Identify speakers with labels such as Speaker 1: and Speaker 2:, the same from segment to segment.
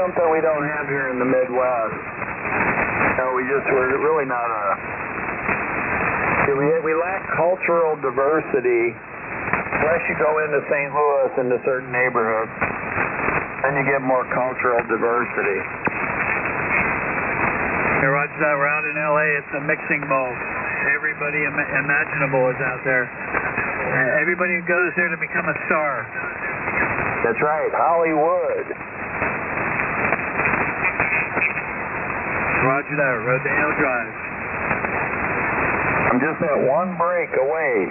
Speaker 1: something we don't have here in the Midwest. No, we're really not we lack cultural diversity unless you go into St. Louis into certain neighborhoods. Then you get more cultural diversity.
Speaker 2: Hey, Roger that. We're out in LA. It's a mixing bowl. Everybody imaginable is out there. Everybody goes there to become a star.
Speaker 1: That's right, Hollywood.
Speaker 2: Roger that. Rodeo Drive.
Speaker 1: I'm just that one break away.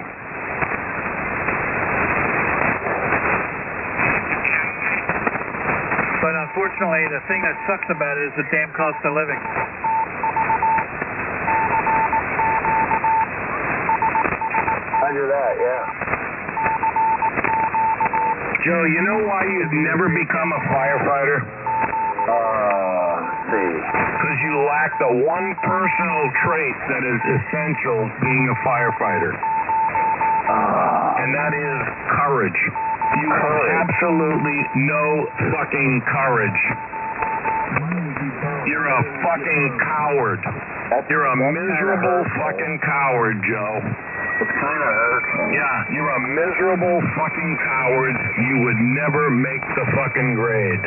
Speaker 2: But unfortunately, the thing that sucks about it is the damn cost of living.
Speaker 1: Roger that, yeah.
Speaker 3: Joe, you know why you'd never become a firefighter?
Speaker 1: Let's see.
Speaker 3: Because you lack the one personal trait that is essential being a firefighter. And that is courage. You have absolutely no fucking courage. You're a fucking coward. You're a miserable fucking coward, Joe.
Speaker 1: It kind of hurts.
Speaker 3: Yeah, you're a miserable fucking coward. You would never make the fucking grade.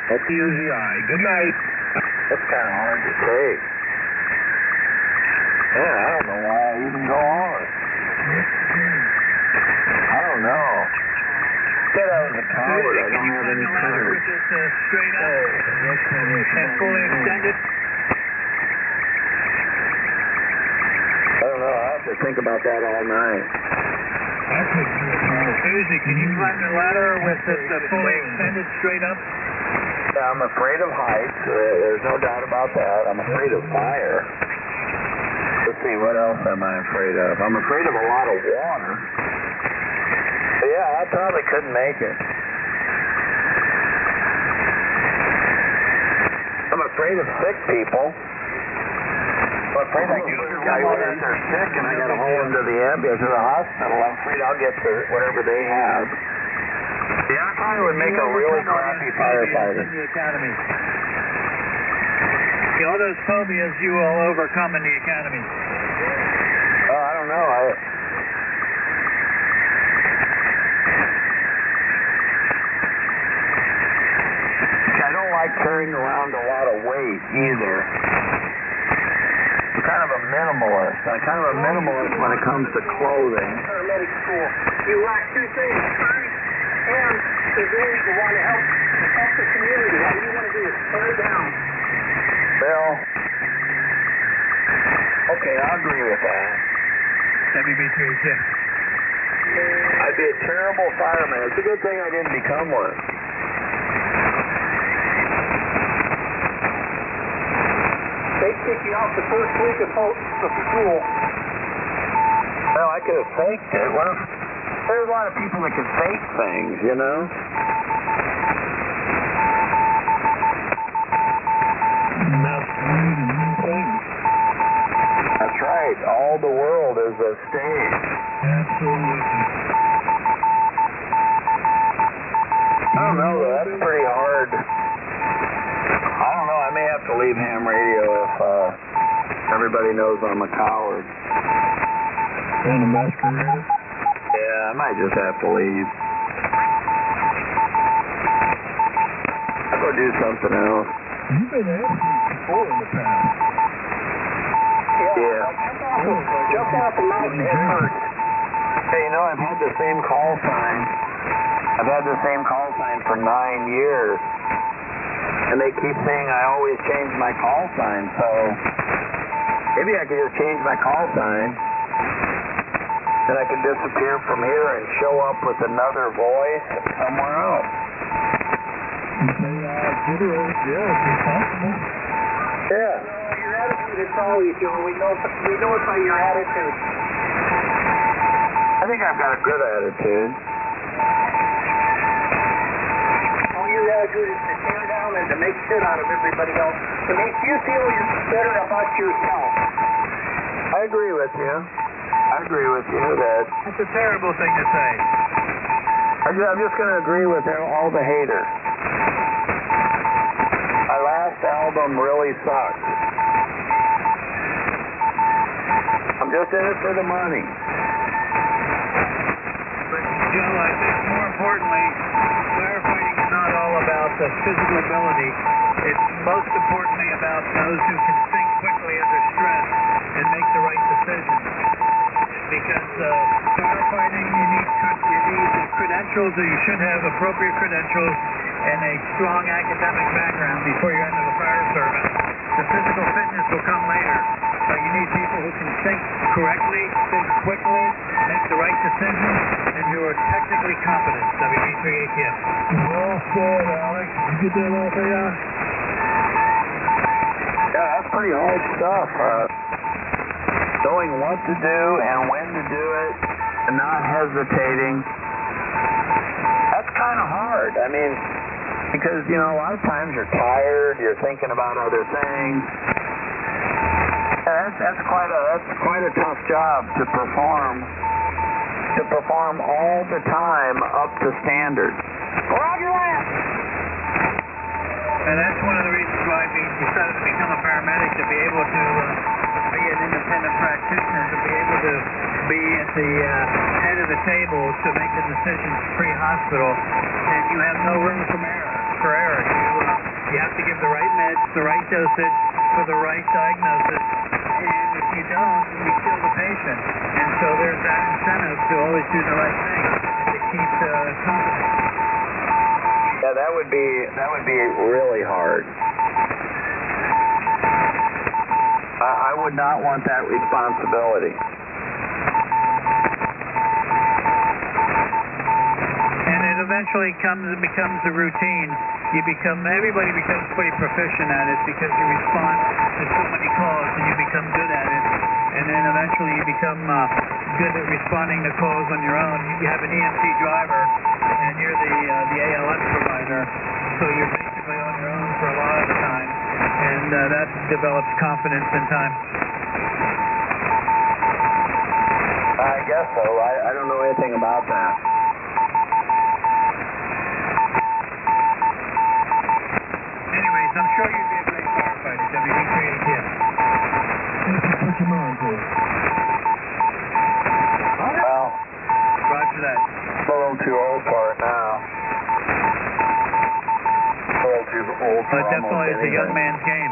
Speaker 1: That's
Speaker 3: easy eye. Good night.
Speaker 1: That's kind of hard to take. Yeah, I don't know why I even go on. I don't know. Said I was a coward. I don't have any courage.
Speaker 2: Straight up and fully extended.
Speaker 1: I don't know. I have to think about that all night.
Speaker 2: Uzi, can you climb the ladder with it fully extended straight up?
Speaker 1: Yeah, I'm afraid of heights. There's no doubt about that. I'm afraid of fire. Let's see, what else am I afraid of? I'm afraid of a lot of water. But yeah, I probably couldn't make it. I'm afraid of sick people. I'm afraid if they're sick and I got to haul them to the ambulance or the hospital, I'm afraid I'll get to whatever they have. Yeah, I probably would make a really crappy firefighter.
Speaker 2: In the academy. All those phobias you will overcome in the academy.
Speaker 1: I don't know. I don't like carrying around a lot of weight either. I'm kind of a minimalist. I'm kind of a minimalist when it comes to clothing.
Speaker 4: Paramedic school. You lack two things. And the ability to want to help the community. All you want to do is tear down.
Speaker 1: Well, okay, I agree with that.
Speaker 2: WB36.
Speaker 1: I'd be a terrible fireman. It's a good thing I didn't become one.
Speaker 4: They kick you out the first week of school.
Speaker 1: Well, I could have faked it. What if there's a lot of people that can fake things, you know? That's right. All the world is a stage.
Speaker 2: Absolutely.
Speaker 1: I don't know, though. That's pretty hard. I don't know. I may have to leave ham radio if everybody knows I'm a coward.
Speaker 2: And a masquerader?
Speaker 1: Yeah, I might just have to leave. I'll go do something else.
Speaker 2: You've been asking before in the past.
Speaker 1: Yeah.
Speaker 4: Jump off the mountain head first.
Speaker 1: Hey, you know, I've had the same call sign. I've had the same call sign for 9 years. And they keep saying I always change my call sign, so maybe I could just change my call sign. Then I can disappear from here and show up with another voice somewhere else. Yeah.
Speaker 4: Your attitude is always, we know it's by your attitude.
Speaker 1: I think I've got a good attitude.
Speaker 4: All your attitude is to tear down and to make shit out of everybody else. To make you feel better about yourself.
Speaker 1: I agree with you. I agree with you that
Speaker 2: It's a terrible thing to say.
Speaker 1: I'm just going to agree with all the haters. My last album really sucked. I'm just in it for the money.
Speaker 2: But Joe, I think more importantly, firefighting is not all about the physical ability. It's most importantly about those who can think quickly under stress and make the right decisions. Because firefighting, you need credentials, or you should have appropriate credentials and a strong academic background before you enter the fire service. The physical fitness will come later. But you need people who can think correctly, think quickly, make the right decisions, and who are technically competent. WD3ATF.
Speaker 3: Well said, Alex. Did you get that all there?
Speaker 1: Yeah, that's pretty hard stuff. Knowing what to do and when to do it and not hesitating. That's kind of hard. I mean, because, you know, a lot of times you're tired, you're thinking about other things. Yeah, that's quite a tough job to perform all the time up to standard. Roger that.
Speaker 2: And that's one of the reasons why we decided to become a paramedic, to be able to be an independent practitioner, to be able to be at the head of the table to make the decisions pre-hospital. And you have no room for error. You have to give the right meds, the right dosage, for the right diagnosis. And if you don't, you kill the patient. And so there's that incentive to always do the right thing and to keep confidence.
Speaker 1: Yeah, that would be really hard. I would not want that responsibility.
Speaker 2: And it eventually becomes a routine. Everybody becomes pretty proficient at it because you respond to so many calls and you become good at it. And then eventually you become good at responding to calls on your own. You have an EMT driver and you're the ALS provider, so you're basically on your own for a lot of the time. And that develops confidence in time.
Speaker 1: I guess so. I don't know anything about that.
Speaker 2: Anyways, I'm sure you'd be a great firefighter, WD3ATF.
Speaker 3: Put your mind to it.
Speaker 1: Well,
Speaker 2: Roger that.
Speaker 1: I'm a little too old for it now. A little too old for
Speaker 2: But definitely it's a young man's game.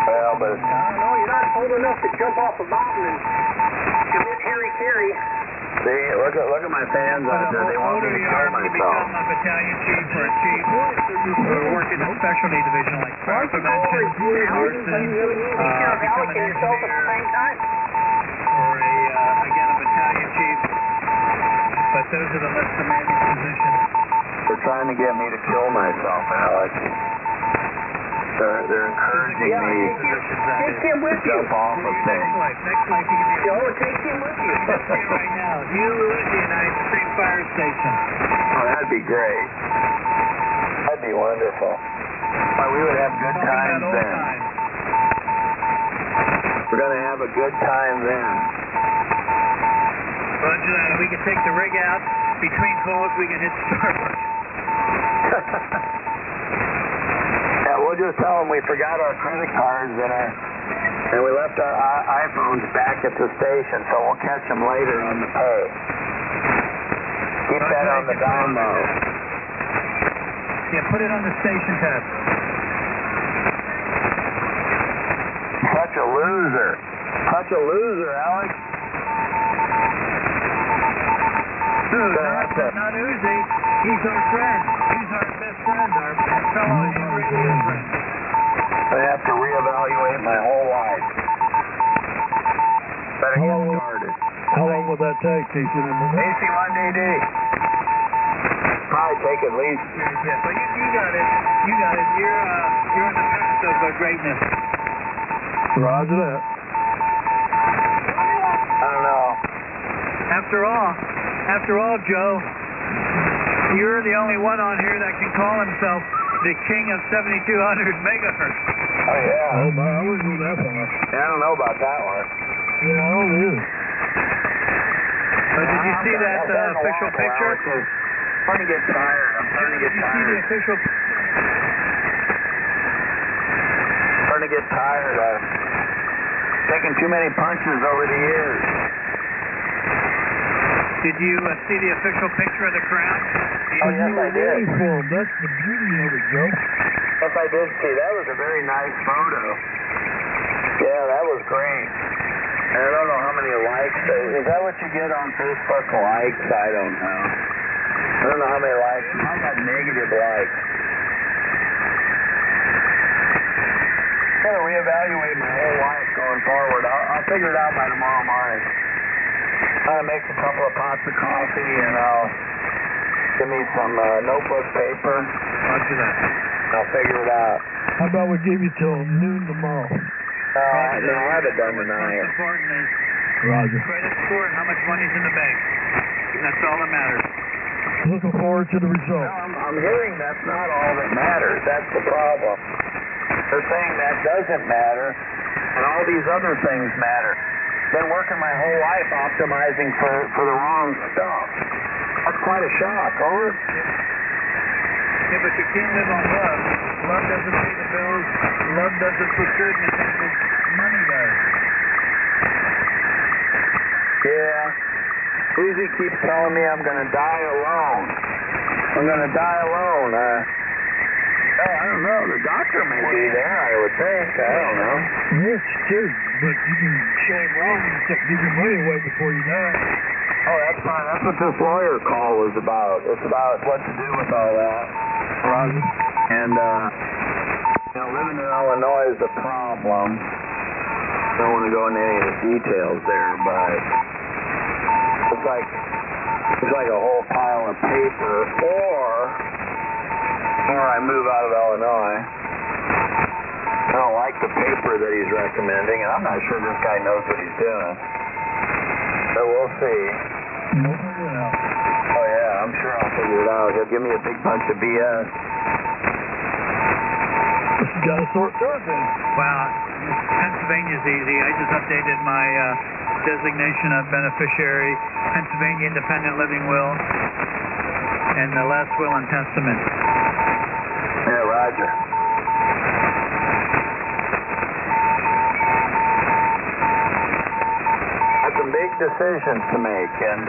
Speaker 1: Well, but
Speaker 4: I don't know, you're not old enough to jump off a mountain and commit hara-kiri.
Speaker 1: see, look at my fans out there. They want me to kill
Speaker 2: You
Speaker 1: myself.
Speaker 2: become a battalion chief or a chief, or work in a specialty division like fire prevention, arson, become an engineer, or again, a battalion chief. But those are the less demanding positions.
Speaker 1: They're trying to get me to kill myself, Alex. They're encouraging me
Speaker 4: Take him with
Speaker 1: to
Speaker 4: you.
Speaker 1: jump off of things.
Speaker 2: Next life you can be
Speaker 4: Joe, take him with you.
Speaker 2: right now. You, Uzi, and I at the same fire station.
Speaker 1: Oh, that'd be great. That'd be wonderful. Why, we would have good
Speaker 2: Talking
Speaker 1: times
Speaker 2: about old
Speaker 1: then.
Speaker 2: times.
Speaker 1: We're going to have a good time then.
Speaker 2: Roger that. If we can take the rig out between calls, we can hit starboard.
Speaker 1: Yeah, we'll just tell them we forgot our credit cards and we left our iPhones back at the station, so we'll catch them later on the pay. Keep that on the down low.
Speaker 2: Yeah, put it on the station tab.
Speaker 1: Such a loser. Such a loser, Alex.
Speaker 2: Dude, not Uzi. He's our friend. He's our best friend, our fellow radio friend.
Speaker 1: I have to reevaluate my whole life. Better get started.
Speaker 3: How long will that take, TC?
Speaker 1: AC1DD. Probably take at least.
Speaker 2: Yeah, but you got it. You got it. You're on the path of greatness.
Speaker 3: Roger that.
Speaker 1: I don't know.
Speaker 2: After all, Joe, you're the only one on here that can call himself the king of 7,200 megahertz.
Speaker 1: Oh, yeah.
Speaker 3: Oh, my, I wouldn't go that far.
Speaker 1: Yeah, I don't know about that one.
Speaker 3: Yeah, I don't either.
Speaker 2: did you see that official picture?
Speaker 1: I'm starting to get tired.
Speaker 2: Did you see the official?
Speaker 1: Starting to get tired. I've taken too many punches over the years.
Speaker 2: Did you see the official picture of the crown?
Speaker 1: Oh, yes, I did.
Speaker 5: That's the beauty of it, Joe.
Speaker 1: Yes, I did see. That was a very nice photo. Yeah, that was great. And I don't know how many likes. Is that what you get on Facebook? Likes? I don't know. I don't know how many likes. I got negative likes. I'm going to reevaluate my whole life going forward. I'll figure it out by tomorrow morning. I'm going to make a couple of pots of coffee and I'll give me some notebook paper.
Speaker 2: Roger that.
Speaker 1: I'll figure it out.
Speaker 5: How about we give you till noon tomorrow?
Speaker 1: No, I have it done tonight.
Speaker 2: What's important is
Speaker 5: Roger.
Speaker 2: credit score and how much money's in the bank. That's all that matters.
Speaker 5: Looking forward to the
Speaker 1: No,
Speaker 5: result.
Speaker 1: I'm hearing that's not all that matters. That's the problem. They're saying that doesn't matter, and all these other things matter. Been working my whole life optimizing for the wrong stuff. That's quite a shock. Over?
Speaker 2: Yeah, but you can't live on love. Love doesn't pay the bills. Love doesn't put good in things. Money does.
Speaker 1: Yeah. Susie keeps telling me I'm going to die alone. I'm going to die alone. I don't know. The doctor may be there, I would think. I don't know.
Speaker 5: Yes, too. But you can shave wrong and give your money away before you die.
Speaker 1: Oh, that's fine. That's what this lawyer call was about. It's about what to do with all that. And, living in Illinois is a problem. I don't want to go into any of the details there, but it's like a whole pile of paper, or I move out of Illinois. I don't like the paper that he's recommending, and I'm not sure this guy knows what he's doing. So we'll see.
Speaker 5: We'll figure it out.
Speaker 1: Oh yeah, I'm sure I'll figure it out. He'll give me a big bunch of BS.
Speaker 5: You got to sort through it then.
Speaker 2: Well, Pennsylvania's easy. I just updated my designation of beneficiary, Pennsylvania Independent Living Will, and the last will and testament.
Speaker 1: Yeah, Roger. Got some big decisions to make, and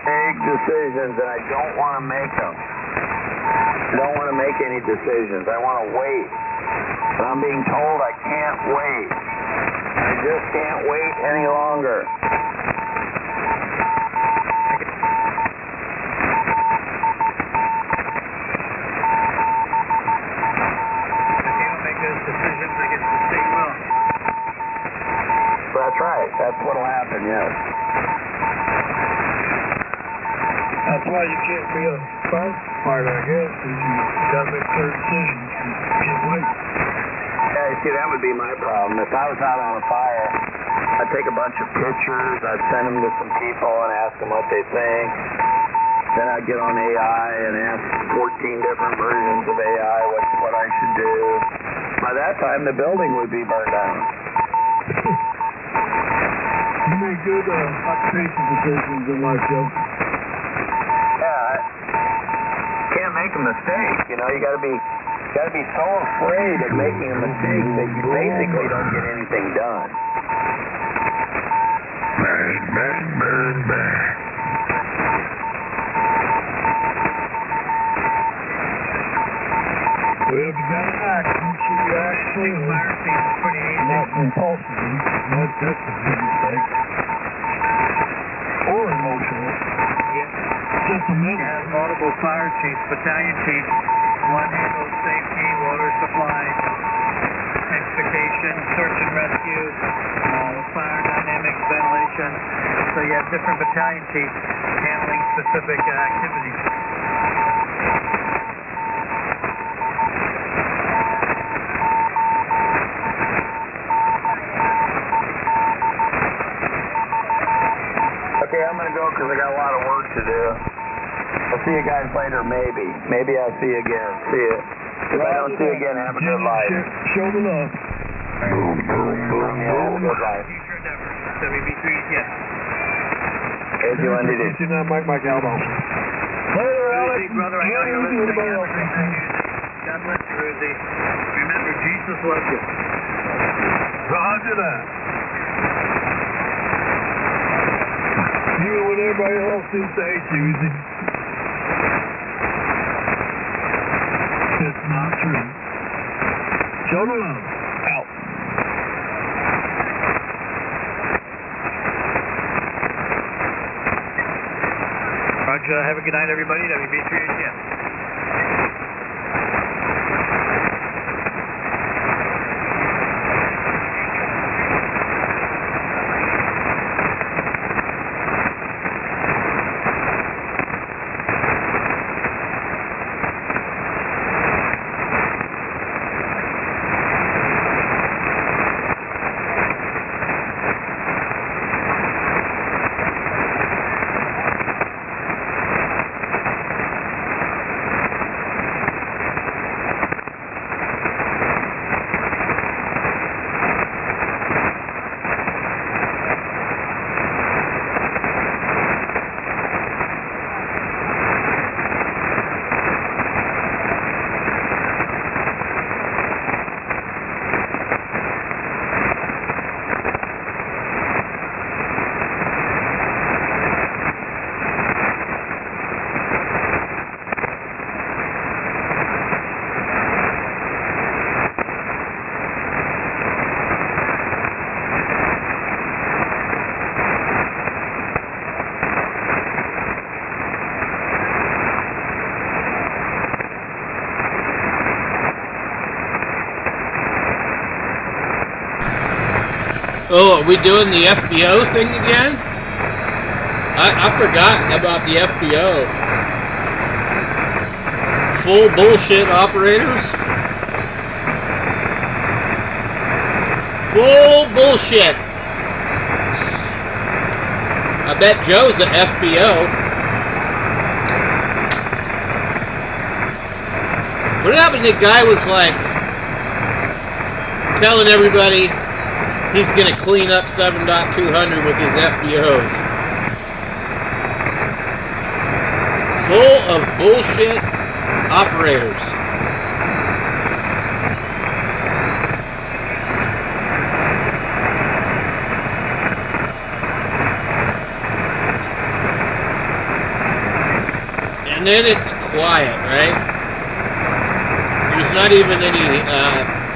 Speaker 1: big decisions, and I don't want to make them. I don't want to make any decisions. I want to wait. But I'm being told I can't wait. I just can't wait any longer.
Speaker 2: If you don't make those decisions, I guess the state will.
Speaker 1: That's right. That's what'll happen, yes.
Speaker 5: That's why you can't be a firefighter, I guess, because you got to make clear decisions. You can't wait.
Speaker 1: Yeah, you see, that would be my problem. If I was out on a fire, I'd take a bunch of pictures, I'd send them to some people and ask them what they think. Then I'd get on AI and ask 14 different versions of AI what I should do. By that time, the building would be burned down.
Speaker 5: You make good occupation decisions in life, Joe.
Speaker 1: Can't make a mistake. You know, you got to be so afraid of making a mistake that you basically don't get anything done.
Speaker 3: Bang, bang, bang, bang.
Speaker 5: Well, if you got to act, make sure you act cleanly,
Speaker 2: Fire scene is pretty easy.
Speaker 5: not impulsively. That's a big mistake. Or emotional. Sentimental.
Speaker 2: You have multiple fire chiefs, battalion chiefs. One handles safety, water supply, transportation, search and rescue, fire dynamics, ventilation. So you have different battalion chiefs handling specific activities.
Speaker 1: Okay, I'm going to go because I got a lot of work to do. I'll see you guys later, maybe. Maybe I'll see you again. See you. If I don't see you again, have a good life.
Speaker 5: Show the love.
Speaker 3: Boom, boom, boom,
Speaker 1: Yeah, have a
Speaker 3: boom.
Speaker 1: good life.
Speaker 2: Future endeavors, WB3, yes.
Speaker 1: AZ1DD.
Speaker 5: Do not Mike Elbow. Later, Alex.
Speaker 2: Ruthie, brother, I know you're listening. God bless you, Ruthie. Remember, Jesus loves you.
Speaker 5: Roger that. Even when everybody else thinks they hate you, it's not true. Show the love. Out.
Speaker 2: Roger, have a good night, everybody. WB3HM.
Speaker 6: Oh, are we doing the FBO thing again? I forgot about the FBO. Full bullshit operators? Full bullshit. I bet Joe's an FBO. What happened? The guy was like telling everybody he's going to clean up 7.200 with his FBOs. Full of bullshit operators. And then it's quiet, right? There's not even any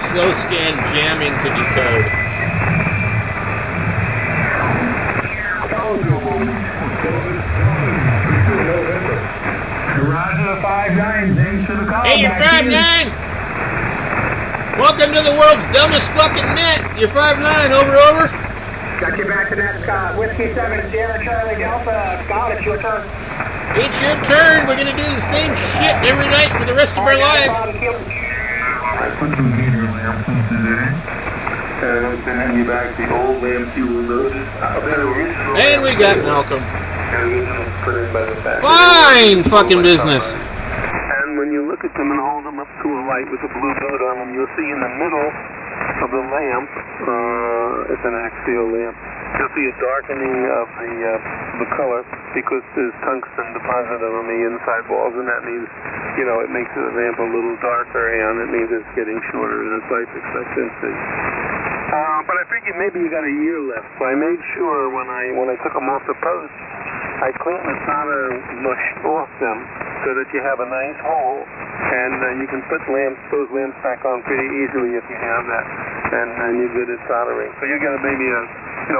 Speaker 6: slow scan jamming to decode.
Speaker 3: Roger the 5-9, thanks for the call.
Speaker 6: Hey, you're 5'9". Welcome to the world's dumbest fucking net. You're 5'9", over.
Speaker 4: Got you back to that, Scott. Whiskey 7, Sierra Charlie Delta. Scott, it's your turn.
Speaker 6: It's your turn. We're gonna do the same shit every night for the rest of our lives.
Speaker 3: I put some heater lamps in today. And I'm sending you back the old lamps you will notice.
Speaker 6: And we got Malcolm.
Speaker 3: Put in by the back.
Speaker 6: Fine fucking business.
Speaker 3: And when you look at them and hold them up to a light with a blue boot on them, you'll see in the middle of the lamp, it's an axial lamp. You'll see a darkening of the color because there's tungsten deposited on the inside walls, and that means, you know, it makes the lamp a little darker, and it means it's getting shorter in its life expectancy. But I figured maybe you got a year left, so I made sure when I took them off the post, I cleaned the solder mush off them so that you have a nice hole, and you can put those lamps back on pretty easily if you have that, and you're good at soldering. So you get maybe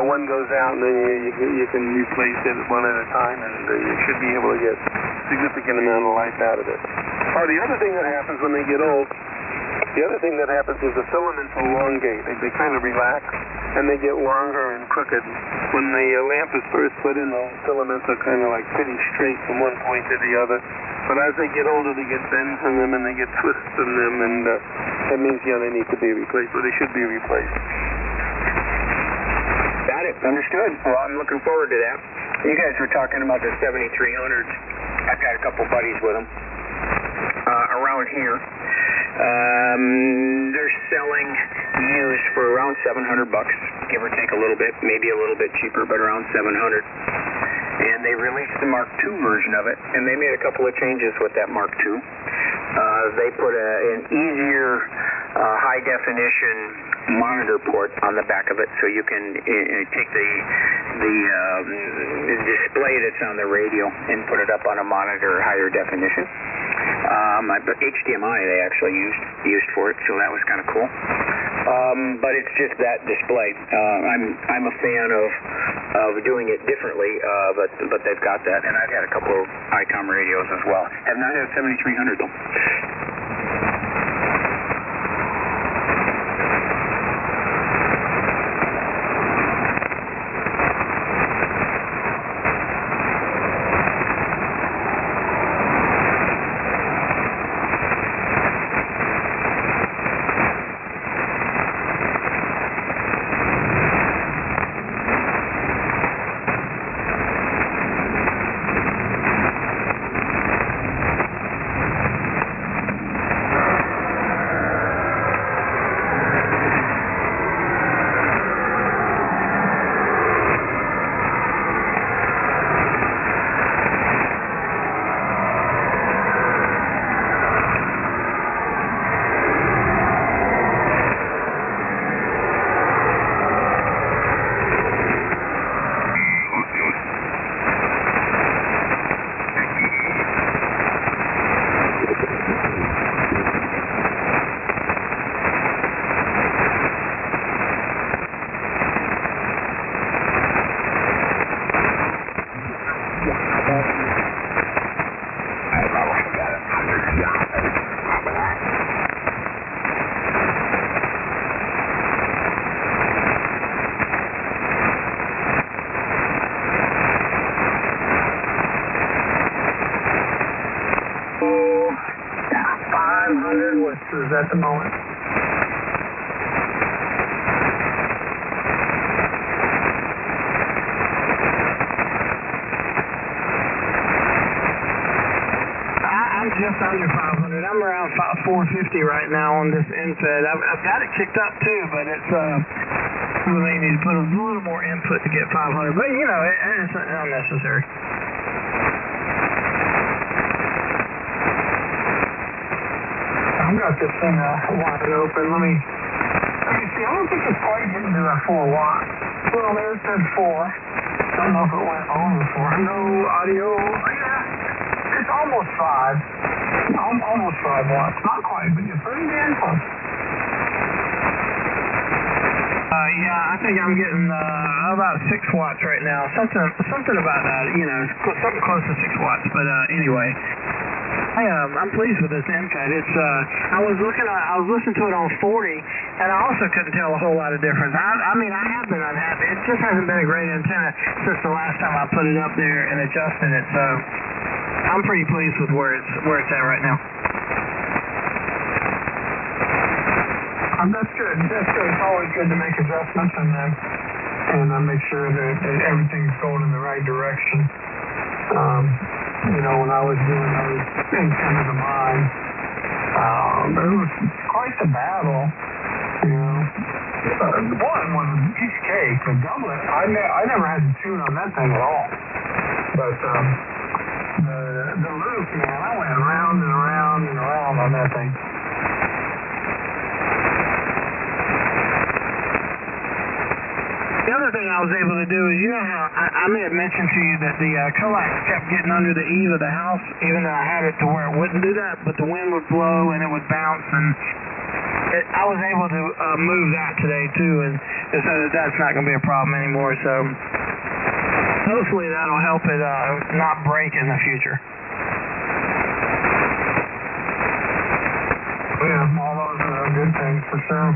Speaker 3: one goes out, and then you can replace it one at a time, and you should be able to get a significant amount of life out of it. Oh, the other thing that happens when they get old, is the filaments elongate. They kind of relax, and they get longer and crooked. When the lamp is first put in, the filaments are kind of like pretty straight from one point to the other. But as they get older, they get bends in them, and they get twists in them, and that means, they need to be replaced, or they should be replaced.
Speaker 4: Got it. Understood. Well, I'm looking forward to that. You guys were talking about the 7300s. I've got a couple buddies with them around here. They're selling used for around $700, give or take a little bit, maybe a little bit cheaper, but around $700.
Speaker 1: and they released the Mark II version of it, and they made a couple of changes with that Mark II. They put an easier high-definition monitor port on the back of it, so you can take the display that's on the radio and put it up on a monitor higher definition. HDMI they actually used for it, so that was kind of cool. But it's just that display. I'm a fan of doing it differently, but they've got that, and I've had a couple of ICOM radios as well. Have not had 7300 though.
Speaker 4: Is at the moment. I'm just under 500. I'm around 450 right now on this InFed. I've got it kicked up too, but it's we may need to put a little more input to get 500. But you know, it's unnecessary. I've got this thing wide open. Let me see. I don't think it's quite getting to that 4 watt. Well, there's that 4. I don't know if it went over 4. No audio. Yeah, it's almost 5. Almost 5 watts. Not quite, but you're pretty damn close. Yeah, I think I'm getting about 6 watts right now. Something about that. You know, something close to 6 watts. But anyway. I'm pleased with this InFed. It's I was listening to it on 40, and I also couldn't tell a whole lot of difference. I mean, I have been unhappy. It just hasn't been a great antenna since the last time I put it up there and adjusted it. So I'm pretty pleased with where it's at right now. That's good. That's good. It's always good to make adjustments and make sure that everything's going in the right direction. You know, when I was doing those antennas of mine, it was quite the battle. You know, one was a piece of cake. The doublet, I never had to tune on that thing at all. But the loop, man, I went around and around and around on that thing. The other thing I was able to do is, you know how I may have mentioned to you that the coax kept getting under the eave of the house, even though I had it to where it wouldn't do that, but the wind would blow and it would bounce, and I was able to move that today too, and so that's not going to be a problem anymore. So hopefully that'll help it not break in the future. Yeah, all those are good things for sure.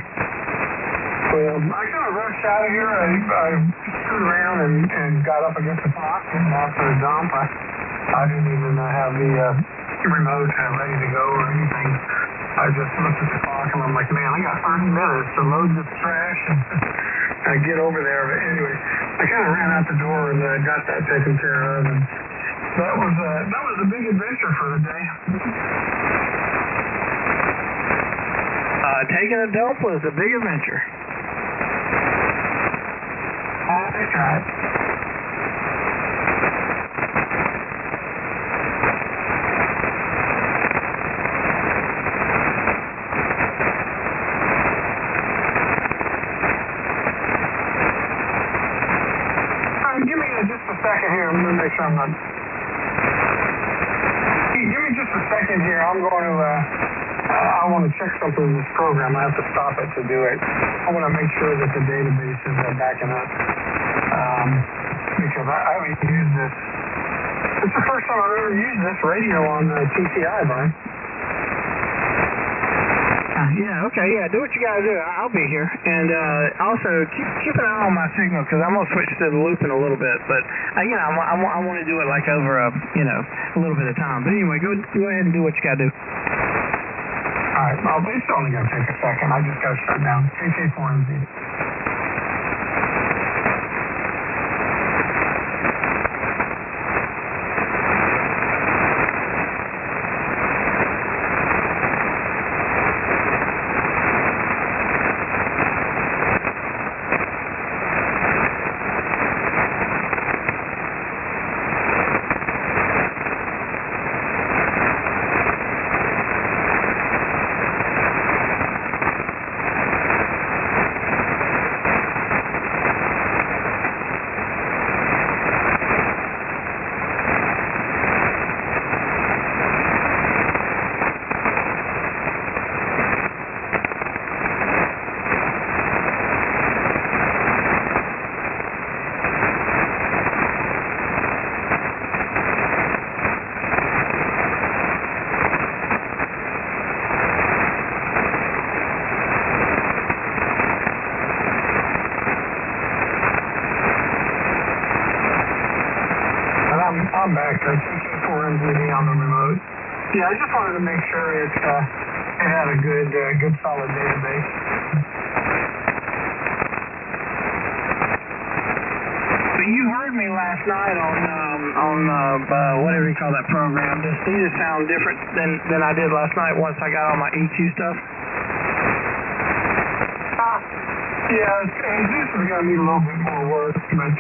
Speaker 4: Well, I kind of rushed out of here. I screwed around and got up against the clock and after a dump. I didn't even have the remote ready to go or anything. I just looked at the clock and I'm like, man, I got 30 minutes to load this trash and I get over there. But anyway, I kind of ran out the door and got that taken care of. And that was a big adventure for the day. Taking a dump was a big adventure. That's right. second here. I'm going to make sure I'm not... Give me just a second here. I'm going to... I want to check something in this program. I have to stop it to do it. I want to make sure that the databases are backing up. Because I haven't used this. It's the first time I've ever used this radio on TCI, Brian. Yeah, okay, yeah, do what you gotta do. I'll be here. And also, keep an eye on my signal, because I'm going to switch to the loop in a little bit. But, I want to do it like over a little bit of time. But anyway, go ahead and do what you gotta do. All right, well, it's only going to take a second. I just got to shut down. KK4MZ. I'm back. KK4MZ on the remote. Yeah, I just wanted to make sure it had a good solid database. But you heard me last night on whatever you call that program. Does these sound different than I did last night once I got all my EQ stuff? Yeah, this is going to need a little bit more work, but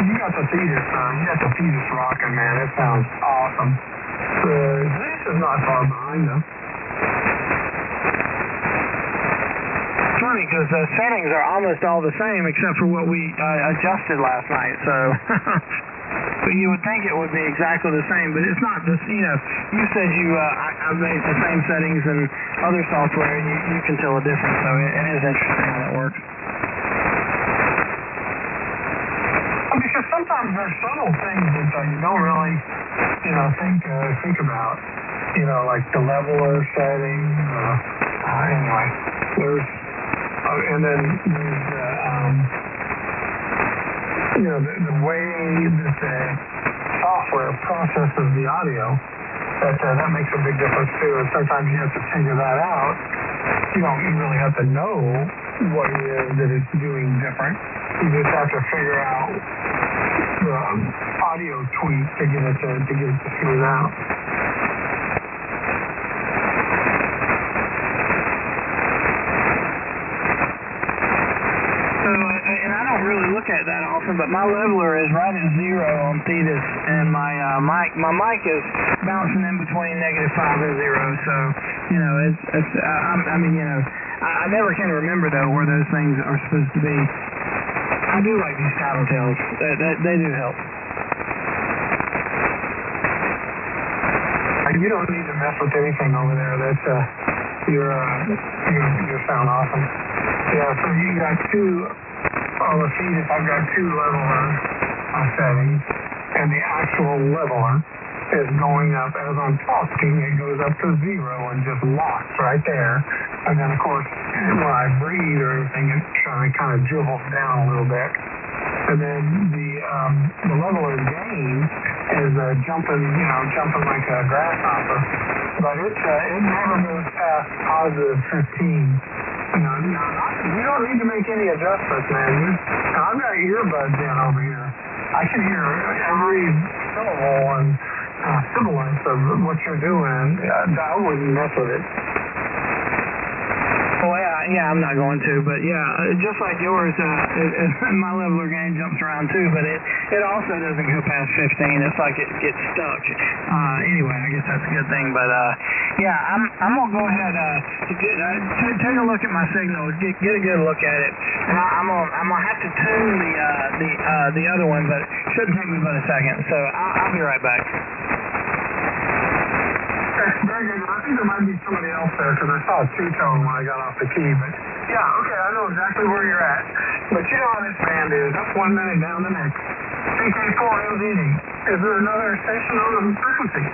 Speaker 4: you got the Thetis rocking, man. It sounds awesome. This is not far behind, though. Funny, because the settings are almost all the same except for what we adjusted last night, so... But you would think it would be exactly the same, but it's not. Just, you said I made the same settings in other software, and you can tell a difference, so it is interesting how that works. Because sometimes there's subtle things that you don't really, think about. Like the leveler setting. Anyway, there's, and then there's the way that the software processes the audio. That makes a big difference too. And sometimes you have to figure that out. You don't really have to know what it is that it's doing different. You just have to figure out the audio tweak to get it to smooth out. So, and I don't really look at that often, but my leveler is right at 0 on Thetis, and my mic is bouncing in between -5 and 0. So, I never can remember though where those things are supposed to be. I do like these tattletales. They do help. You don't need to mess with anything over there. That's your sound awesome. Yeah, so you got two on the Thetis. I've got 2 leveler settings, and the actual leveler is going up as I'm talking. It goes up to 0 and just locks right there. And then, of course, when I breathe or anything, it kind of dribbles down a little bit. And then the leveler gain is jumping like a grasshopper. But it never goes past +15. You don't need to make any adjustments, man. I've got earbuds in over here. I can hear every syllable and sibilance of what you're doing. I wouldn't mess with it. Well, yeah, I'm not going to, but yeah, just like yours, my leveler gain jumps around too, but it also doesn't go past 15. It's like it gets stuck. Anyway, I guess that's a good thing, but yeah, I'm gonna go ahead take a look at my signal, get a good look at it, and I'm gonna have to tune the other one, but
Speaker 2: Shouldn't take me but a second, so I'll be right back.
Speaker 4: Very good. I think there might be somebody else there because I saw a two-tone when I got off the key. But yeah, okay, I know exactly where you're at. But you know how this band is. Up 1 minute, down the next. CK4LDD. Is there another station on the frequency?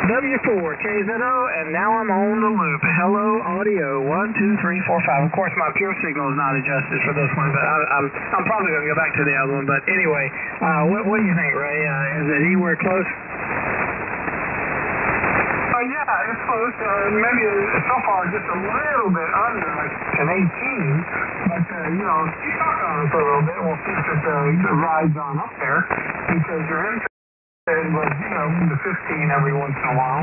Speaker 4: W4KZO, and now I'm on the loop. Hello, audio, 1, 2, 3, 4, 5. Of course, my pure signal is not adjusted for this one, but I'm probably going to go back to the other one. But anyway, what do you think, Ray? Is it anywhere close? Yeah, it's close. Maybe so far just a little bit under, like an 18. But, you know, keep talking on it for a little bit. We'll see if it rides on up there, because you're in. It was, you know, the 15 every once in a while.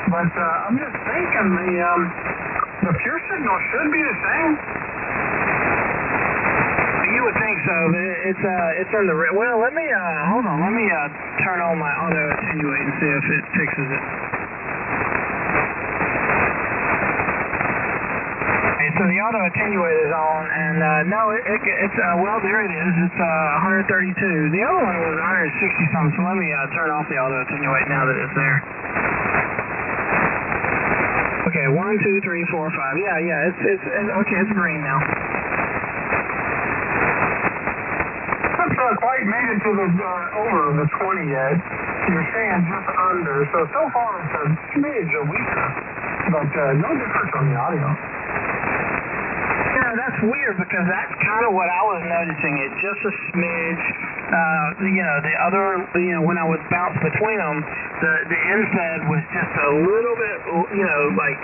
Speaker 4: But I'm just thinking the pure signal should be the same. You would think so. It's on the... Well, let me, hold on. Let me turn on my auto attenuate and see if it fixes it. So the auto attenuate is on, and no, it's well, there it is. It's 132. The other one was 160 something. So let me turn off the auto attenuate now that it's there. Okay, 1, 2, 3, 4, 5. Yeah. It's okay. It's green now. Not quite made it to the over the 20 yet. You're saying just under. So far it's a smidge weaker, but no difference on the audio. That's weird, because that's kind of what I was noticing. It just a smidge. You know, the other, you know, when I would bounce between them, the end-fed was just a little bit, you know, like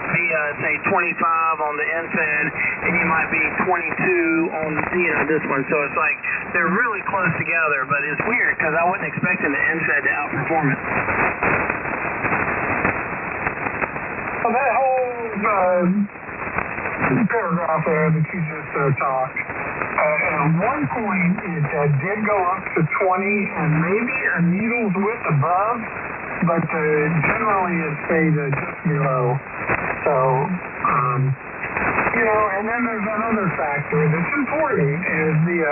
Speaker 4: be say 25 on the end-fed, and you might be 22 on, you know, this one. So it's like they're really close together, but it's weird because I wasn't expecting the end-fed to outperform it. Well, that whole paragraph there that you just talked, at one point it did go up to 20 and maybe a needle's width above, but generally it stayed just below. So, you know, and then there's another factor that's important, is the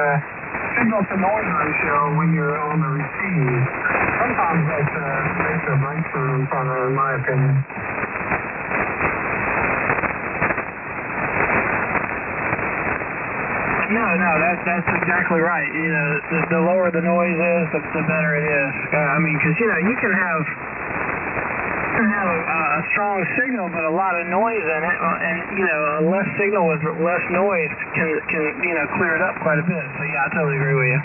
Speaker 4: signal to noise ratio when you're on the receive. Sometimes that makes a breakthrough in my opinion. No, that's exactly right. You know, the lower the noise is, the better it is. I mean, because, you know, you can have a strong signal, but a lot of noise in it, and, you know, a less signal with less noise can you know, clear it up quite a bit. So, yeah, I totally agree with you.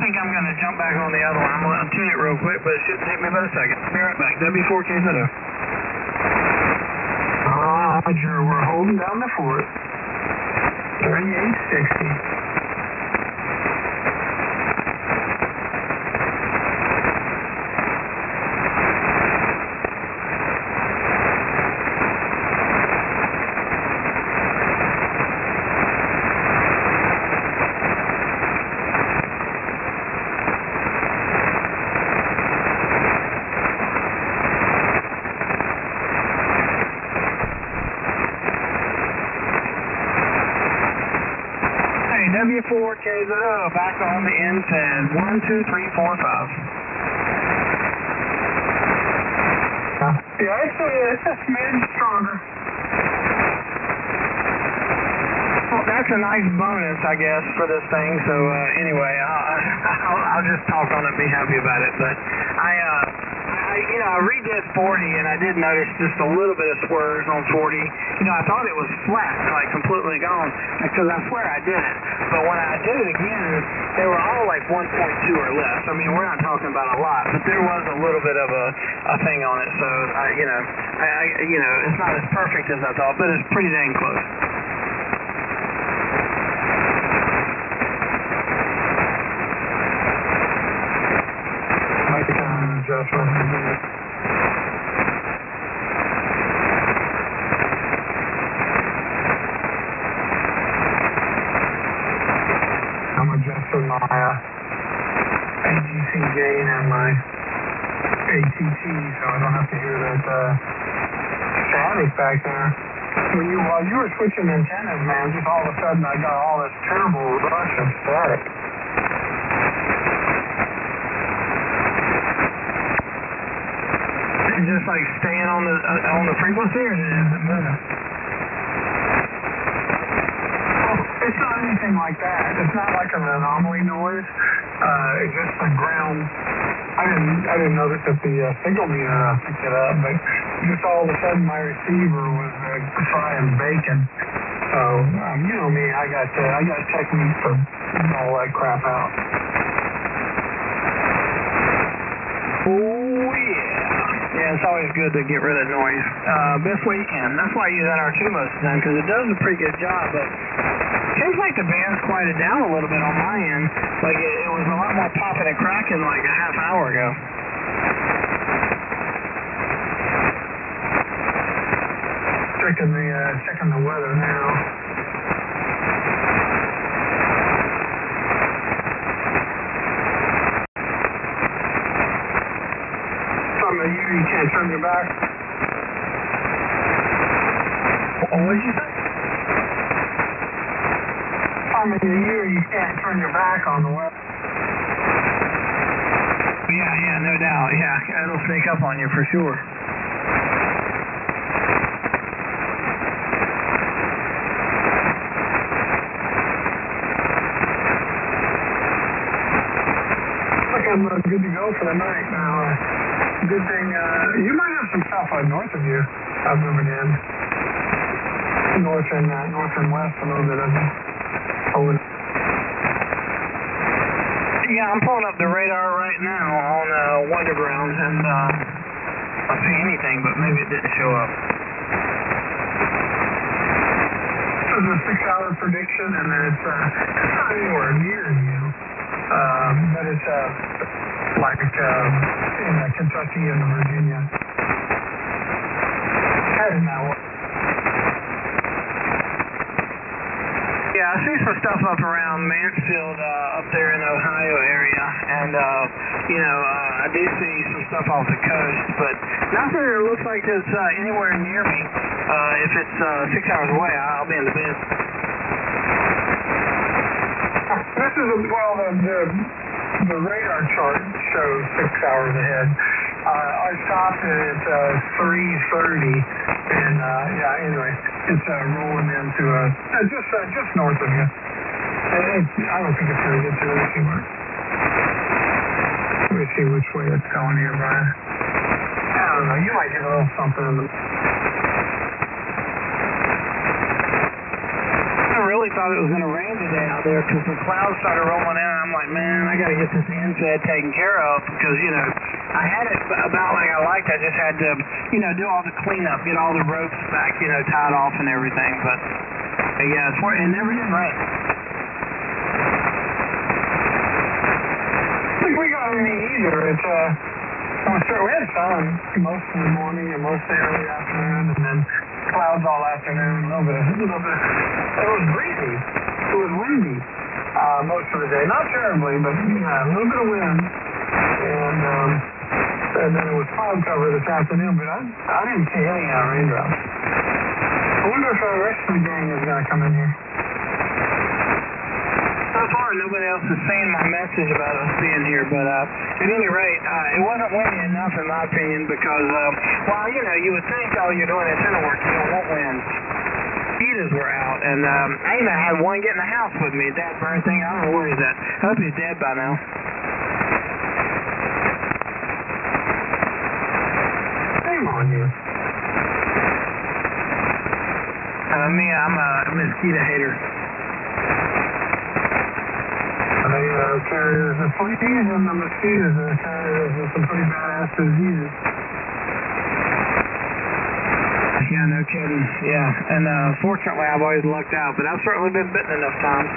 Speaker 4: I'm going to jump back on the other one. I'm going to tune it real quick, but it shouldn't take me but a second. Be right back. W4KZO. Roger, we're holding down the fort. 3860. W4KZO, back on the end-fed. 1, 2, 3, 4, 5. Yeah, it's a smidge stronger. Well, that's a nice bonus, I guess, for this thing. So anyway, I'll just talk on it and be happy about it. But you know, I redid 40, and I did notice just a little bit of swerves on 40. You know, I thought it was flat, like completely gone, because I swear I did it. But when I did it again, they were all like 1.2 or less. I mean, we're not talking about a lot, but there was a little bit of a thing on it. So, you know, it's not as perfect as I thought, but it's pretty dang close. adjustment. I'm adjusting my AGC gain and my ATT, so I don't have to hear that static back there. While you were switching antennas, man, just all of a sudden I got all this terrible rush of static. Is it just like staying on the frequency, or is it moving? Well, it's not anything like that. It's not like an anomaly noise. It's just the ground. I didn't notice that the signal meter picked it up, but just all of a sudden my receiver was frying bacon. So you know me, I got techniques to all that crap out. Oh yeah, it's always good to get rid of noise. Best way you can. That's why I use NR2 most of the time, because it does a pretty good job. But seems like the band's quieted down a little bit on my end. Like it was a lot more popping and cracking like a half hour ago. Checking the weather now. Some of you can't turn your back. What did you say? Time of the year you can't turn your back on the weather. Yeah, no doubt. Yeah, it'll sneak up on you for sure. I'm good to go for the night now. Good thing, you might have some stuff north of you moving in. North and west a little bit of it. Yeah, I'm pulling up the radar right now on Wonderground, and I don't see anything, but maybe it didn't show up. This is a 6-hour prediction, and it's not anywhere near you. But it's like in Kentucky and Virginia. Heading that way. Yeah, I see some stuff up around Mansfield up there in the Ohio area, and I do see some stuff off the coast, but nothing that looks like it's anywhere near me. If it's 6 hours away, I'll be in the bed. This is the radar chart shows 6 hours ahead. I stopped at 3:30, and anyway, it's rolling into just north of you. I don't think it's going to get to it anymore. Let me see which way it's going here, Brian. I don't know. You might get a little something in the. I really thought it was going to rain today out there because the clouds started rolling in. I'm like, man, I got to get this infed taken care of because, I had it about like I liked. I just had to, do all the cleanup, get all the ropes back, tied off and everything. But, yeah, it never did rain. I think we got any either. It's, we had sun most of the morning and most of the early afternoon, and then clouds all afternoon, a little bit. It was breezy. It was windy most of the day. Not terribly, but a little bit of wind. And then it was cloud cover this afternoon, but I didn't see any raindrops. I wonder if the rest of the gang is going to come in here. So far, nobody else has seen my message about us being here, but at any rate, it wasn't windy enough in my opinion because, you would think, you're doing antenna work, you don't want wind. Mosquitoes were out, and I even had one get in the house with me, that burn thing. I don't know where he's at. I hope he's dead by now. Shame on you. I'm a mosquito hater. The carriers, the fleas and the mosquitoes are carriers of some pretty badass diseases. Yeah, no kidding. Yeah, and fortunately I've always lucked out, but I've certainly been bitten enough times.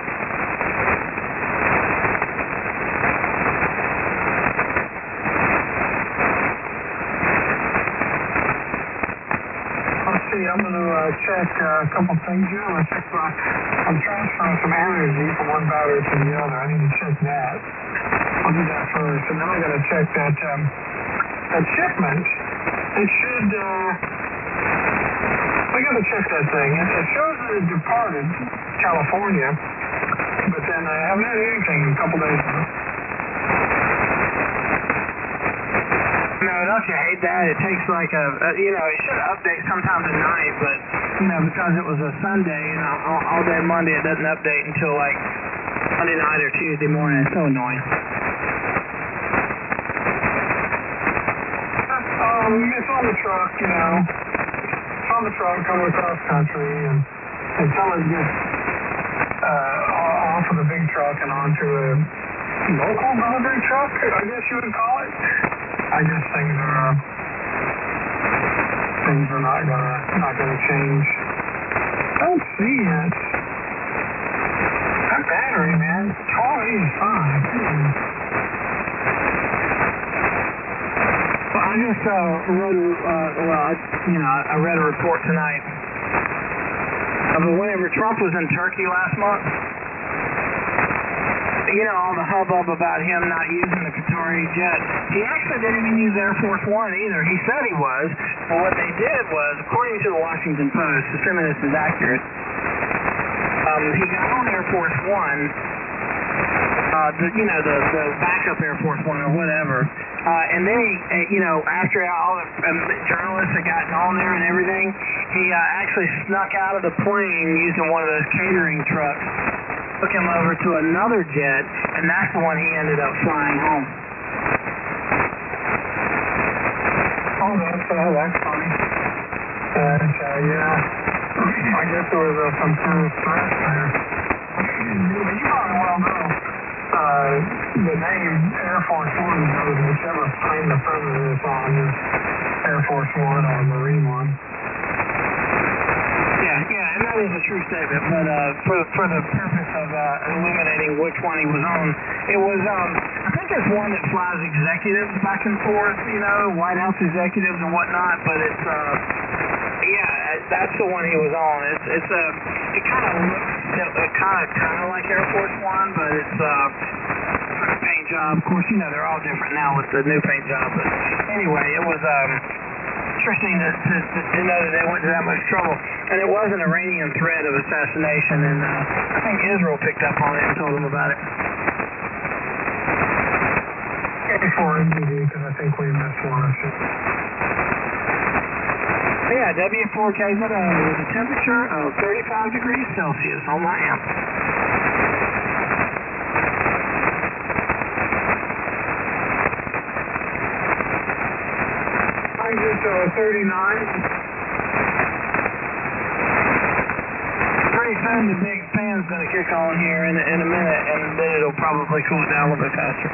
Speaker 4: check a couple things. I check I'm transferring some energy from one battery to the other. I need to check that. I'll do that first, and then I got to check that shipment. It should. I got to check that thing. It shows that it departed California, but then I haven't had anything in a couple days ago.
Speaker 2: No, don't you hate that? It takes like it should update sometime tonight, but, because it was a Sunday, all day Monday, it doesn't update until like Monday night or Tuesday morning. It's so annoying.
Speaker 4: It's on the truck, It's on the truck coming across country, and until it gets off of the big truck and onto a local delivery truck, I guess you would call it. I guess things are not gonna change. I don't see it. That battery, man, 1285.
Speaker 2: Well, I just I read a report tonight of whenever Trump was in Turkey last month. All the hubbub about him not using the Qatari jet. He actually didn't even use Air Force One either. He said he was, but what they did was, according to the Washington Post, assuming this is accurate, he got on Air Force One, the backup Air Force One or whatever, and then he, after all the journalists had gotten on there and everything, he actually snuck out of the plane using one of those catering trucks. Took him over to another jet, and that's the one he ended up flying home.
Speaker 4: Oh, that's funny. I guess there was some serious threat there. You probably well know the name Air Force One goes whichever plane the president is on, is Air Force One or Marine One.
Speaker 2: Yeah, and that is a true statement, but for the purpose of illuminating which one he was on, it was, I think it's one that flies executives back and forth, White House executives and whatnot, but it's, that's the one he was on. It kind of looks kind of like Air Force One, but it's a paint job. Of course, they're all different now with the new paint job, but anyway, it was, interesting to know that they went to that much trouble. And it was an Iranian threat of assassination, and I think Israel picked up on it and told them about it.
Speaker 4: Before MGD, because I think we missed one or two.
Speaker 2: Yeah, W4KZO with a temperature of 35 degrees Celsius on my amp.
Speaker 4: It's 39.
Speaker 2: Pretty soon the big fan's going to kick on here in a minute, and then it'll probably cool it down a little bit faster.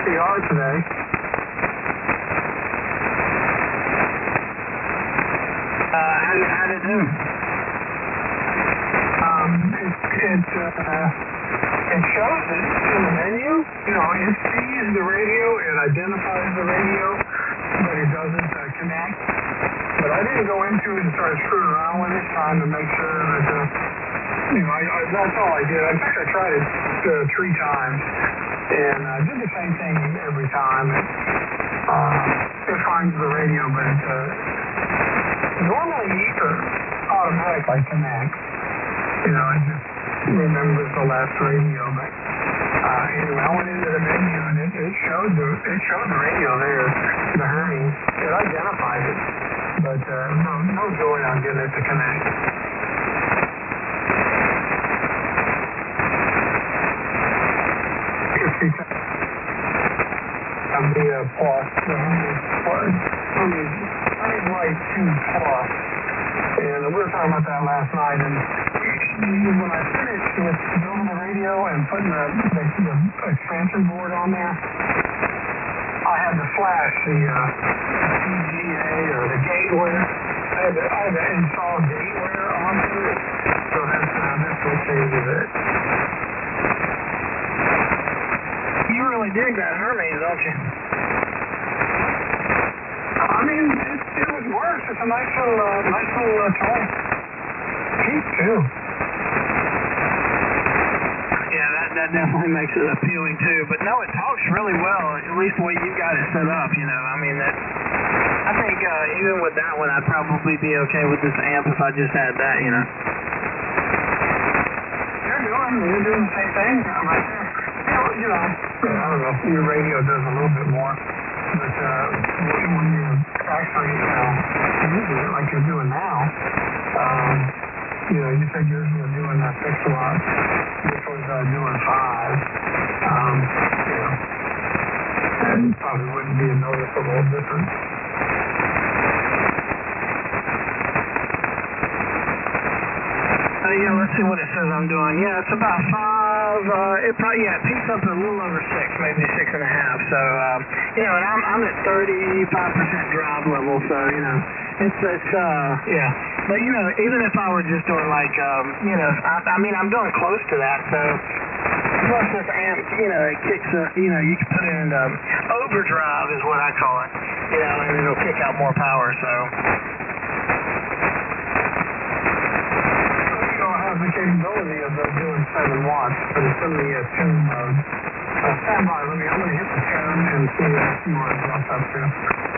Speaker 4: SDR today.
Speaker 2: How did it do?
Speaker 4: It shows it in the menu. It sees the radio, it identifies the radio, but it doesn't connect. But I didn't go into it and start screwing around with it, trying to make sure that, that's all I did. In fact, I tried it 3 times. And I did the same thing every time. It finds the radio, but normally Ether automatically connects. It just remembers the last radio. But anyway, I went into the menu and it showed the radio there, the Hermes. It identified it, but no joy on getting it to connect. The Hermes Light 2 Plus And we were talking about that last night, and when I finished with building the radio and putting the expansion board on there, I had to flash the PGA or the gateway. I had to install gateway onto it, so that's what changes it.
Speaker 2: You really dig that Hermes, don't you?
Speaker 4: I mean, it works. It's a nice little toy. Cheap too.
Speaker 2: Yeah, that definitely makes it appealing too. But no, it talks really well, at least the way you got it set up, you know. I mean, I think even with that one, I'd probably be okay with this amp if I just had that, you know.
Speaker 4: You're doing the same thing right there. You know, I don't know, your radio does a little bit more, but when you're actually, using it like you're doing now, you said yours was doing 6 watts, this one's doing 5, and probably wouldn't be a noticeable difference.
Speaker 2: Yeah, let's see what it says I'm doing. Yeah, it's about 5. It peaks up to a little over 6, maybe 6.5. So, and I'm at 35% drive level. So, it's yeah. But even if I were just doing like, I'm doing close to that. So, plus this amp, it kicks. You can put it into overdrive is what I call it. And it'll kick out more power. So.
Speaker 4: The capability of doing 7 watts, but it's in the tune mode. Stand by, I'm going to hit the tune and see what it jumps up to.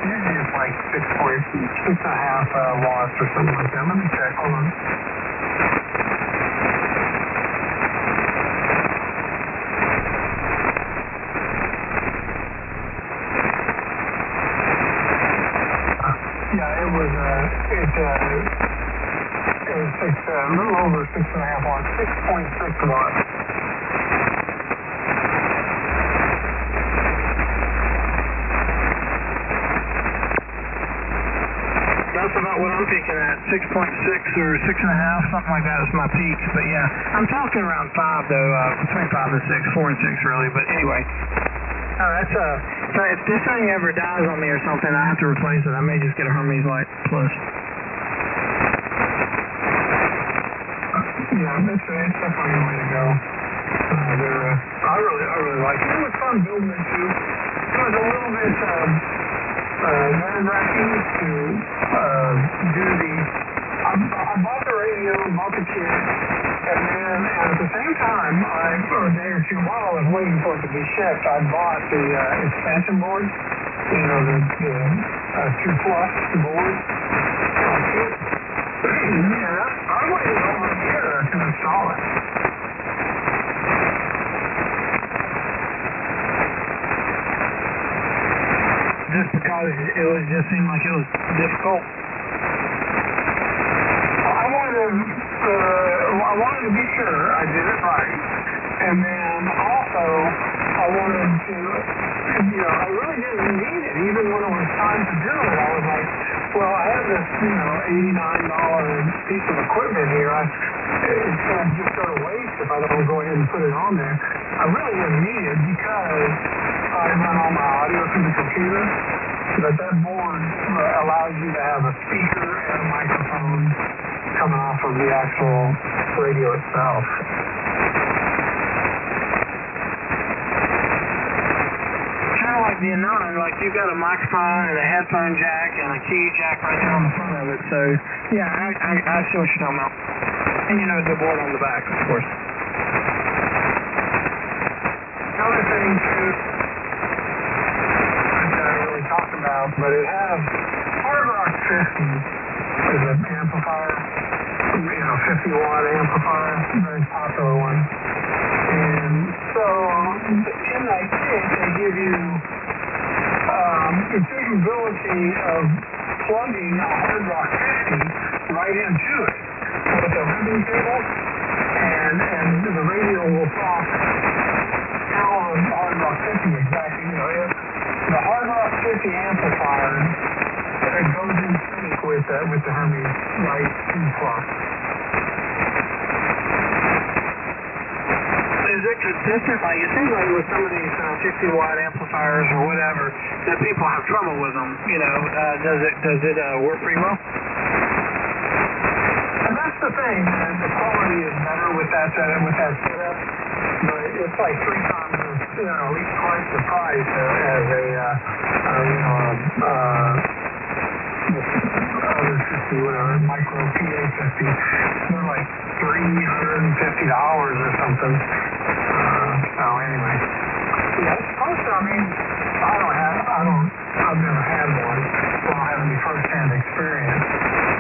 Speaker 4: Usually it's like 6.5 watts or something like that. Let me check, hold on. Yeah, it was, a little over 6.5 watts, 6.6 watts.
Speaker 2: That's about what I'm peaking at, 6.6 or 6.5, something like that is my peak. But yeah, I'm talking around 5 though, between 5 and 6, 4 and 6 really. But anyway, so if this thing ever dies on me or something, I have to replace it. I may just get a Hermes Light Plus.
Speaker 4: Yeah, it's definitely a way to go. I really like it. It was fun building it too. It was a little bit nerve-wracking to do I bought the radio, bought the kit, and then at the same time, or a day or two while I was waiting for it to be shipped, I bought the expansion board, the 2 plus board. I waited over a year to install it.
Speaker 2: Just because it just seemed like it was difficult?
Speaker 4: I wanted to be sure I did it right. And then also, I wanted to, I really didn't need it. Even when it was time to do it, I was like, well, I have this, $89 piece of equipment here. It's going to just go to waste if I don't go ahead and put it on there. I really didn't need it because I run all my audio through the computer. But that board allows you to have a speaker and a microphone coming off of the actual radio itself.
Speaker 2: Kind of like the Anon, like you've got a microphone and a headphone jack and a key jack right there on the front of it. So, yeah, I see what you're talking about. And the board on the back, of course.
Speaker 4: Another thing, too, but it has Hard Rock 50 is an amplifier, 50-watt amplifier, very popular one. And so in that kit, they give you the capability of plugging a Hard Rock 50 right into it with a ribbon cable, and the radio will talk how the Hard Rock 50 exactly, the Hard Rock 50 amplifier, it goes in sync with the Hermes Light 2 Plus.
Speaker 1: Is it consistent? Like, it seems like with some of these 50-watt amplifiers or whatever, that people have trouble with them. You know, does it work pretty well?
Speaker 4: And that's the thing. The quality is better with that setup, but it's like 3 times, at least twice the price as other 50, whatever, micro PA50. They're like $350 or something. So anyway, yeah, it's supposed to. I mean, I've never had one, so I don't have any first-hand experience.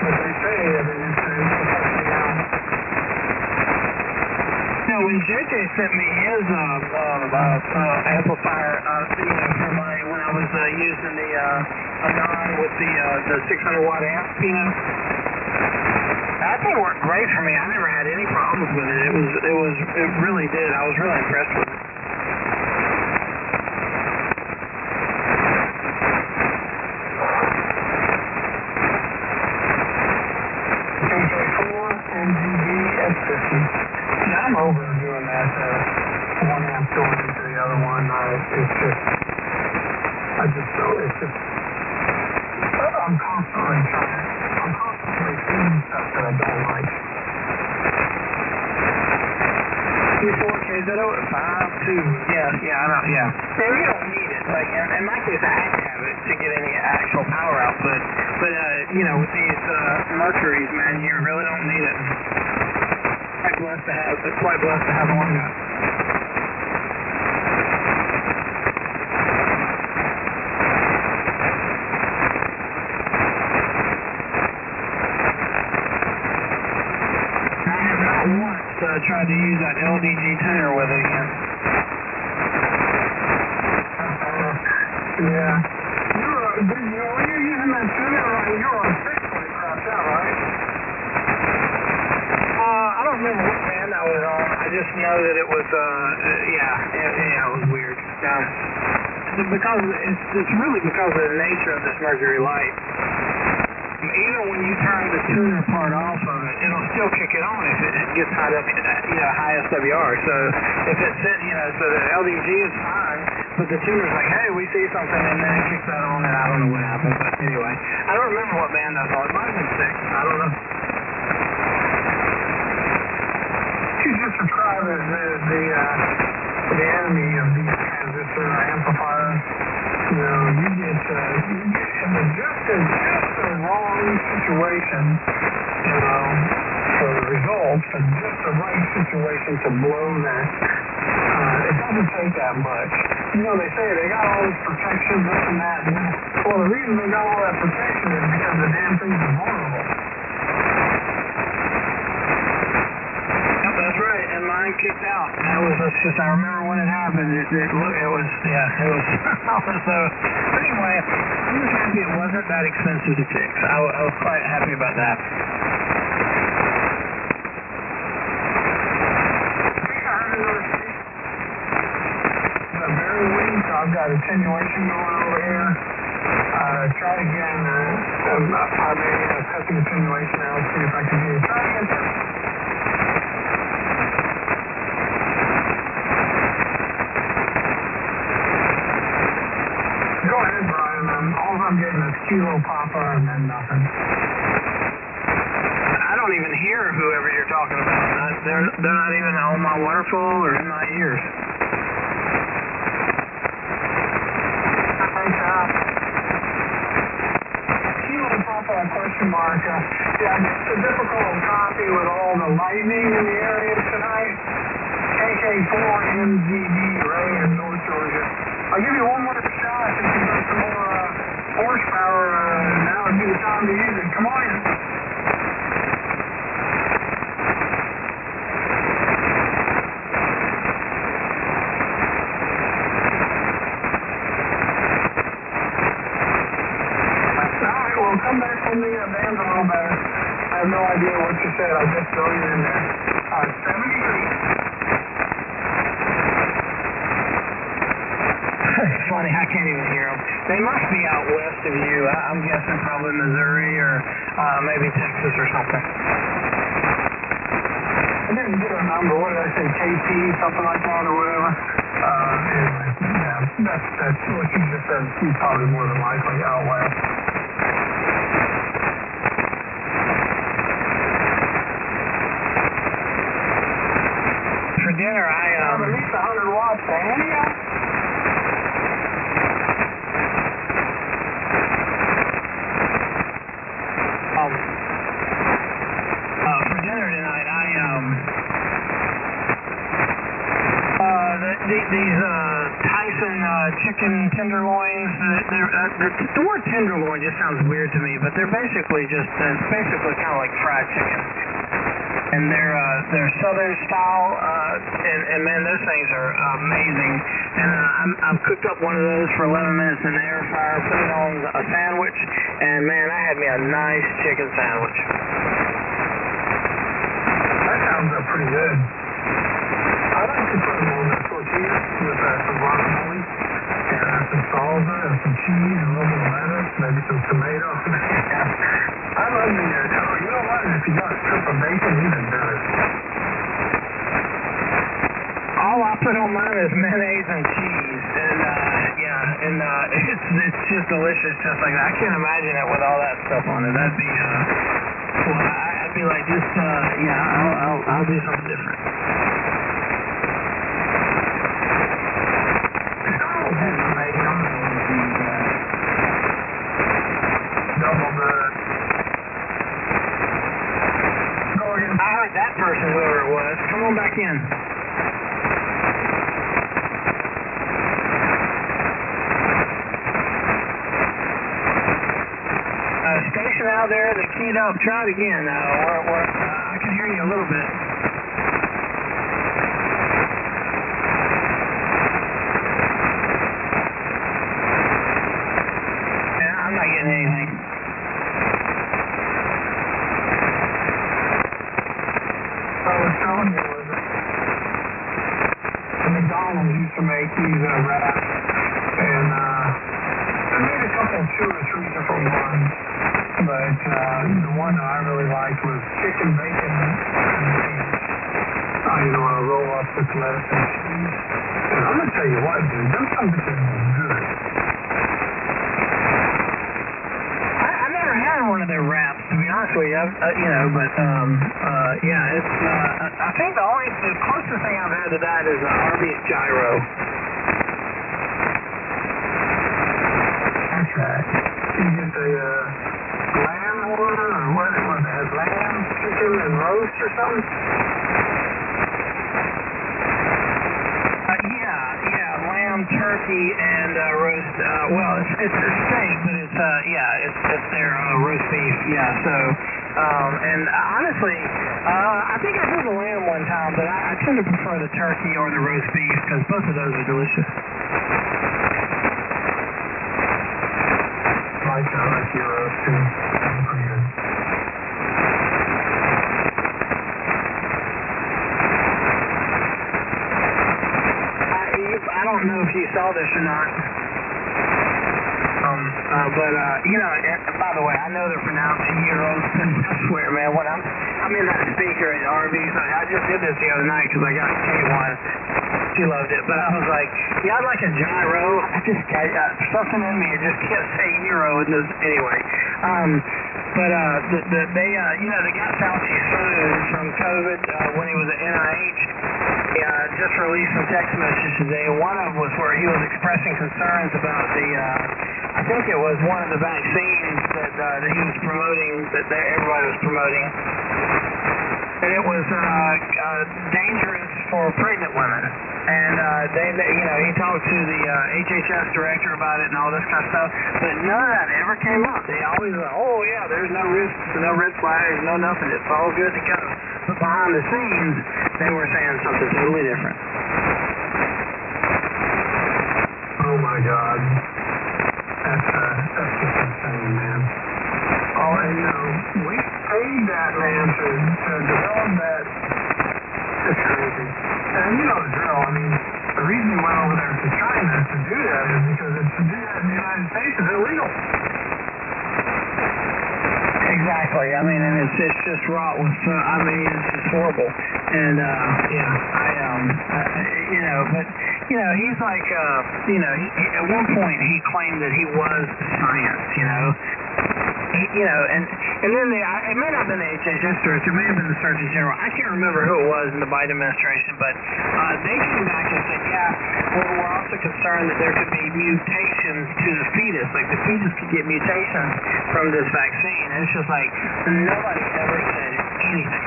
Speaker 4: But they say that it's supposed to be out.
Speaker 1: Now, when JJ sent me his amplifier, when I was using the Anon with the 600-watt amp, that thing worked great for me. I never had any problems with it. It really did. I was really impressed with it.
Speaker 4: KJ4 MGB S50. Yeah, I'm over doing that. One amp going into the other one. I'm constantly seeing stuff that I don't like.
Speaker 1: Q4 KZO at 5.2. Yeah, I know, yeah. And you don't need it. Like, in my case, I had to have it to get any actual power output. But, with these Mercuries, man, you really don't need it. Quite blessed to have one guy. Tried to use that LDG tuner with it again.
Speaker 4: Yeah. When you're using that tuner, you were on 6 when it crapped out, right?
Speaker 1: I don't remember what band I was on. I just know that it was, it was weird. It's really because of the nature of this Mercury Light. Even when you turn the tuner part off of it, it'll still kick it on if it gets high SWR. So if it's so the LDG is fine, but the tuner's like, hey, we see something, and then it kicks that on, and I don't know what happened. But anyway, I don't remember what band I was on. It might have been 6. I don't know.
Speaker 4: You just described as the enemy of these transistor amplifiers. You get into just a wrong situation, for the results, and just the right situation to blow that. It doesn't take that much. They say they got all this protection, this and that. Well, the reason they got all that protection is because the damn things are vulnerable.
Speaker 1: That's right, and mine kicked out. I remember when it happened. It was. So, anyway, I'm just happy it wasn't that expensive to fix. I was quite happy about that.
Speaker 4: Very weak. I've got attenuation going over here. Try again. I may cut the attenuation out, see if I can hear you. Try again, sir. Go ahead, Brian. All I'm getting is Kilo Papa and then nothing.
Speaker 1: I don't even hear whoever you're talking about. They're not even on my waterfall or in my ears.
Speaker 4: Kilo Papa question mark. Yeah, just a difficult copy with all the lightning in the area tonight. KK4MGB, Ray in North Georgia. I'll give you one more shot if you got some more horsepower. Now would be the time to use it. Come on in. Alright, well, come back when the band's a little better. I have no idea what you said. I'll just throw you in there. 73.
Speaker 2: funny. I can't even hear them. They must be out west of you. I'm guessing probably Missouri or maybe Texas or something.
Speaker 4: I didn't get a number. What did I say? KP, something like that, or whatever. Anyway, yeah, that's what you just said. He's probably more than likely out west.
Speaker 2: For dinner,
Speaker 4: at least 100 watts to Antioch.
Speaker 2: For dinner tonight, these Tyson chicken tenderloins. The word tenderloin just sounds weird to me, but they're basically kind of like fried chicken. And they're Southern style, and man, those things are amazing. And I've cooked up one of those for 11 minutes in the air fryer, put it on a sandwich, and man, I had me a nice chicken sandwich.
Speaker 4: That sounds pretty good. I like to put them on the tortilla with some guacamole and some salsa and some cheese and a little bit of lettuce, maybe some tomato. I love me a, you know what, if you got a strip of bacon, even better.
Speaker 2: All I put on mine is mayonnaise and cheese, and it's just delicious, just like that. I can't imagine it with all that stuff on it. That'd be I'd be like, just I'll do something different. I heard that person, whoever it was. Come on back in. Station out there that keyed up. Try it again. I can hear you a little bit. Yeah, I'm not getting anything.
Speaker 4: I was telling you, was it? The McDonald's used to make these wraps, and I made a couple, 2 or 3 different ones, but the one that I really liked was chicken, bacon, and beans. I roll up with lettuce and cheese, and I'm gonna tell you what, dude, them some bitches are good.
Speaker 2: I've never had one of their wraps, to be honest with you. I think the closest thing I've had to that is an Arby's gyro.
Speaker 4: That's right. You get the lamb one, or what it has lamb, chicken, and roast or something?
Speaker 2: Lamb, turkey, and roast. It's a steak, but it's their roast beef. Yeah. So, and honestly, I think I had the lamb one time, but I tend to prefer the turkey or the roast beef because both of those are delicious.
Speaker 4: I like your roast too. That's pretty good.
Speaker 2: I don't know if you saw this or not. By the way, I know they're pronounced gyros, and I swear, man, when I'm in that speaker at Arby's, I just did this the other night because I got K1. She loved it, but I was like, yeah, I'd like a gyro. Something in me, I just can't say gyro. Anyway. They got Fauci sued from COVID when he was at NIH. Just released some text messages today. One of them was where he was expressing concerns about I think it was one of the vaccines that he was promoting, that everybody was promoting. And it was dangerous for pregnant women. And he talked to the HHS director about it and all this kind of stuff, but none of that ever came up. They always were, there's no risks, no red flags, no nothing. It's all good to go. But behind the scenes, they were saying something totally different.
Speaker 4: Oh my God, that's just insane, man. We paid that man to develop that. It's crazy. And you know the drill. I mean, the reason he went over there to China to do that is because it's illegal.
Speaker 2: Exactly. I mean, and it's just wrought with. I mean, it's just horrible. And you know, but you know, he's like, you know, at one point he claimed that he was science. You know, and then it may not have been the HHS director, it may have been the Surgeon General. I can't remember who it was in the Biden administration, but they came back and said, yeah, well, we're also concerned that there could be mutations to the fetus. Like the fetus could get mutations from this vaccine. And it's just like nobody ever said anything.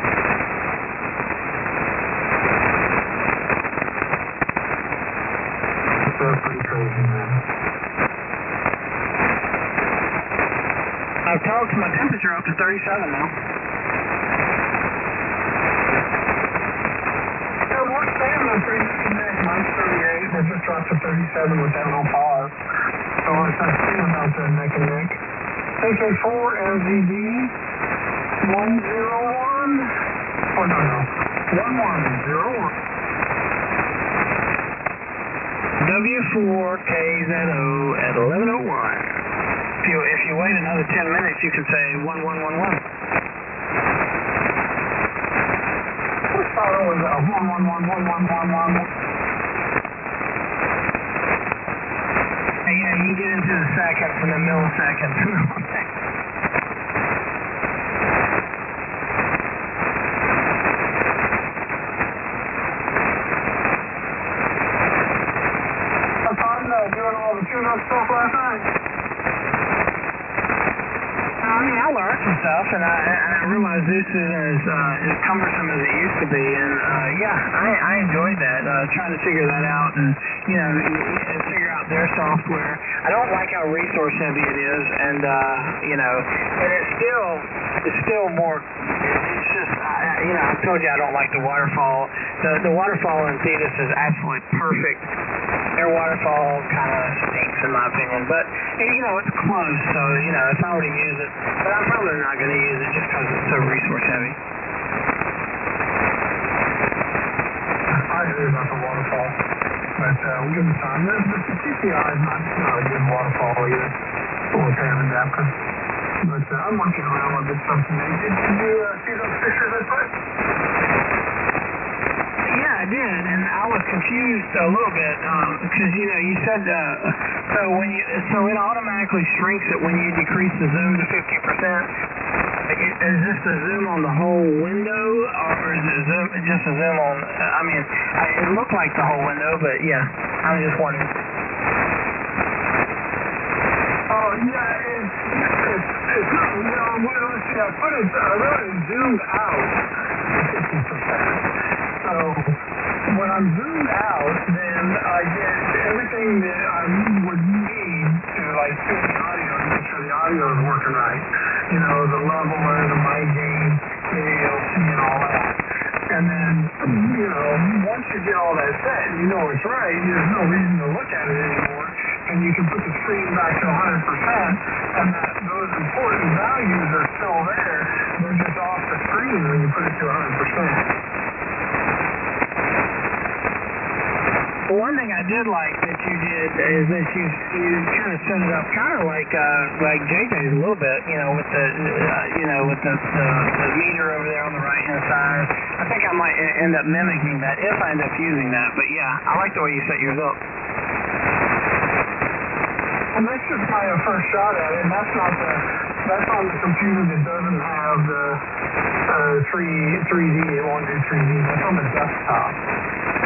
Speaker 4: That's pretty crazy, man.
Speaker 2: I've talked my temperature up to 37 now.
Speaker 4: Yeah, we're staying on pretty good neck. Mine's 38. We're just dropped to 37 with that no pause. So it's not feeling about the neck and neck. AK4 LGB 101. Oh, no. 1101.
Speaker 2: W4KZO at 1101. If you wait another 10 minutes, you can say 1111.
Speaker 4: Which photo was that? 11111111.
Speaker 2: Yeah, you get into the seconds and the milliseconds.
Speaker 4: I was doing all the tune-up stuff last night.
Speaker 2: I mean, I learned some stuff, and I realized this is as cumbersome as it used to be, and yeah, I enjoyed that, trying to figure that out, and you know, figure out their software. I don't like how resource heavy it is, and you know, and it's still more. It's just, you know, I told you I don't like the waterfall. The waterfall in Thetis is absolutely perfect. Their waterfall kind of stinks in my opinion, but you know, it's close, so you know, if I were to use it, but I'm probably not going to use it just because it's so resource heavy.
Speaker 4: I agree about the waterfall, but we'll give them time. The TPI is not a good waterfall either. Or Pam and Dapka. But I'm working around with it something. Did you see those pictures I put?
Speaker 2: Yeah, I did, and I was confused a little bit because you know you said so it automatically shrinks it when you decrease the zoom to 50%. Is this the zoom on the whole window, or is it just a zoom on? I mean, it looked like the whole window, but yeah, I was just wondering.
Speaker 4: Oh yeah, it's not. You know, let's see. I wrote it zoomed out to 50%. So when I'm zoomed out, then I get everything that I would need to like tune the audio to make sure the audio is working right. You know, the leveler, the mic gain, the ALC, and all that. And then, you know, once you get all that set and you know it's right, there's no reason to look at it anymore. And you can put the screen back to 100%, and those important values are still there. They're just off the screen when you put it to 100%.
Speaker 2: Well, one thing I did like that you did is that you kind of set it up kind of like JJ's a little bit, you know, with the meter over there on the right hand side. I think I might end up mimicking that if I end up using that. But yeah, I like the way you set yours up.
Speaker 4: And that's just my first shot at it. And that's on the computer that doesn't have the 3D. It won't do 3D. That's on the desktop.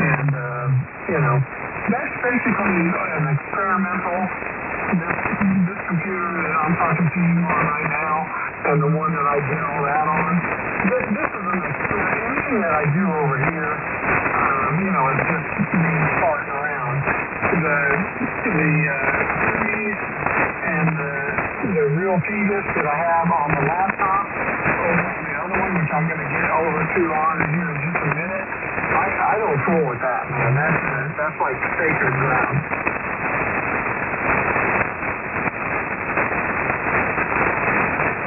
Speaker 4: And you know, that's basically an experimental. This computer that I'm talking to you on right now, and the one that I did all that on. This is an experiment. Anything that I do over here, you know, it's just me farting around. The trees and the real fetus that I have on the laptop over on the other one, which I'm going to get over to on here in just a minute. I don't fool with that, man. That's like sacred ground.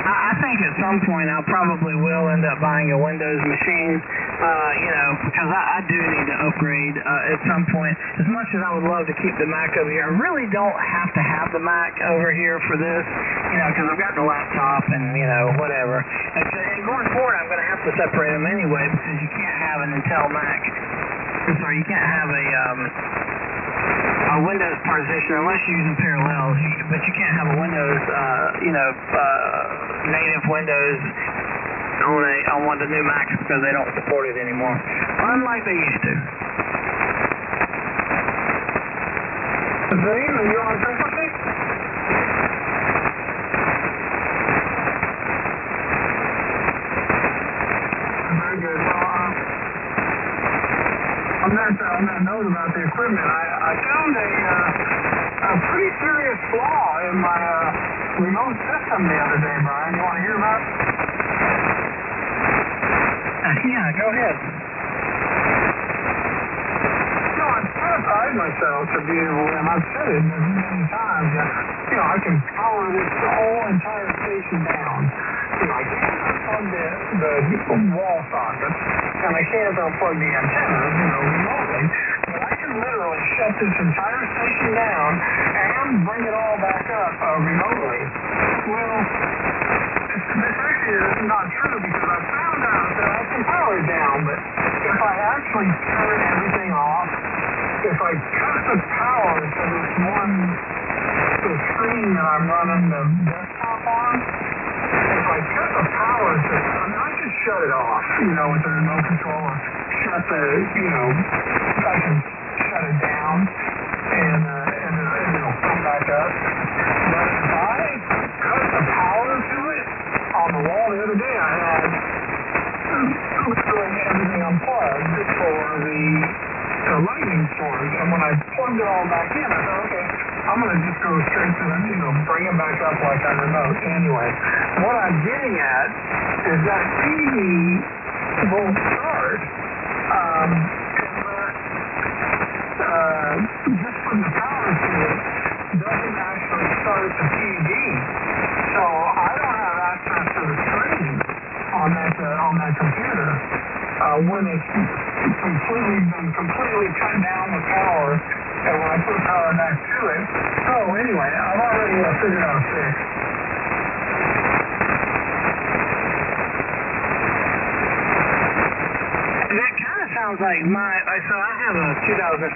Speaker 2: I think it's
Speaker 1: at some point I probably will end up buying a Windows machine, because I do need to upgrade at some point. As much as I would love to keep the Mac over here, I really don't have to have the Mac over here for this, because I've got the laptop and, whatever. And going forward, I'm going to have to separate them anyway, because you can't have an Intel Mac. I'm sorry, you can't have a Windows partition unless you're using Parallels, but you can't have a Windows, native Windows on one of the new Macs because they don't support it anymore, unlike they used to.
Speaker 4: Zane, are you on frequency? Very good. Well, on that note about the equipment, I found a pretty serious flaw in my remote system the other day, Brian. You want to hear about it?
Speaker 1: Yeah, go ahead.
Speaker 4: I've kind of pride myself to be able, and I've said it many times, that, I can power this whole entire station down. I can't unplug the wall sockets, and I can't unplug the antennas, remotely, but I can literally shut this entire station down and bring it all back up remotely. Well, this actually is not true because I found out that I can power it down, but if I actually turn everything off, if I cut the power to the screen that I'm running the desktop on, if I cut the power to, I can shut it off, with the remote control, I can shut it down, and it'll come back up. But if I cut the power to it, on the wall the other day, I had everything unplugged for the lightning source, and when I plugged it all back in, I thought, okay, I'm going to just go straight to the, bring it back up like on remote. Anyway, what I'm getting at is that TV won't start just from the power to it doesn't actually start the TV. So I don't have access to the screen on that computer when it's completely cut down the power, and when I put power back to it. So anyway, I've already figured out a fix. That kind of sounds like so I have a 2015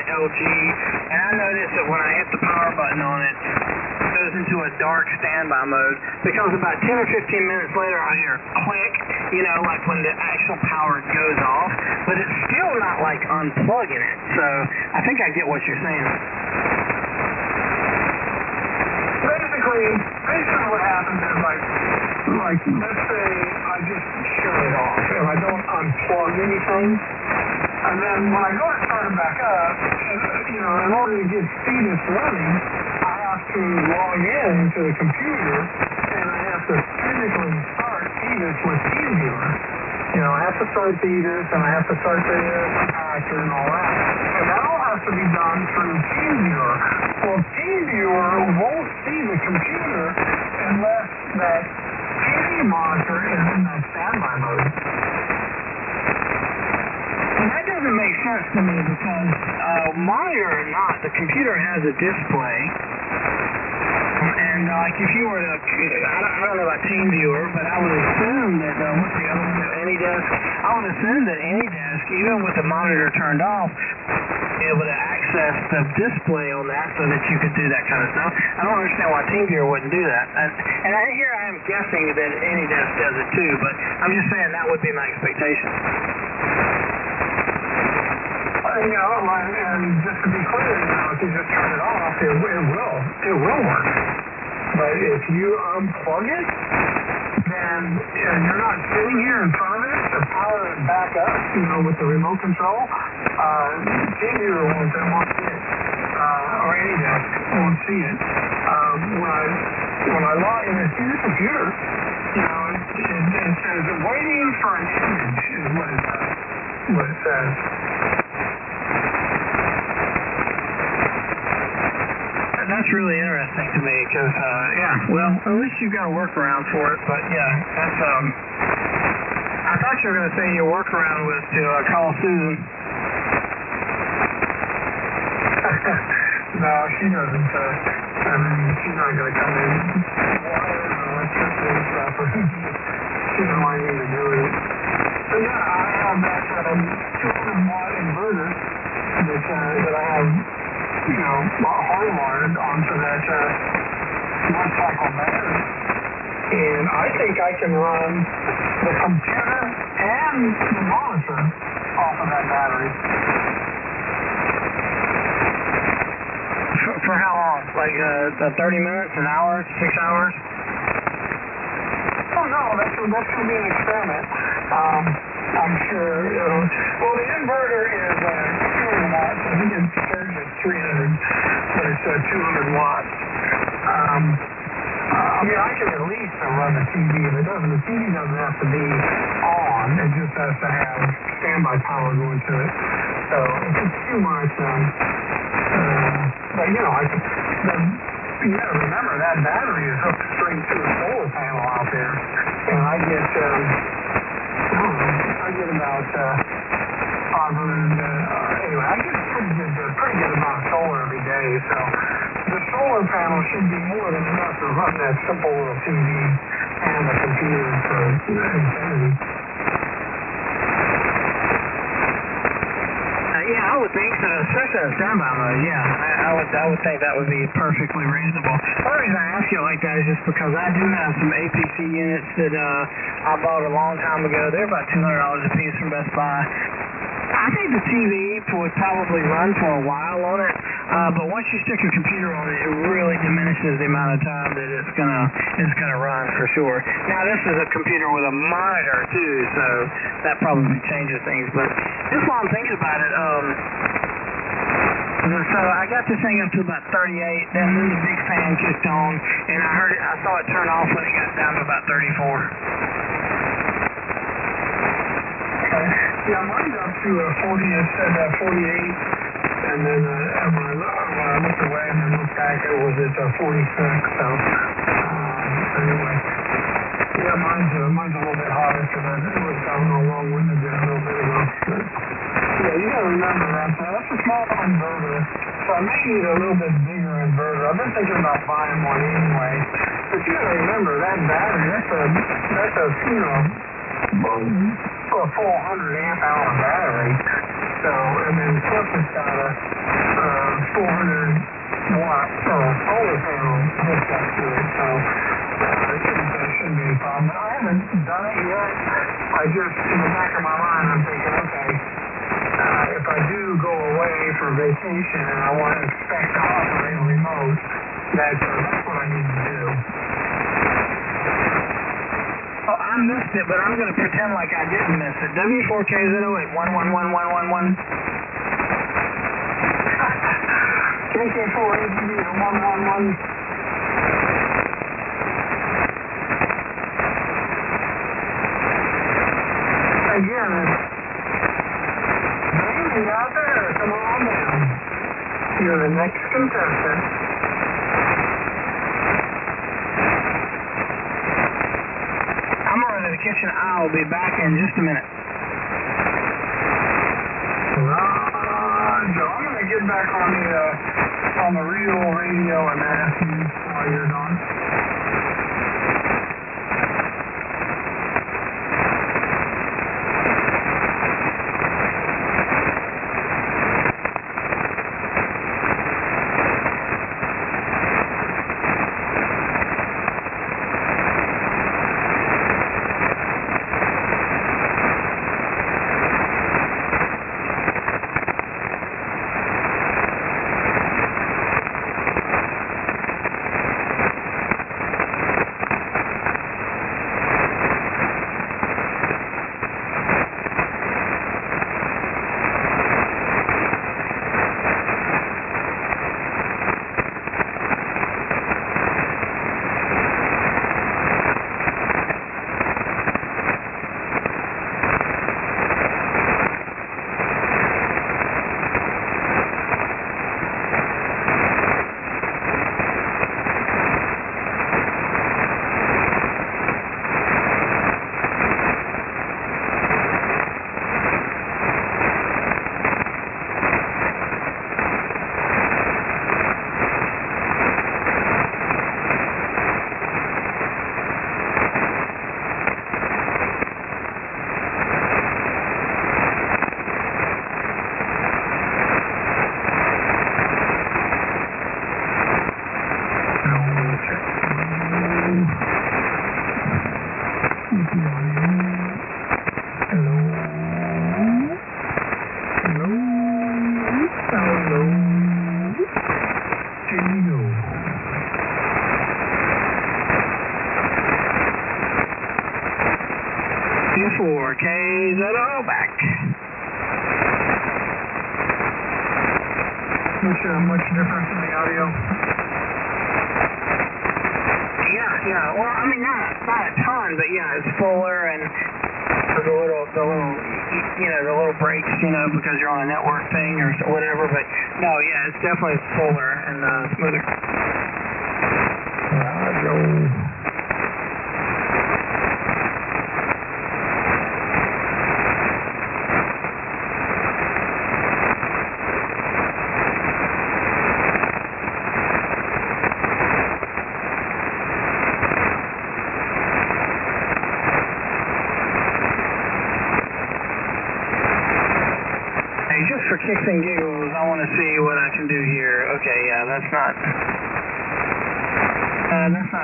Speaker 4: LG, and I noticed that when I hit the power button on it, it goes into a dark standby mode, because about 10 or 15 minutes later I hear click, like when the actual power goes off, but it's still not like unplugging it, so I think I get what you're saying. Basically what happens is like let's say I just shut it off and I don't unplug anything, and then when I go to start it back up, in order to get Phoenix running, I have to log in to the computer and I have to physically start Phoenix with TeamViewer. I have to start Phoenix and I have to start the compactor and all that, and that all has to be done through TeamViewer. Well, TeamViewer won't see the computer unless that TV monitor is in that standby mode. And that doesn't make sense to me because, monitor or not, the computer has a display. And if you were to, I don't know about TeamViewer, but I would assume that, what's the other one, AnyDesk? I would assume that AnyDesk, even with the monitor turned off, be able to access the display on that so that you could do that kind of stuff. I don't understand why TeamViewer wouldn't do that. And here I am guessing that AnyDesk does it too, but I'm just saying that would be my expectation. And just to be clear, if you just turn it off, it will work. But if you unplug it, then you're not sitting here in front of it to power it back up, with the remote control. TeamViewer won't see it, or AnyDesk won't see it. When I log into your computer, it says waiting for an image is what it says. That's really interesting to me because, well, at least you got a workaround for it. But yeah, that's I thought you were going to say your workaround was to call Susan. No, she doesn't. She's not going to come in. Water and electricity and stuff. She doesn't want anything to do with it. So yeah, I have that 200-watt inverter that I have, hardwired onto that one-cycle battery. And I think I can run the computer and the monitor off of that battery. For how long? Like 30 minutes, an hour, 6 hours? Oh no, that's going to be an experiment. I'm sure, well, the inverter is 200 watts. I think it starts at 300, but it's 200 watts. I can at least run the TV. The TV doesn't have to be on. It just has to have standby power going to it. So if it's too much, but you gotta remember that battery is hooked straight to a solar panel out there, and I get about 500. Anyway, I get a pretty good amount of solar every day. So the solar panel should be more than enough to run that simple little TV and the computer for infinity. I would think so, especially in standby mode. Yeah, I would think that would be perfectly reasonable. The only reason I ask you like that is just because I do have some APC units that I bought a long time ago. They're about $200 a piece from Best Buy. I think the TV would probably run for a while on it, but once you stick your computer on it, it really diminishes the amount of time that it's gonna run for sure. Now this is a computer with a monitor too, so that probably changes things. But just while I'm thinking about it, so I got this thing up to about 38, then the big fan kicked on, and I saw it turn off when it got down to about 34. Yeah, mine's up to 40. It said 48, and then when I looked away and then looked back, it was at 46. So anyway, yeah, mine's a little bit hotter because it was long-winded there a little bit ago. But, yeah, you gotta remember that's a small inverter, so I may need a little bit bigger inverter. I've been thinking about buying one anyway, but you gotta remember that battery. That's a a 400 amp hour battery. So, and then plus it's got a 400 watt solar panel hooked up to it. So, it shouldn't be a problem. But I haven't done it yet. I just, in the back of my mind, I'm thinking, okay, if I do go away for vacation and I want to expect to operate remote, that's what I need to do. Oh, I missed it, but I'm going to pretend like I didn't miss it. W4KZO at 111111. KK4AGB at 111. Again, Jamie out there, come on down. You're the next contestant. Kitchen. I'll be back in just a minute. Joe, I'm going to get back on the real radio and ask you while you're gone.
Speaker 1: W4, KZO back.
Speaker 4: Much difference in the audio?
Speaker 1: Yeah. Well, I mean, not a ton, but yeah, it's fuller and the little, the little breaks, because you're on a network thing or whatever. But no, yeah, it's definitely fuller and smoother. Just for kicks and giggles, I want to see what I can do here. Okay, yeah, that's not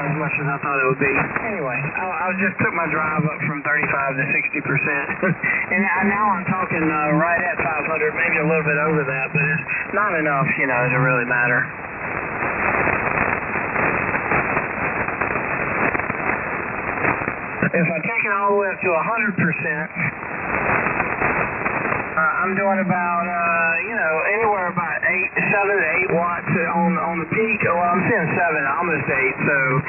Speaker 1: as much as I thought it would be. Anyway, I just took my drive up from 35 to 60%, and now I'm talking right at 500, maybe a little bit over that, but it's not enough, to really matter. If I take it all the way up to 100%. I'm doing about, anywhere about 7 to 8 watts on the peak. Well, I'm seeing 7, almost 8. So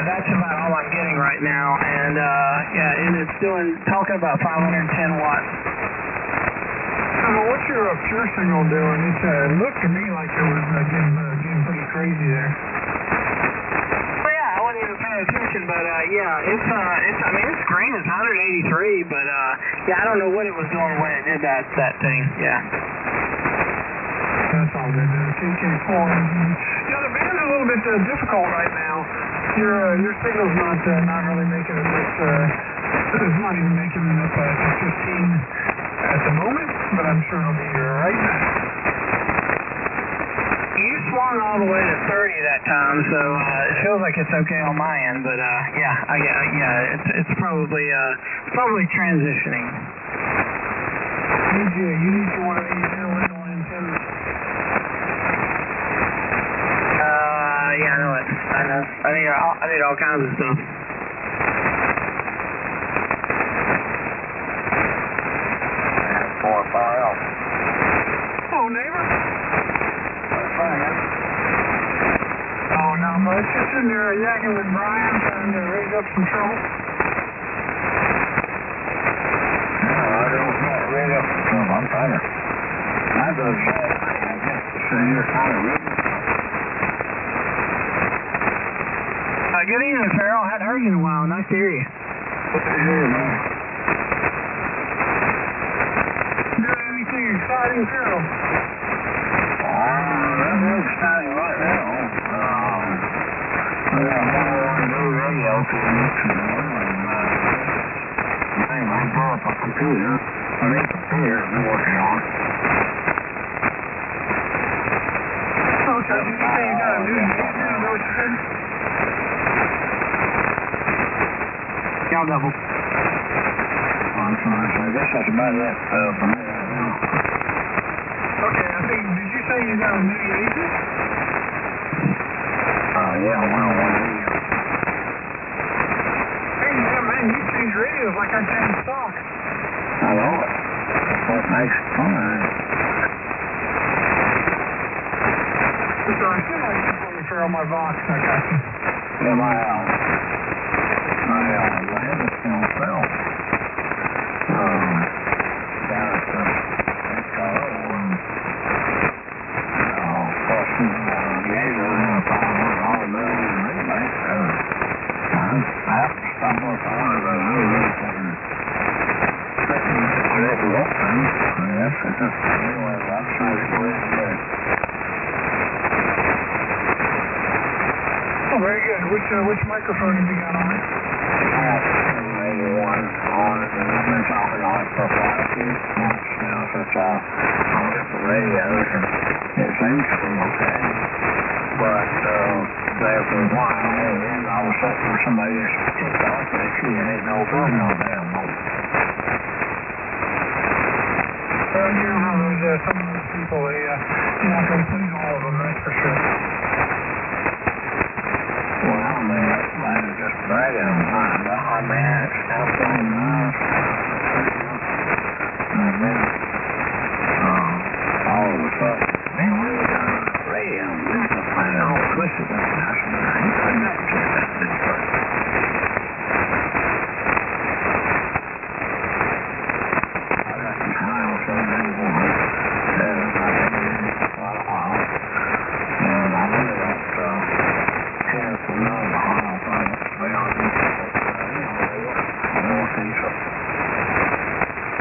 Speaker 1: that's about all I'm getting right now. And and it's talking about 510 watts.
Speaker 4: What's your pure signal doing? It looked to me like it was getting pretty crazy there.
Speaker 1: Well, yeah, I wasn't even paying attention, but its green is 183, but I don't know what it was doing when it did that thing. Yeah.
Speaker 4: That's all good. KK4. The band's a little bit difficult right now. Your signal's not really making it much. It's not even making it up to 15 at the moment, but I'm sure it'll be right back.
Speaker 1: You swung all the way to 30 that time, so it feels like it's okay on my end. But it's probably transitioning.
Speaker 4: You need one of these little antennas.
Speaker 1: I know it. I know. I need all kinds of stuff.
Speaker 4: Hello, neighbor. Oh, not much. Just in there yakking with Brian, trying to raise up some trouble.
Speaker 1: I don't want to raise up some trouble. I'm trying to. I guess you're kind of reading. Good evening, Farrell. I hadn't heard you in a while. Nice to hear you.
Speaker 4: Good to hear you, man. Doing anything exciting, Farrell?
Speaker 1: Nothing exciting right now. I got one new radio for the next one, and I brought up a computer. I've been working on.
Speaker 4: Okay, did you say you got a new name? Is that what you said?
Speaker 1: Y'all double. I'm sorry, so I guess that's about it for me right now.
Speaker 4: Okay, did you say you got a new agent?
Speaker 1: Yeah, 101 radio.
Speaker 4: Hey, yeah, man, you change radios like I change stock.
Speaker 1: I know it. That's what makes it fun.
Speaker 4: So I feel like you put me Farrell my Vox, I got you.
Speaker 1: Yeah, my head is still fell. Down at the XRO and Gator and a $500 bill and rebate. I have to stop with $500, but I really couldn't expect to up things. Anyway, I'm trying to go ahead and get it.
Speaker 4: Oh, very good. Which microphone have you got on it?
Speaker 1: I have 81 on it, and I've been talking on it for quite a few months now since I looked at the radios, and it seems to be okay. But there for a while, and I was looking for somebody to kick off the issue, and ain't no fun no damn more.
Speaker 4: Well, you know how some of those people, you're not going to please all of them, that's for sure.
Speaker 1: Well, man, that's just bragging on mine. I mean, it's not playing nice.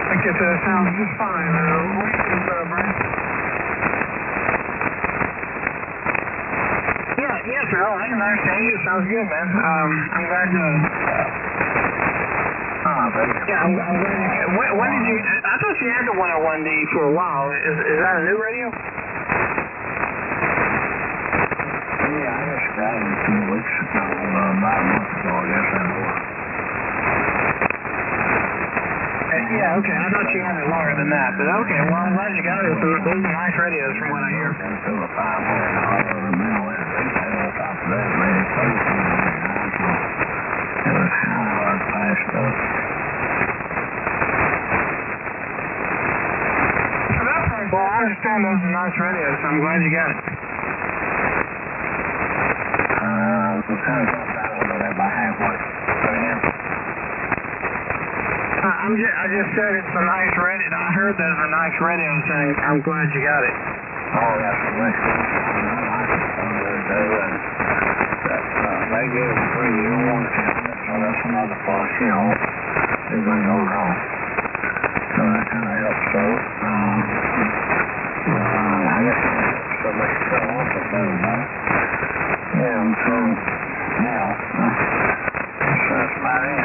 Speaker 4: I guess that sounds just fine. What do you think, Brian? Yeah, sir. I can understand you. It sounds good, man. I'm glad to. Yeah, I'm glad you. When did you? I thought you had the 101D for a while. Is that a new radio?
Speaker 1: Yeah, I just got it 2 weeks ago, about a month ago, I guess I know.
Speaker 4: Yeah, okay. I thought you had it longer than that, but okay. Well, I'm glad you got it. Those are nice radios from what I hear.
Speaker 1: $500 a mill in retail on top of that, man. It was hard passed up.
Speaker 4: Well, I understand those are nice radios, so I'm glad you got it.
Speaker 1: We kind of got that over there by halfway.
Speaker 4: I just said it's a nice radio. I heard those are nice radios, and I'm glad you got it.
Speaker 1: Oh, that's the next one. They gave it free. You don't want to, so that's another plus, you know. Everything goes wrong. So that kind of helps, so. I guess so much to want to do about it. Yeah, and so, yeah, that's about it.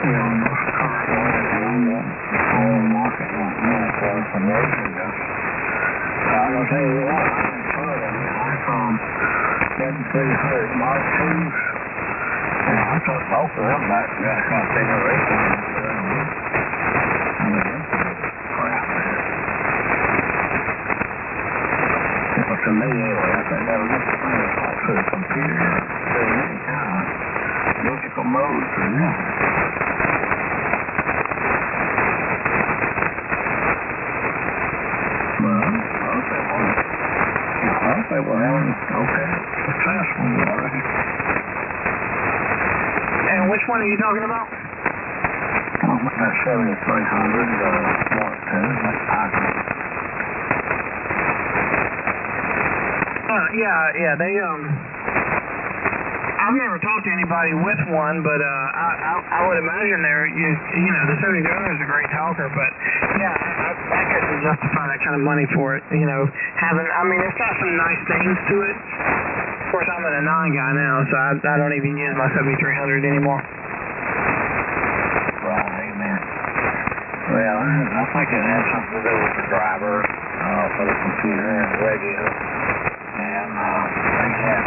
Speaker 1: Most current ones on the whole market won't know for information. I'm going to tell you what, I'm in front of them. I found 7,300 Mark IIs. And I took both of them back and got a configuration. I mean, crap, man. Well, to me, anyway, I think that was just the thing. It's like for the computer. There's any kind of musical modes or nothing. They were having successful already.
Speaker 4: And which one are you talking about?
Speaker 1: Oh, that 7,300 Mark II, that's Icon.
Speaker 4: Yeah, they, I've never talked to anybody with one, but, I would imagine you know, the 7300 is a great talker, but, yeah, I couldn't justify that kind of money for it, you know, it's got some nice things to it. Of course, I'm a 9 guy now, so I don't even use my 7300 anymore.
Speaker 1: Right, amen. Well, I think it had something to do with the driver, for the computer and the radio. And, they had,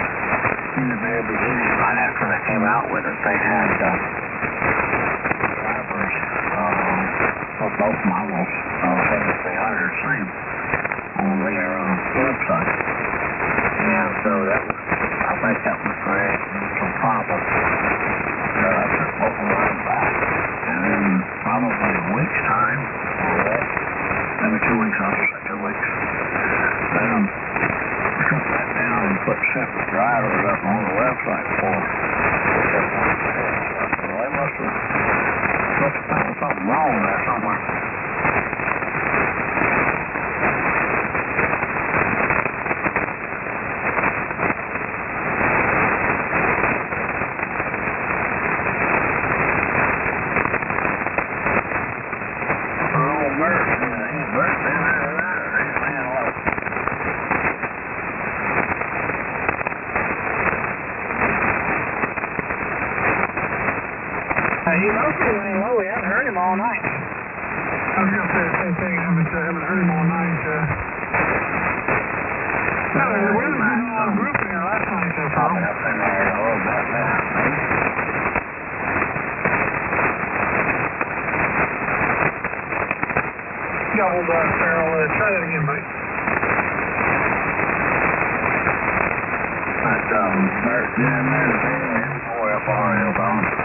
Speaker 1: in the very beginning, right after they came out with it, they had, drivers, for both models, 7300, same, on their, website. And so that was, I think that was correct. There was some problems. I took both of mine back. And then probably a week's time, or less, maybe 2 weeks, I'll just say 2 weeks. Then I took that down and put separate drivers up on the website for them. Well, they must have found something wrong there somewhere.
Speaker 4: He mostly laying low. We haven't heard him all night.
Speaker 7: I was going to say the same thing. I haven't heard him all night. No, there really wasn't a lot of group there last night, so far.
Speaker 1: Up in there a little bit now, maybe.
Speaker 7: Doubled barrel. Try that again, buddy.
Speaker 1: But, Bert down there, the OFRL on.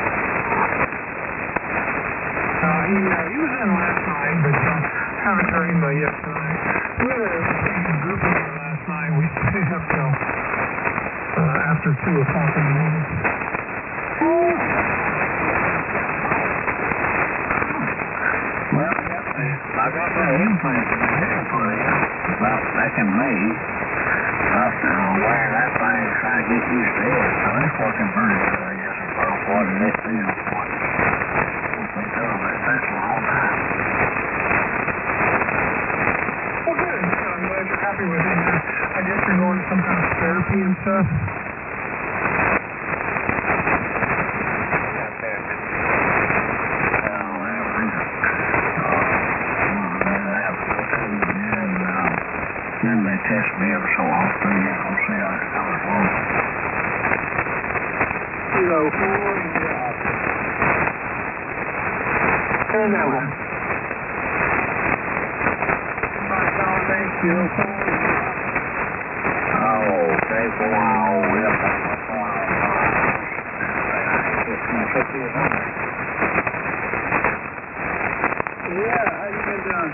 Speaker 7: He was in last night, but haven't heard him yet tonight. We had a group in there last night. We stayed up till after 2 o'clock in the morning.
Speaker 1: Well, I got that implant in my head for you about back in May. Wearing that thing
Speaker 4: There's that one.
Speaker 1: Oh, okay, so wow, yep, that's what's going on.
Speaker 5: Yeah, how you been doing?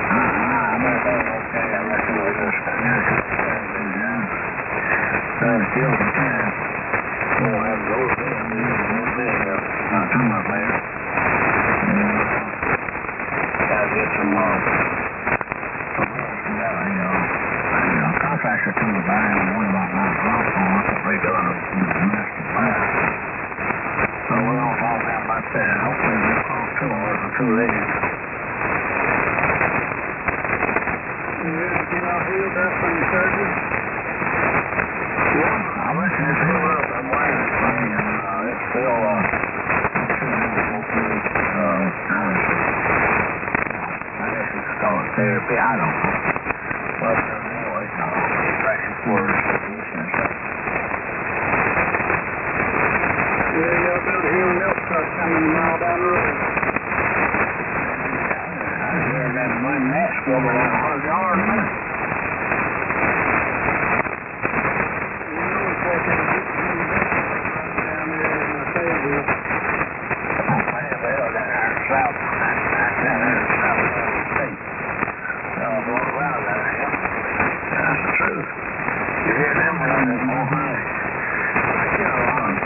Speaker 1: I'm okay, I reckon we're just still the time. We'll have those things, not too much later. Gotta get some, contractor coming by and one about 9 o'clock on us to break up master plan. So we're all talking about that. Hopefully we'll call 2 hours or 2 days.
Speaker 5: Get off here, that's when you started?
Speaker 1: Yeah, I reckon it's healed up. I'm wearing this thing and it's still, I'm sure it will go through, I guess it's called therapy, I don't know. But anyway, traction for distribution and stuff.
Speaker 5: Yeah, y'all been hearing milk truck coming a mile down the road.
Speaker 1: I hear that my mask over that hard yard, man.
Speaker 5: You know it's like a big down there in the Fayetteville.
Speaker 1: Fayetteville, down there south. Down there south of the state. They'll blow around that area. That's the truth. You hear them running more high. I get a lot of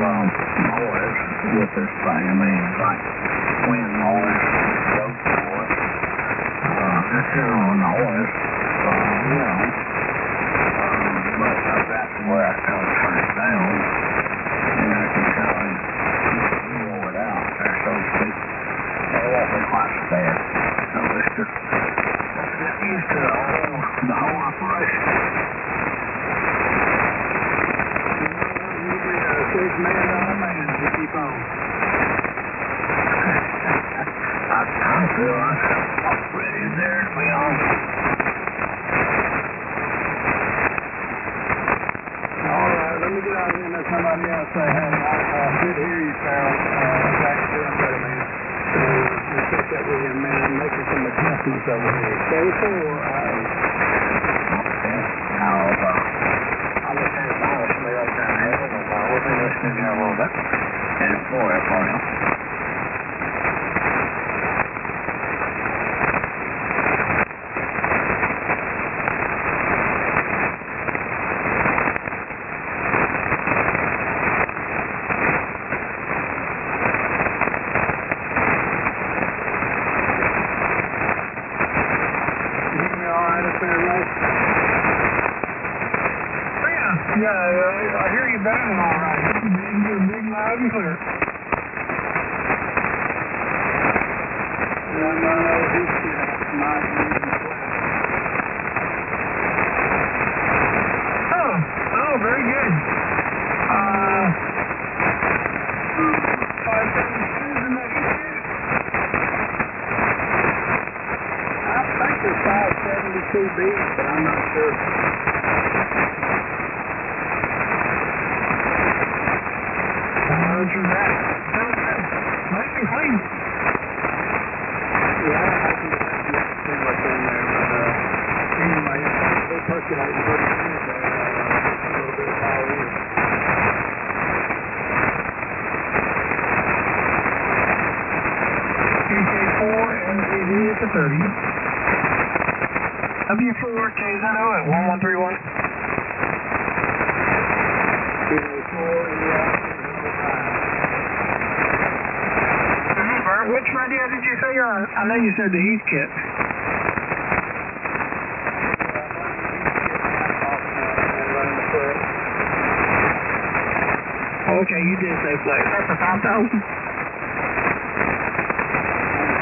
Speaker 1: noise with this thing. I mean, it's like wind noise, goat noise. Just general noise. But that's where I kind of turn it down. And I can kind of roll it out there, so to speak. It won't be quite so bad. So it's just get used to the whole operation.
Speaker 5: You be a safe man on a man to keep on.
Speaker 1: I feel I'm ready there to be on.
Speaker 5: All right, let me get out here and let somebody else say, hey, good to hear you, pal. Jack, feeling better, man. We'll check that with you, man. I'm making some adjustments over here. K4,
Speaker 1: Okay. Now, I'll just hang by with somebody else down there, and we'll be listening here a little bit. And for you.
Speaker 4: Yeah, I hear you better than all right. You're big, loud, and clear. Oh, very good. 572 is in that issue?
Speaker 5: I think it's 572 beats, but I'm not sure.
Speaker 4: Roger that. Sounds good. Nice and clean.
Speaker 5: Yeah, I can see what's in there, but anyway, they're percolating pretty good. A little bit of power in.
Speaker 4: KK4 MAV at the 30. W4 KZO at 1131. Bert, which radio did you say you're on? I know you said the Heathkit. Okay, you did say flex. That's the 5,000?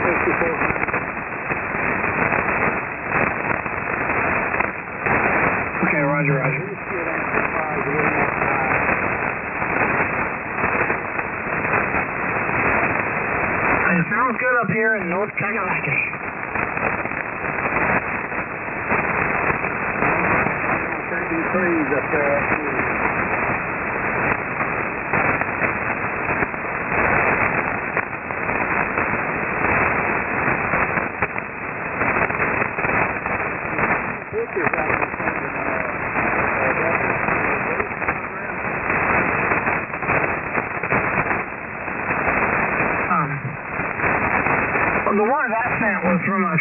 Speaker 4: 64. Okay, roger. It sounds good up here in North Kakalaki.
Speaker 5: Trees up there.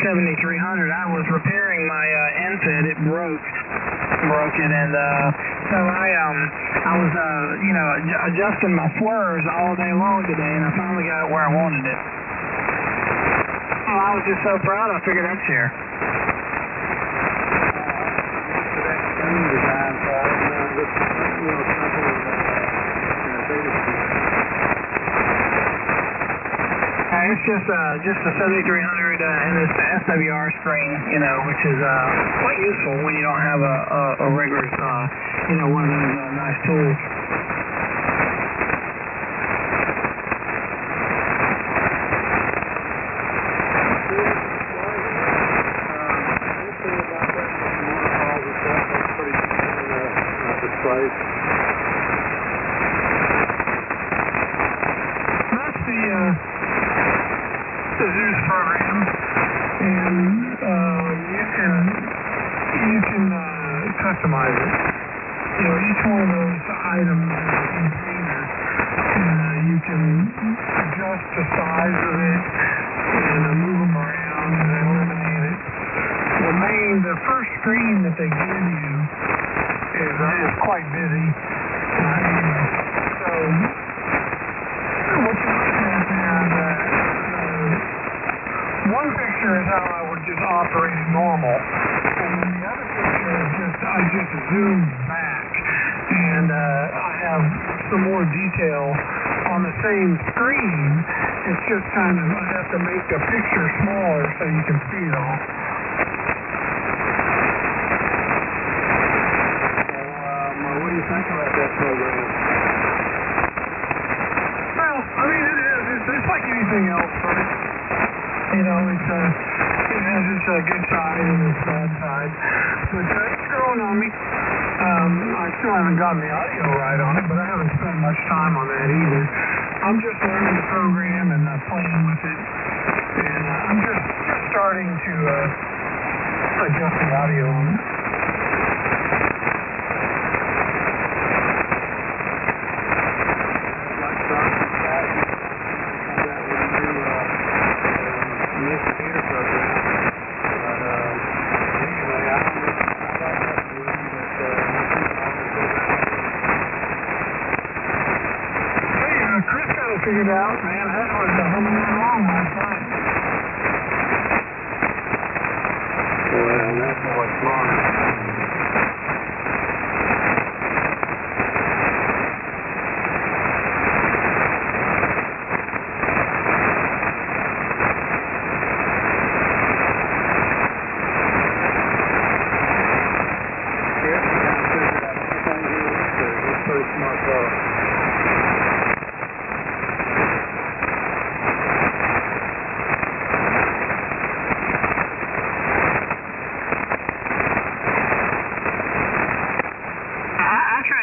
Speaker 4: 7300. I was repairing my NFID. It broke it, and so I was adjusting my slurs all day long today, and I finally got it where I wanted it. Oh, I was just so proud. I figured I'd share. It's just a 7300 and it's the SWR screen, which is quite useful when you don't have a regular, one of those nice tools. That's the Zeus program, and you can customize it. Each one of those items is a container, and you can adjust the size of it and move them around and eliminate it. The first screen that they give you is quite busy. So what you're looking at there, one picture is how I would just operate normal, and then the other picture is I just zoomed back, and I have some more detail on the same screen. It's just I have to make the picture smaller so you can see it all.
Speaker 5: What do you think about that program?
Speaker 4: Well, I mean, it's like anything else, right? It has its good side and its bad side. But it's growing on me. I still haven't gotten the audio right on it, but I haven't spent much time on that either. I'm just learning the program and playing with it. And I'm just starting to adjust the audio on it. Figured out, man, that was humming along last night.
Speaker 5: Well, that's what's wrong.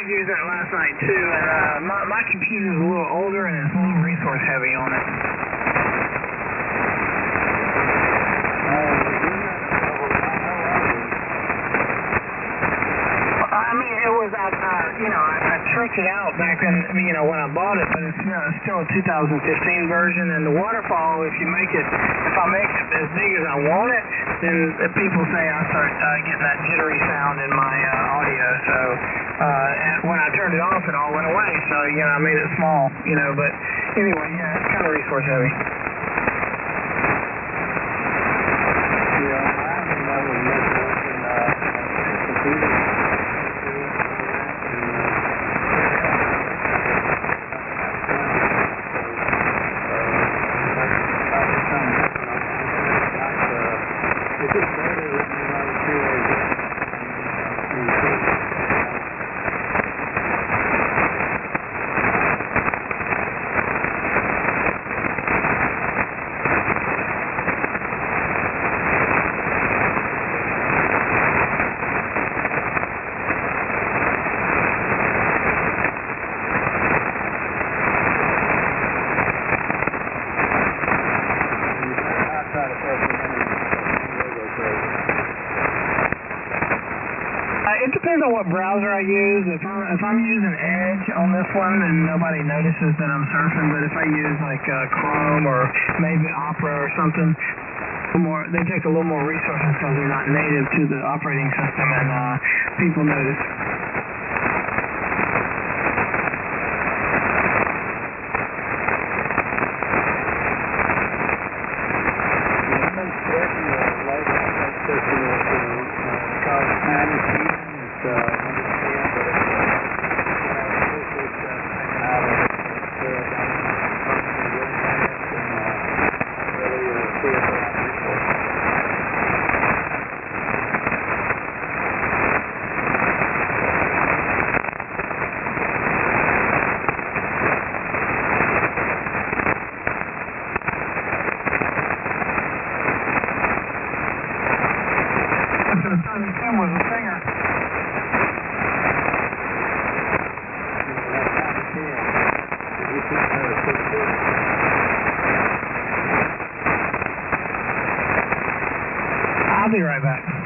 Speaker 4: Used that last night too, and my computer's a little older and it's a little resource heavy on it. I mean, it was I tricked it out back then, when I bought it, but it's still a 2015 version, and the waterfall, if I make it as big as I want it, then people say I start getting that jittery sound in my audio. So and when I turned it off, it all went away. So I made it small. But anyway, yeah, it's kind of resource heavy. It depends on what browser I use. If I'm using Edge on this one, then nobody notices that I'm surfing. But if I use like Chrome or maybe Opera or something,
Speaker 7: they take a little more resources because they're not native to the operating system, and people notice. Tim was a singer. I'll be right back.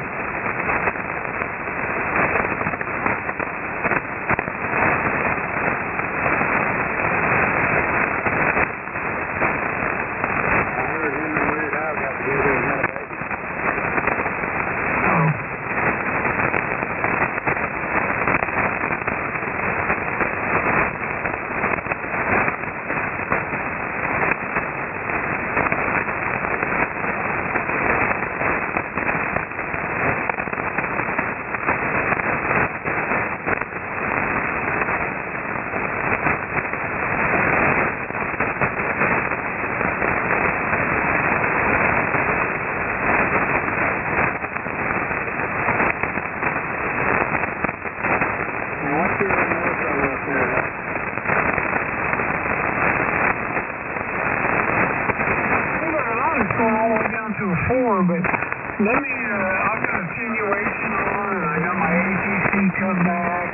Speaker 7: But let me, I've got attenuation on, and I got my ATC cut back.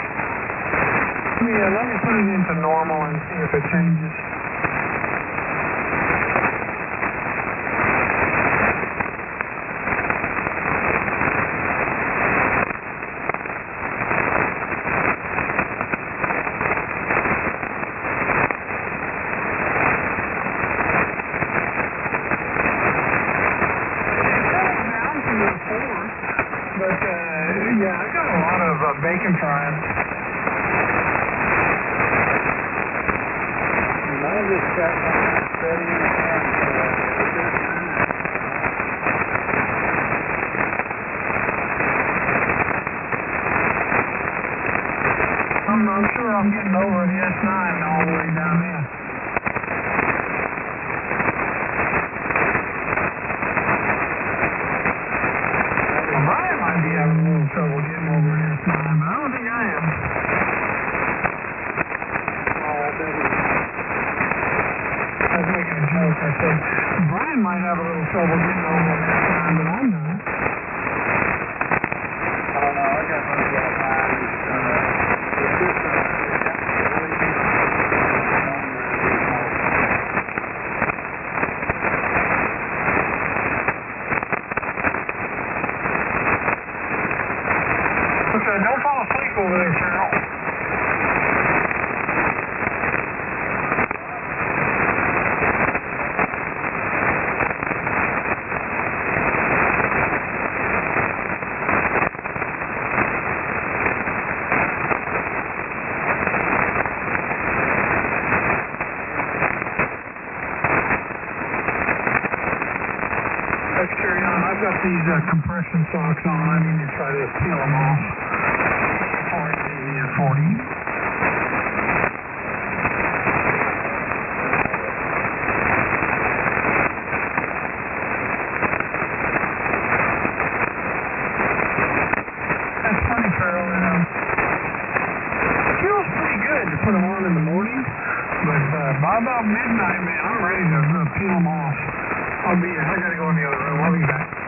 Speaker 7: Let me put it into normal and see if it changes. Yeah, I got a lot of bacon frying.
Speaker 5: Mine just got steady in the front.
Speaker 7: I'm sure I'm getting over the S9 all the way down there. Having a little trouble getting over an S9, but I don't think I am. I was making a joke. I said, Brian might have a little trouble getting over an S9, but I'm not.
Speaker 5: I don't know. I got one of
Speaker 7: Don't fall asleep over there, Cheryl. Let's carry on. I've got these compression socks on. I need to try to peel them off. 40. That's funny, Carol. It feels pretty good to put them on in the morning, but by about midnight, man, I'm ready to peel them off. I gotta go in the other room. I'll be back.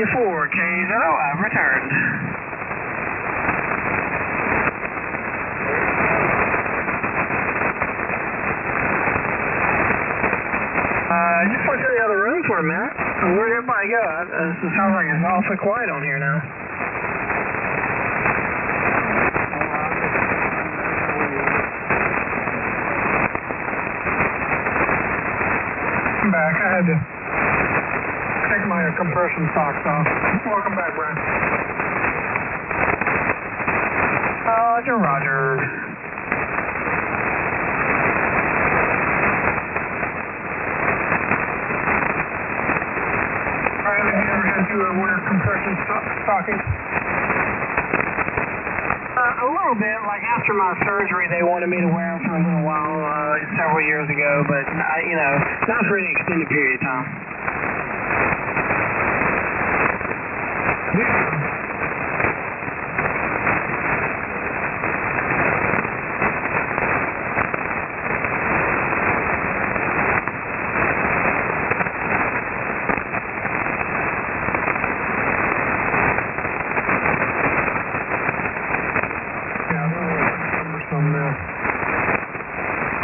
Speaker 1: W4, KZO, I've returned. Just went to the other room for a minute. Where'd everybody go? It sounds like it's awfully quiet on here now.
Speaker 7: I'm back. I had to take my compression socks off. Welcome back, Brian.
Speaker 1: Roger.
Speaker 7: Brian, have you ever had to wear compression stockings?
Speaker 1: A little bit. Like after my surgery, they wanted me to wear them for a little while several years ago, but not for any extended period of time.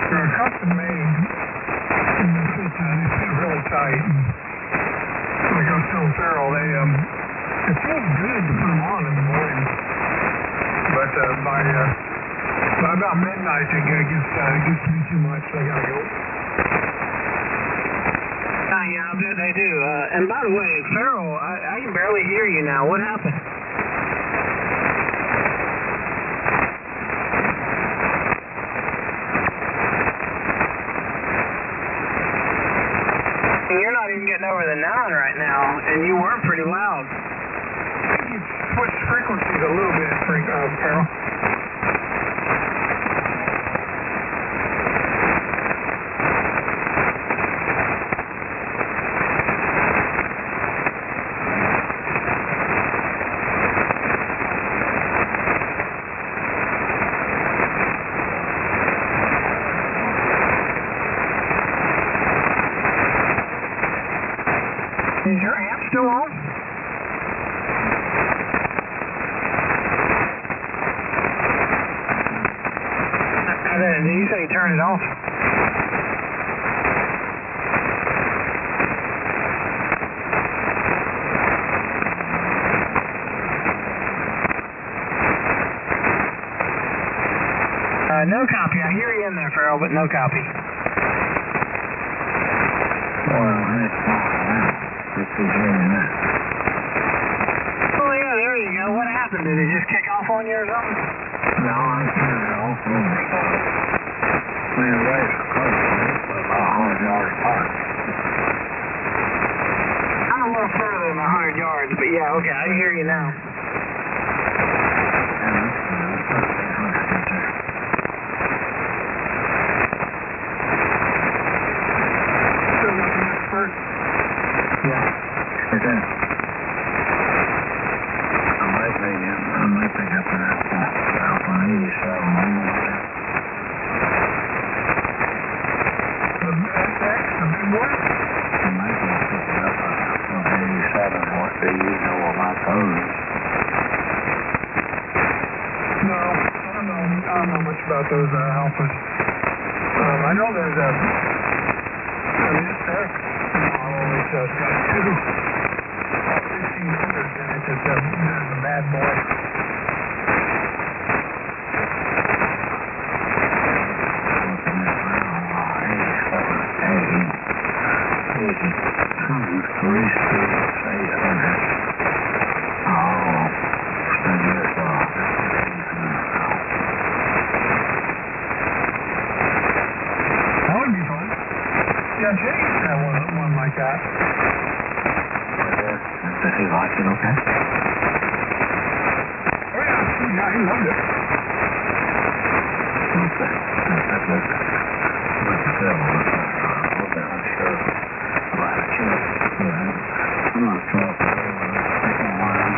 Speaker 7: They're custom made, and they fit really tight. And like I was telling Farrell, it feels good to put them on in the morning, but by about midnight it gets to be too much, so I gotta go.
Speaker 1: Yeah, I bet they do. And by the way, Farrell, I can barely hear you now. What happened? You're not even getting over the 9 right now, and you were pretty loud.
Speaker 7: I think you switched frequencies a little bit, Farrell.
Speaker 1: Is your amp still on? Did you say you turned it off? No copy. I hear you in there, Farrell, but no copy. Oh yeah, there you go. What happened? Did it just kick off on you or something?
Speaker 5: No, I turned it off. When it raised the car, about 100 yards apart.
Speaker 1: I'm a little further than 100 yards, but yeah, okay, I hear you now.
Speaker 5: Yeah, it is. I might pick up an Alpha 87 one more.
Speaker 7: The SX, the big boy?
Speaker 5: I might be picking up an Alpha 87. What do you know about those?
Speaker 7: No, I don't know much about those Alphas. I know there's an SX model which has got two 1500s in it. It's a bad boy. That would be fun. Yeah, Jay used to have one like that.
Speaker 5: Does he like it okay?
Speaker 7: Oh yeah, he loved it.
Speaker 5: Okay. That's good. Like I said, I'm unsure about a chip. I'm not sure if I'm line.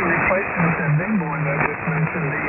Speaker 7: Replaced it with that big boy that I just mentioned, the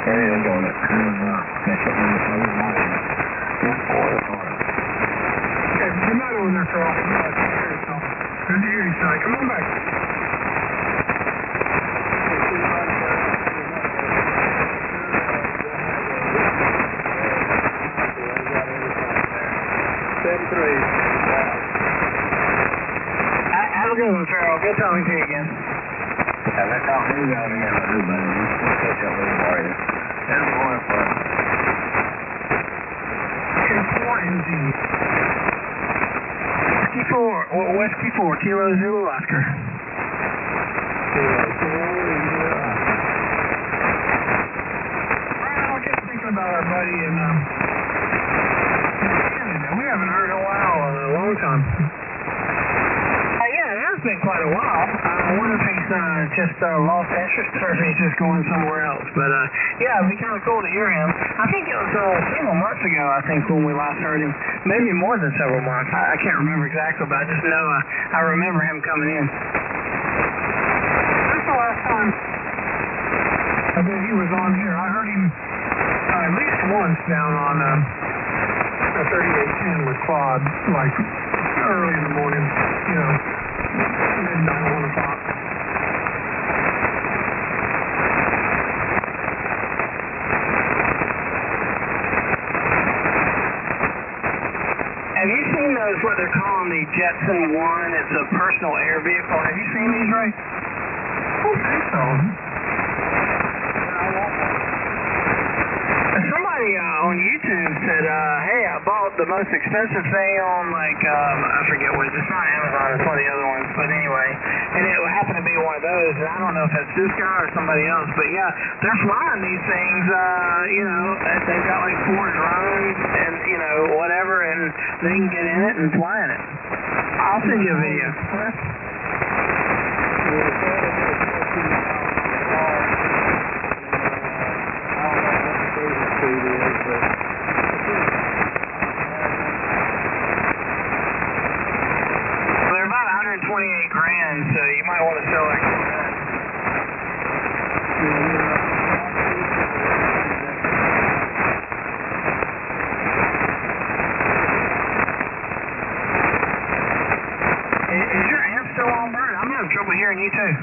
Speaker 1: Ready to go to cruise up. Catch up with the other line.
Speaker 7: Okay, good night over there, Carl. Good to hear you, Si. Come on back.
Speaker 5: 7-3.
Speaker 2: Have a good one, Farrell. Good talking to you again.
Speaker 1: Yeah, that's all we got again, everybody. We'll catch up with you for you. That's going for us.
Speaker 7: K4NZ.
Speaker 2: Whiskey 4, Kilo Zulu Oscar.
Speaker 7: I was just thinking about our buddy in Canada. We haven't heard in a while, in a long time.
Speaker 2: Yeah, it has been quite a while. I wonder if he's just lost interest or if he's just going somewhere else. But yeah, it'd be kind of cool to hear him. I think it was several months ago, I think, when we last heard him. Maybe more than several months. I can't remember exactly, but I just know I remember him coming in.
Speaker 7: That's the last time I bet he was on here. I heard him at least once down on 3810 with Claude, like early in the morning, you know, midnight, 1 o'clock.
Speaker 2: Have you seen those, what they're calling the Jetson 1? It's a personal air vehicle. Have you seen these, Ray?
Speaker 7: I don't think so.
Speaker 2: Somebody on YouTube said, hey, I bought the most expensive thing on, like, I forget what, it's not Amazon, it's one of the other ones, but anyway, and it happened to be one of those, and I don't know if it's this guy or somebody else, but yeah, they're flying these things, you know, they've got like 4 drones and, you know, whatever, and they can get in it and fly in it. I'll send you a video. They're about 128 grand, so you might want to sell that. Is your amp still on, Bert? I'm having trouble hearing you too.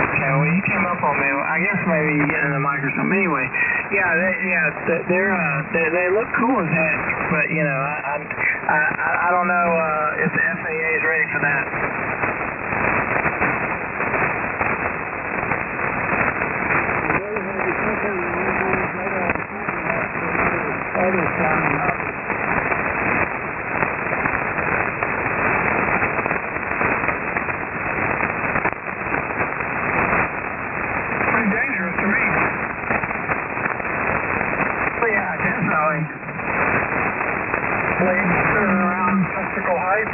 Speaker 2: Okay, well, you came up on me. I guess maybe you get in the mic or something. Anyway, they look cool as heck, but you know, I don't know if the FAA is ready for that.
Speaker 7: Pretty dangerous to me.
Speaker 2: But yeah, definitely.
Speaker 7: Blades turning around testicle height.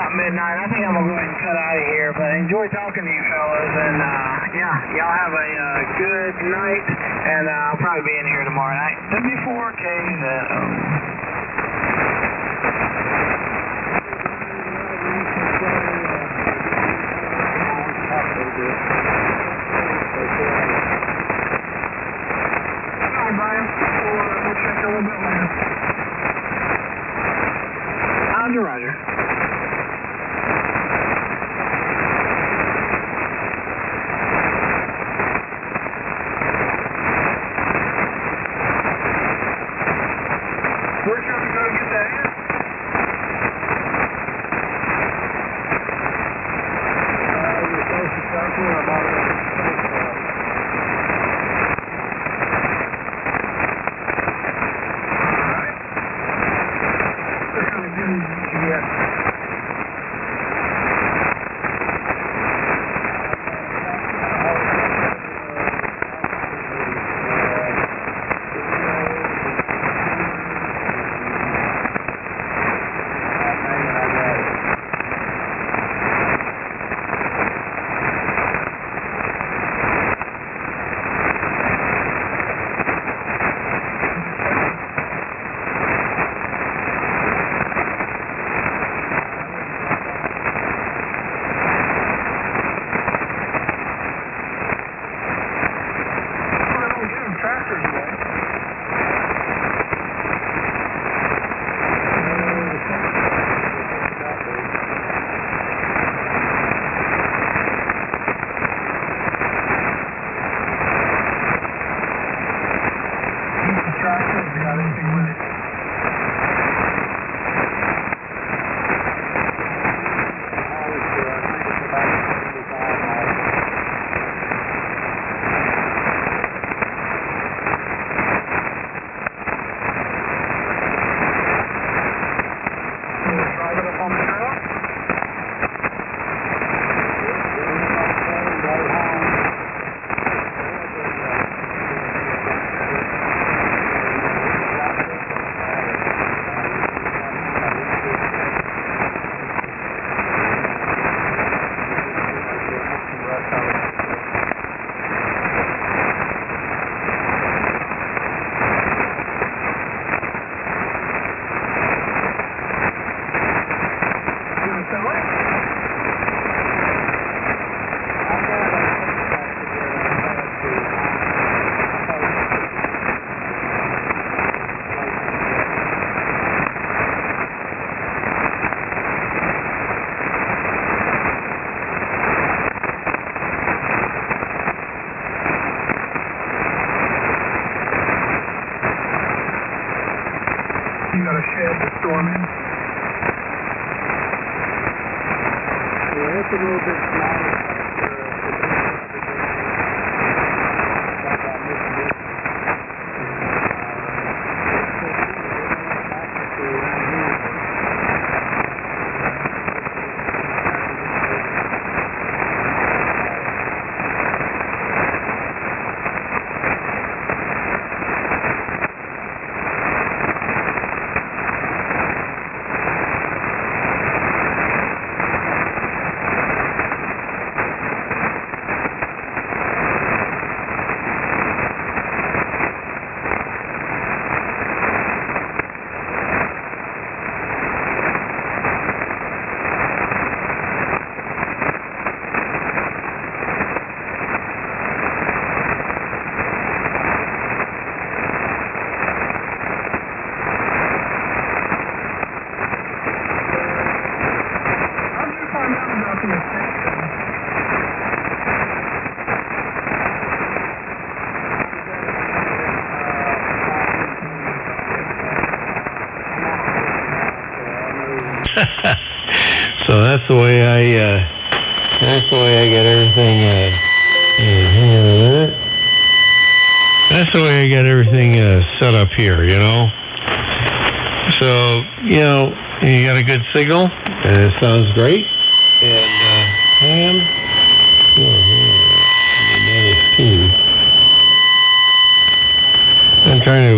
Speaker 2: Midnight. I think I'm going to go ahead and cut out of here, but I enjoy talking to you fellas, and yeah, y'all have a good night, and I'll probably be in here tomorrow night. W4KZO.
Speaker 7: Hi, Brian. We'll check a little bit later.
Speaker 2: Roger.
Speaker 7: Where'd you have to go to get that in?
Speaker 8: that's the way I get everything. Hang on a minute. That's the way I get everything set up here, you know. So, you know, you got a good signal, and it sounds great. And I'm trying to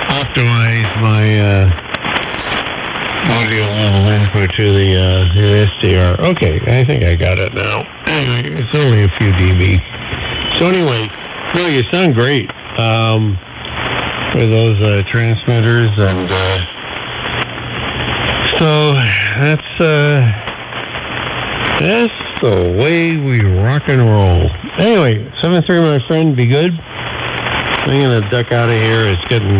Speaker 8: optimize my audio level input to the SDR. Okay, I think I got it now. Anyway, it's only a few dB. So anyway, no, you sound great with those transmitters, and so that's the way we rock and roll. Anyway, 7-3, my friend, be good. I'm gonna duck out of here. It's getting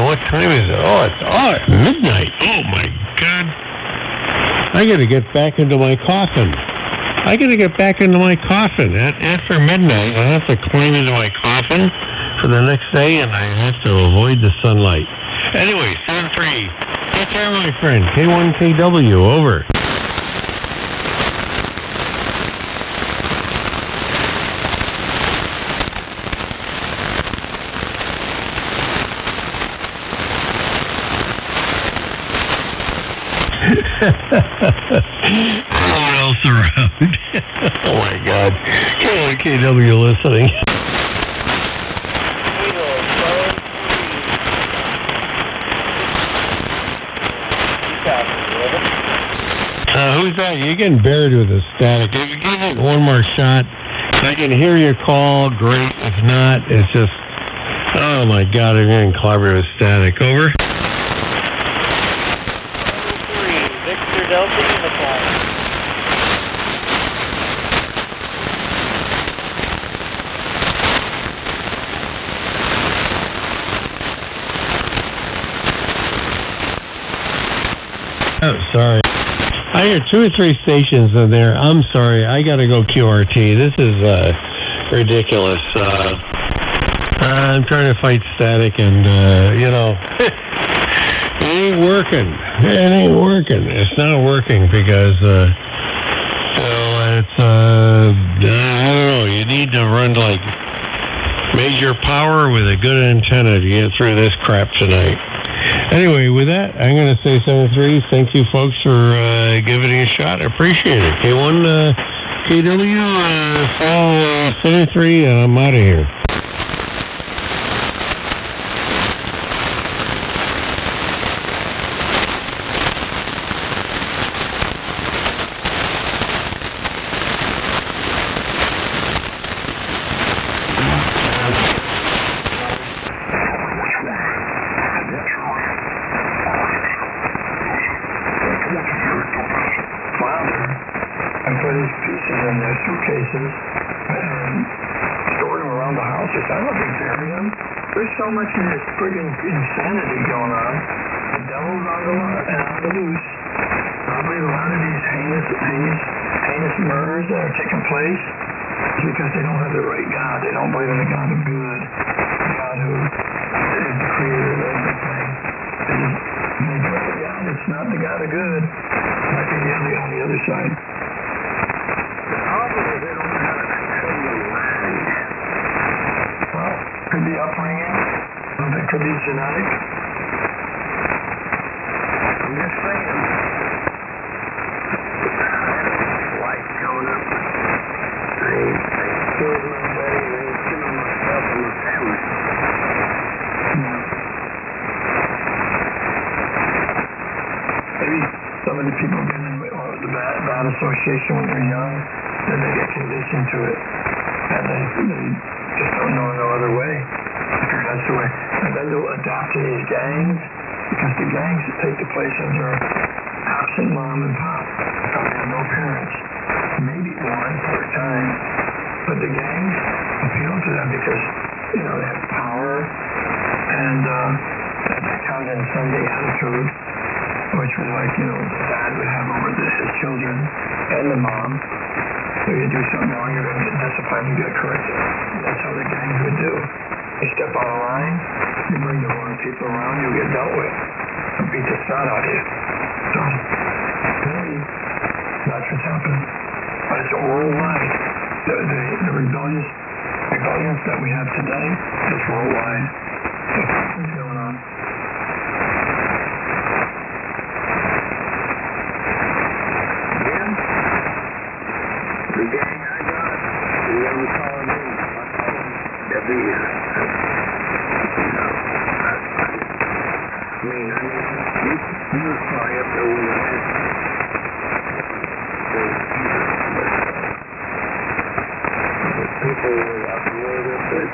Speaker 8: what time is it? Oh, it's midnight. Oh my God! I gotta get back into my coffin. After midnight, I have to climb into my coffin for the next day, and I have to avoid the sunlight. Anyway, 7-3. Take care, my friend. K1KW, over. What else around? Oh my God. K1KW listening. Who's that? You're getting buried with the static. If you give it one more shot, I can hear your call, great. If not, it's just, oh my God, I'm getting clobbered with static. Over.
Speaker 9: 3, Victor Delta Uniform.
Speaker 8: Oh, sorry. I hear 2 or 3 stations in there. I'm sorry. I got to go QRT. This is ridiculous. I'm trying to fight static, and, you know, it ain't working. It's not working because, you know, it's, I don't know. You need to run, like, major power with a good antenna to get through this crap tonight. Anyway, with that, I'm going to say 7-3. Thank you, folks, for giving it a shot. I appreciate it. K1KW, 7-3, and I'm out of here.
Speaker 4: suitcases and stored them around the house. I don't think bury them. There's so much of this friggin' insanity going on. The devil's on the loose. Probably a lot of these heinous murders that are taking place is because they don't have the right God. They don't believe in the God of good, the God who is the creator of everything. They believe in God. It's not the God of good. Like on the other side. The problem is they don't know how to control the land. Well, could be upbringing. It could be genetic. I'm just saying. Life coming up. I killed nobody. I ain't killing myself and my family. Maybe some of the people get in the bad association when they're young, then they get conditioned to it, and they just don't know no other way. Because that's the way. And then they'll adapt to these gangs, because the gangs take the places of absent mom and pop. They have no parents, maybe one for a time, but the gangs appeal to them because they have power, and that condescending attitude, which was like, the dad would have over his children and the mom. So you do something wrong, you're going to get disciplined and get corrected. That's how the gangs would do. You step out of line, you bring the wrong people around, you get dealt with. beat the snot out of you. So, maybe that's what's happening. But it's worldwide. The rebellions that we have today, it's worldwide. What's going on?
Speaker 1: Yeah. The gang I got, you only calling me. I call them every year. You know, that's fine. I mean, you were sorry up there when you went. People were up with it,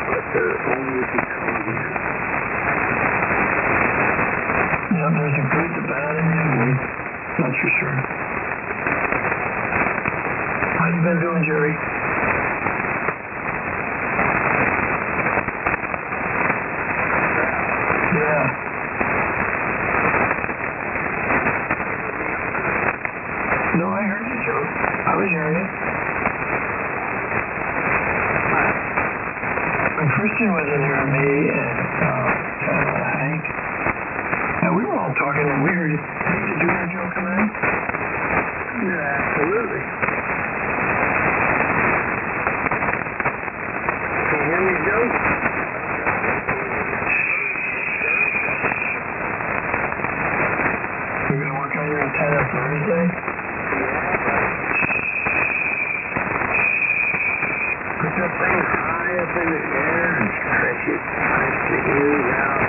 Speaker 1: but they're only becoming here.
Speaker 4: Yeah, there's a good, the bad, and the ugly. That's for sure. How you been doing, Jerry? Yeah. No, I heard you, Joe. I was hearing it. When Christian was in here, me and Hank, and we were all talking, and we heard it. Hey, did you hear Joe come in?
Speaker 1: Yeah, absolutely. Can you hear me, Joe?
Speaker 4: You're going to work on your antenna Thursday?
Speaker 1: Put that thing high up in the air and stretch the ears out.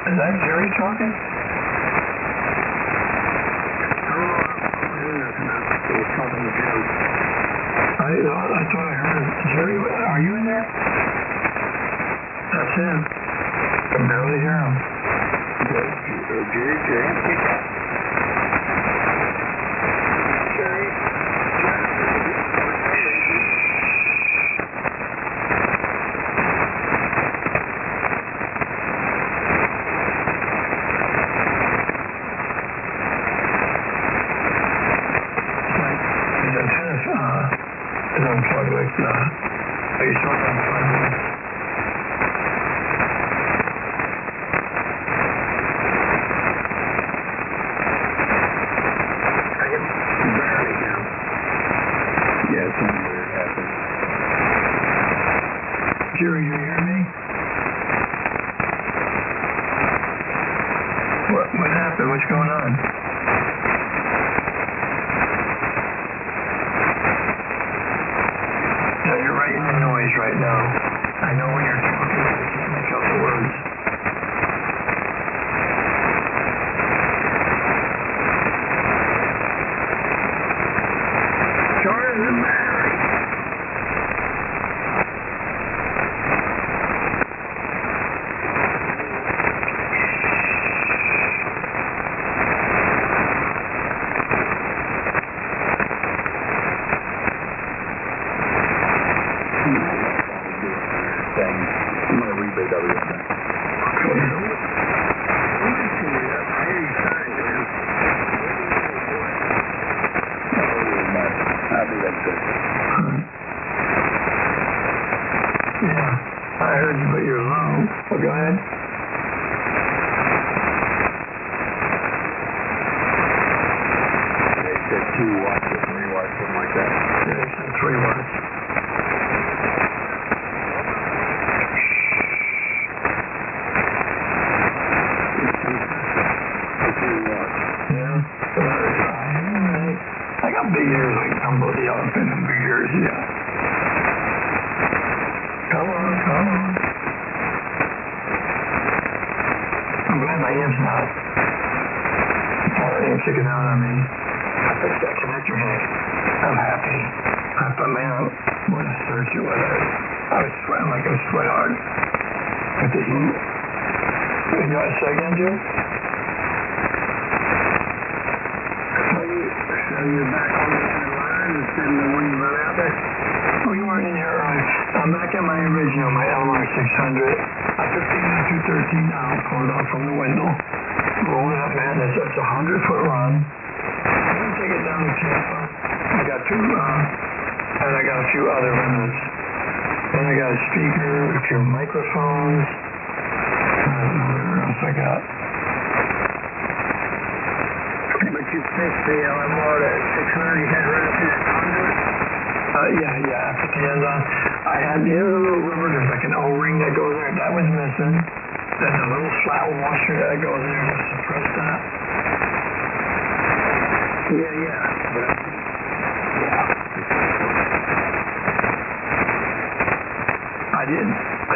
Speaker 4: Is that Jerry talking?
Speaker 1: Talking to Joe.
Speaker 4: I thought I heard Jerry. Are you in there? That's him. I can barely hear him. His antenna's is unplugged like are you sure it's unplugged? Jerry, you hear me? What happened? What's going on? Yeah, you're right in the noise right now. I know when you're talking, I can't make out the words.
Speaker 1: Charge the battery. I'm going to rebate everything. I'll be right there.
Speaker 4: Yeah, I heard you, but you're low. Well, go ahead.
Speaker 1: They said 2 watts or 3 watts, something like that.
Speaker 4: Yeah, they said 3 watts. Yeah, I got big ears like Dumbo the elephant and big ears, yeah. Come on. I'm glad my amp's not kicking out on me. I fixed that connector, Hank. I'm happy. I thought, man, what a search it was. I was sweating like I sweat hard. With the heat. You got a second, Joe?
Speaker 1: So you're back on the other line instead of the one you run out there?
Speaker 4: Oh, you weren't in here earlier. I'm back at my original, my LR 600. I took the 213 out, pulled it out from the window, rolled it up, man. It's a 100-foot run. I'm gonna take it down to Tampa. I got two, and I got a few other remnants. Then I got a speaker, a few microphones. What else I got?
Speaker 5: But you fixed the LMR at 600, you had run through the conduit?
Speaker 4: Yeah, I put the ends on. I had the little rubber, there's like an O-ring that goes there, that was missing. There's a little flat washer that goes there to suppress that.
Speaker 5: Yeah. But
Speaker 4: I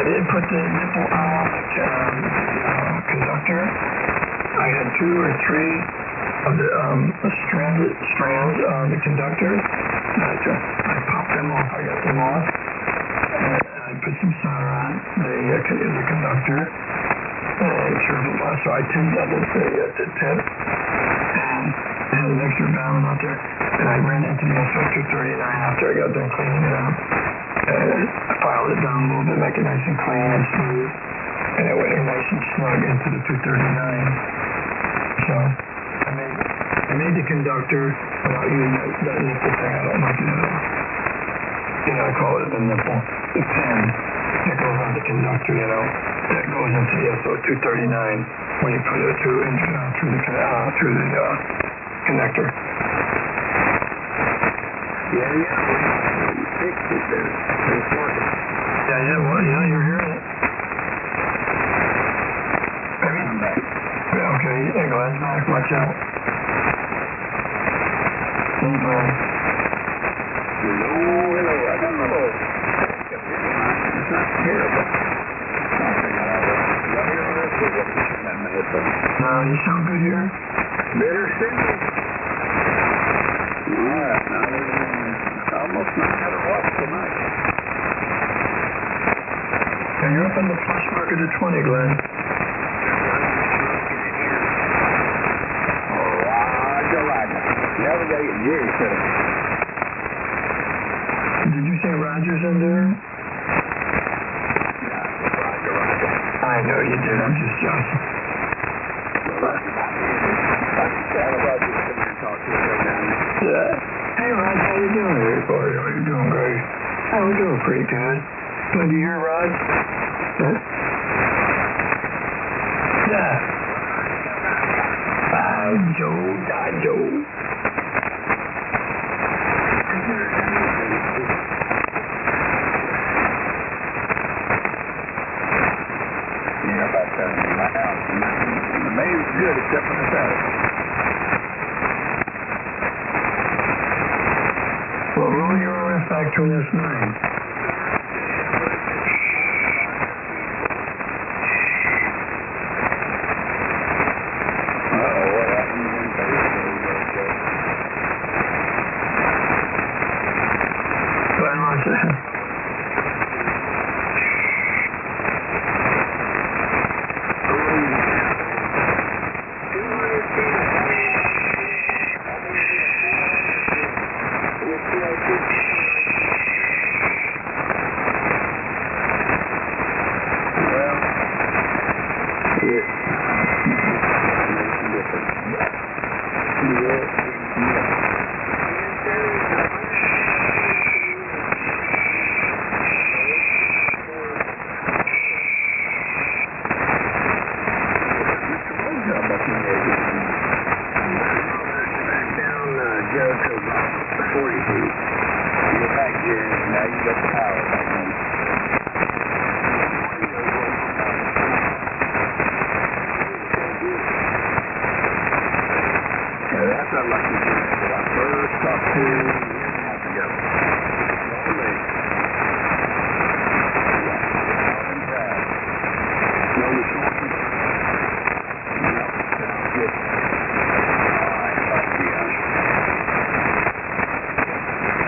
Speaker 4: did put the nipple on the conductor. I had 2 or 3 of the strands on the conductor. I popped them off. I got them off. And I put some solder on the conductor. And so I tinned up the tip. And I had an extra balance out there. And I ran into the SO239 after I got done cleaning it up. And I filed it down a little bit, make it nice and clean and smooth. And it went nice and snug into the 239. So I made the conductor without using that nipple thing. I don't like it. I call it the nipple. The pin that goes on the conductor, that goes into the SO239 when you put it through the connector.
Speaker 5: yeah, you fixed it there. It's working.
Speaker 4: Yeah, you're hearing it.
Speaker 5: I'm back.
Speaker 4: Yeah, okay, there you go. That's back. Watch out.
Speaker 5: Hello. I don't know. It's not terrible.
Speaker 4: No, you sound good here.
Speaker 5: Better still. Alright, now it's almost no matter what tonight.
Speaker 4: And you're up on the plus market of 20, Glenn.
Speaker 5: Now we gotta get Jerry set up.
Speaker 4: Did you say Roger's in there?
Speaker 5: Roger.
Speaker 4: I know you did. I'm just joking. Yeah. Hey, Rod, how you doing here, boy? You're doing great. Oh, we're doing pretty good. Did you hear Rod? Huh? Yeah. Joe.
Speaker 5: The mayor's good except for the Saturday.
Speaker 4: Well, roll your RF back to this 9.
Speaker 5: What happened when
Speaker 4: Glenn wants to...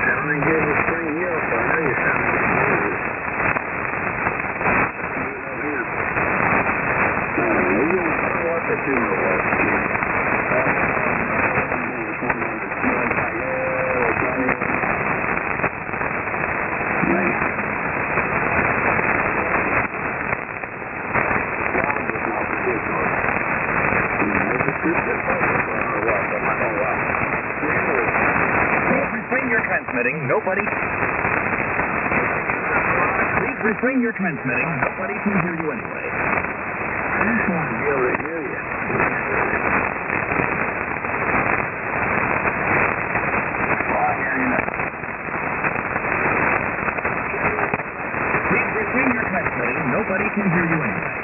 Speaker 5: Sounding good with spring hill, so I know you're sounding good.
Speaker 2: refrain your transmitting. Nobody can hear you anyway.
Speaker 1: I just want to be able to hear you. Oh, I hear you now.
Speaker 2: Please refrain your transmitting. Nobody can hear you anyway.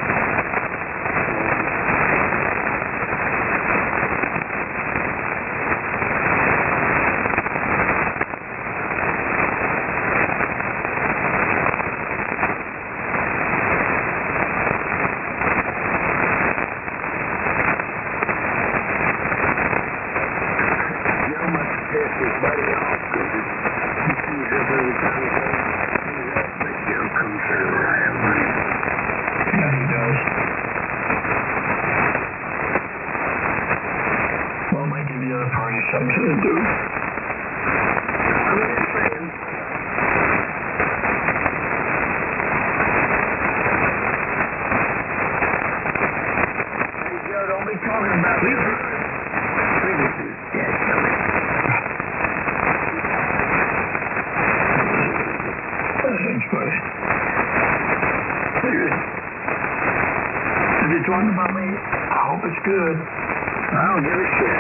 Speaker 4: Something to do.
Speaker 1: Don't be talking about me.
Speaker 4: Thanks, buddy. If you're talking about me, I hope it's good.
Speaker 1: I don't give a shit.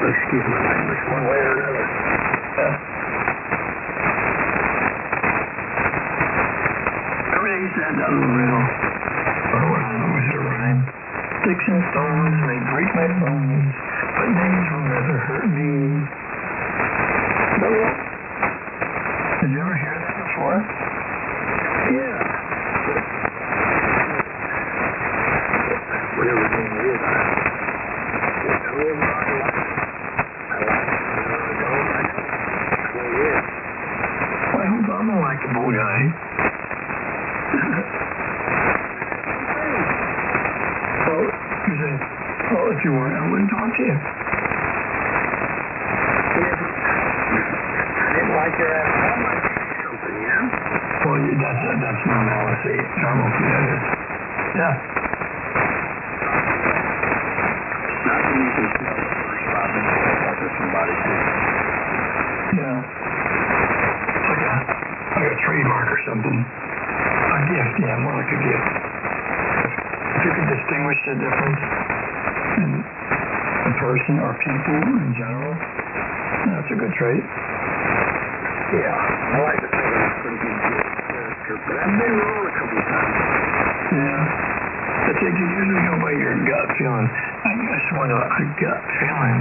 Speaker 1: Excuse my language, one way or another.
Speaker 4: Everything you said doesn't real. Or what I know is a rhyme. Sticks and stones may break my bones, but names will never hurt me. Did you ever hear that before?
Speaker 1: Yeah. Whatever the name is, I live my life.
Speaker 4: I hope I'm a likable guy. Well, you say, well, if you weren't, I wouldn't talk to you.
Speaker 1: I didn't like your ass. Something, yeah?
Speaker 4: Well, that's normalcy. Normalcy, that is. Yeah.
Speaker 1: Nothing you can smell the first robin to somebody too.
Speaker 4: Yeah. Like a trademark or something. A gift, yeah, more like a gift. If you could distinguish the difference in a person or people in general, that's a good trait.
Speaker 1: Yeah, I like to think I'm a pretty good character, but I've been wrong a couple of times.
Speaker 4: Yeah. I think you usually go by your gut feeling. I just want a gut feeling,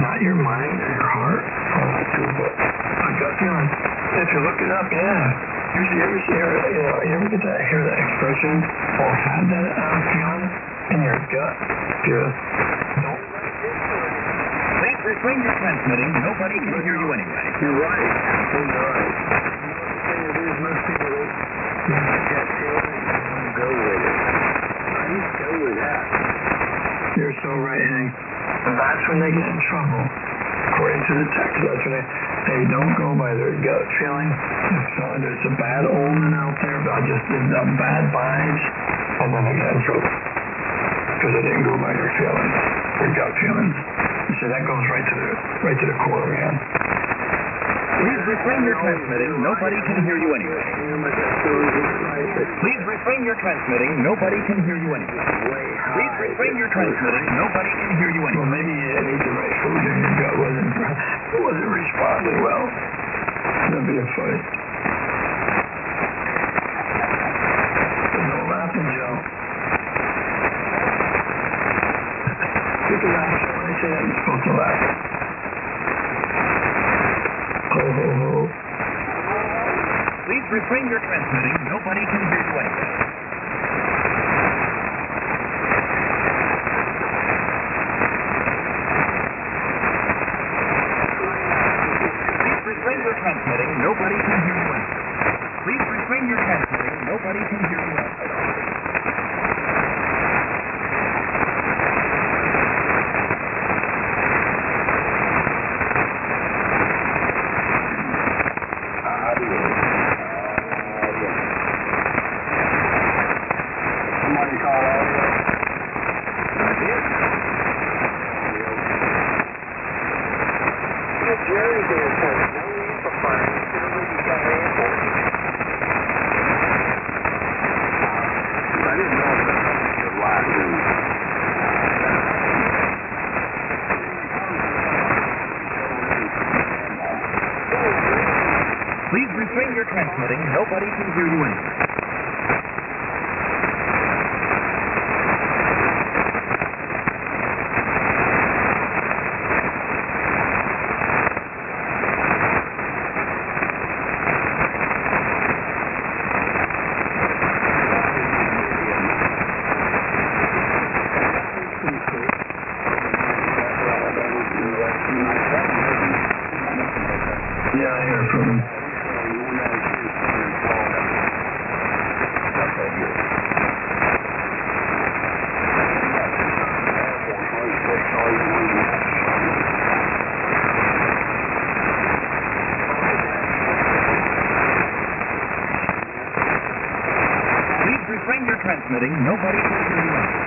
Speaker 4: not your mind or your heart, all that too, but a gut feeling. If you look it up, yeah. You ever get that, hear that expression, or have that feeling in your gut? Don't.
Speaker 2: Please refrain your transmitting. Nobody can hear you anyway.
Speaker 1: You're right. You're right. The thing is, most people don't get that feeling and go with it. I used to go with that.
Speaker 4: You're so right, Hank. That's when they get in trouble. According to the text, that's when they don't go by their gut feeling. There's a bad omen out there about just the bad vibes, and then they get in trouble because they didn't go by their feelings, their gut feelings. You see, that goes right to the core, man.
Speaker 2: Please refrain your transmitting. Nobody can hear you anyway. Please refrain your transmitting. Nobody can hear you anyway. Please refrain your transmitting. Nobody can hear you anyway.
Speaker 4: Well, maybe you didn't eat the right food and your gut wasn't responding well. That'd be a fight. But no laughing, Joe. You can laugh. When I say that, you're supposed to laugh. Ho, ho, ho.
Speaker 2: Please refrain your transmitting. Nobody can hear you anyway. Please refrain your transmitting. Nobody can hear you anyway. Please refrain your transmitting. Nobody can hear you anyway.
Speaker 1: Somebody call audio. Jerry's in the phone. No amplifier. You got an airport.
Speaker 10: Please refrain your transmitting. Nobody can hear you anyway.
Speaker 3: Yeah, I hear from him.
Speaker 10: Please refrain your transmitting. Nobody can hear you anyway.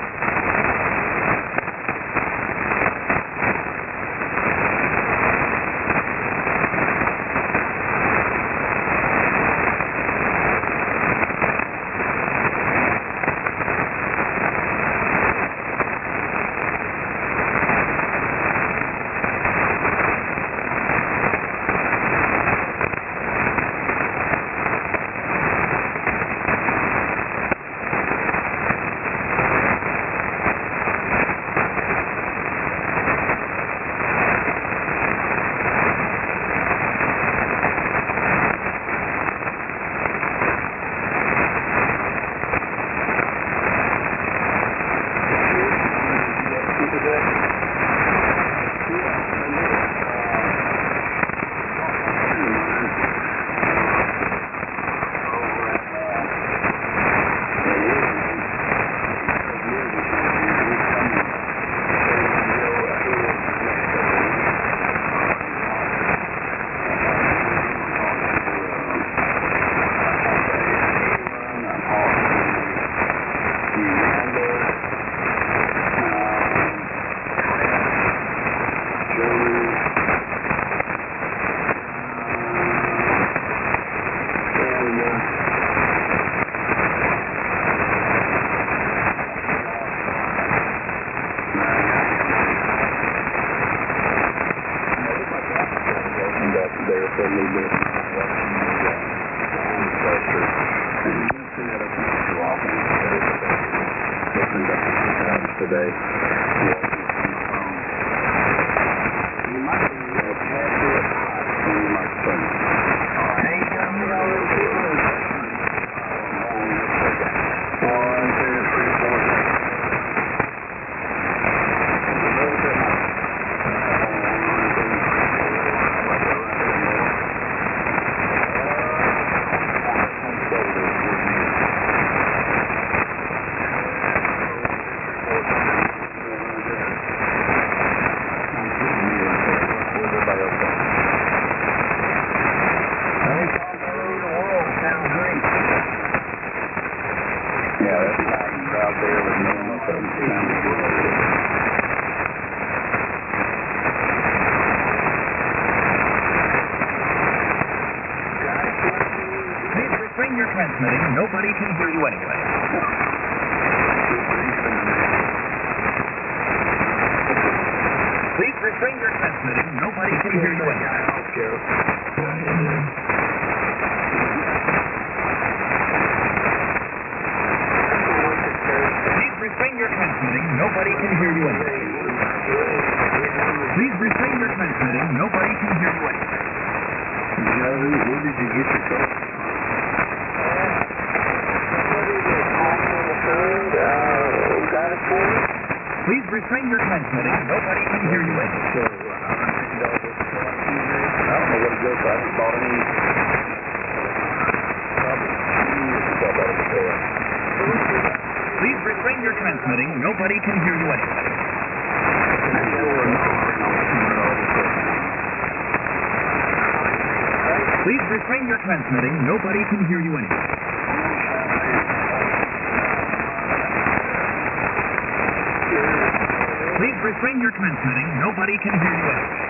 Speaker 1: Today.
Speaker 10: Transmitting. Nobody can hear you anyway. Please refrain your transmitting. Nobody can hear you anyway. Please refrain your transmitting. Nobody can hear you anyway. Please refrain your transmitting. Nobody can hear you anyway.
Speaker 1: Where did you get your code?
Speaker 10: Please refrain your transmitting. Nobody can hear you anyway.
Speaker 1: I don't know what it goes for. I haven't bought any.
Speaker 10: Please refrain your transmitting. Nobody can hear you anyway. Please refrain your transmitting. Nobody can hear you anyway. Please refrain your transmitting. Nobody can hear you anyway.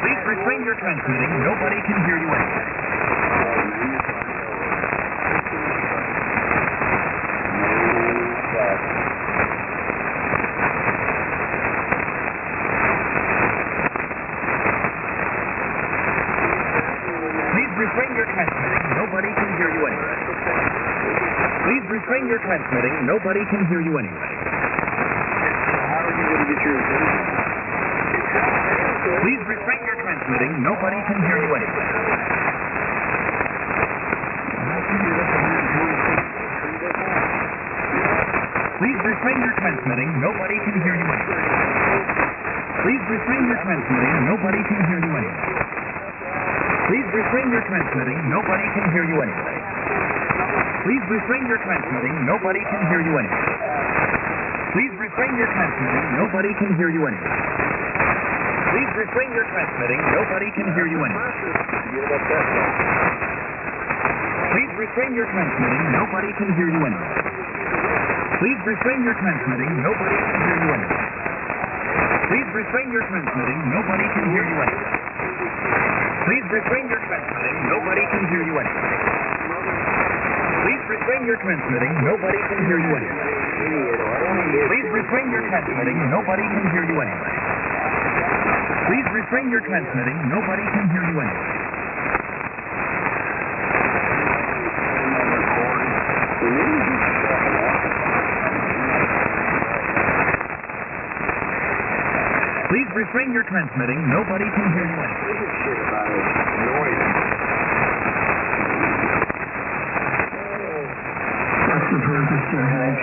Speaker 10: Please refrain your transmitting. Nobody can hear you anyway. Please refrain your transmitting. Nobody can hear you anyway.
Speaker 5: How are you going to get your attention?
Speaker 10: Please refrain your transmitting. Nobody can hear you anyway. Please refrain your transmitting. Nobody can hear you anyway. Please refrain your transmitting. Nobody can hear you anyway. Please refrain your transmitting. Nobody can hear you anyway. Please refrain your transmitting. Nobody can hear you anyway. Please refrain your transmitting. Nobody can hear you anyway. Please refrain your transmitting. Nobody can hear you anyway. Please refrain your transmitting. Nobody can hear you anyway. Please refrain your transmitting. Nobody can hear you anyway. Please refrain your transmitting. Nobody can hear you anyway. Please refrain your transmitting. Nobody can hear you anyway. Please refrain your transmitting. Nobody can hear you anyway. Please refrain your transmitting. Nobody can hear you anyway. Please refrain your transmitting. Nobody can hear you anyway. Please refrain your transmitting. Nobody can hear you anyway.
Speaker 4: That's the purpose to have.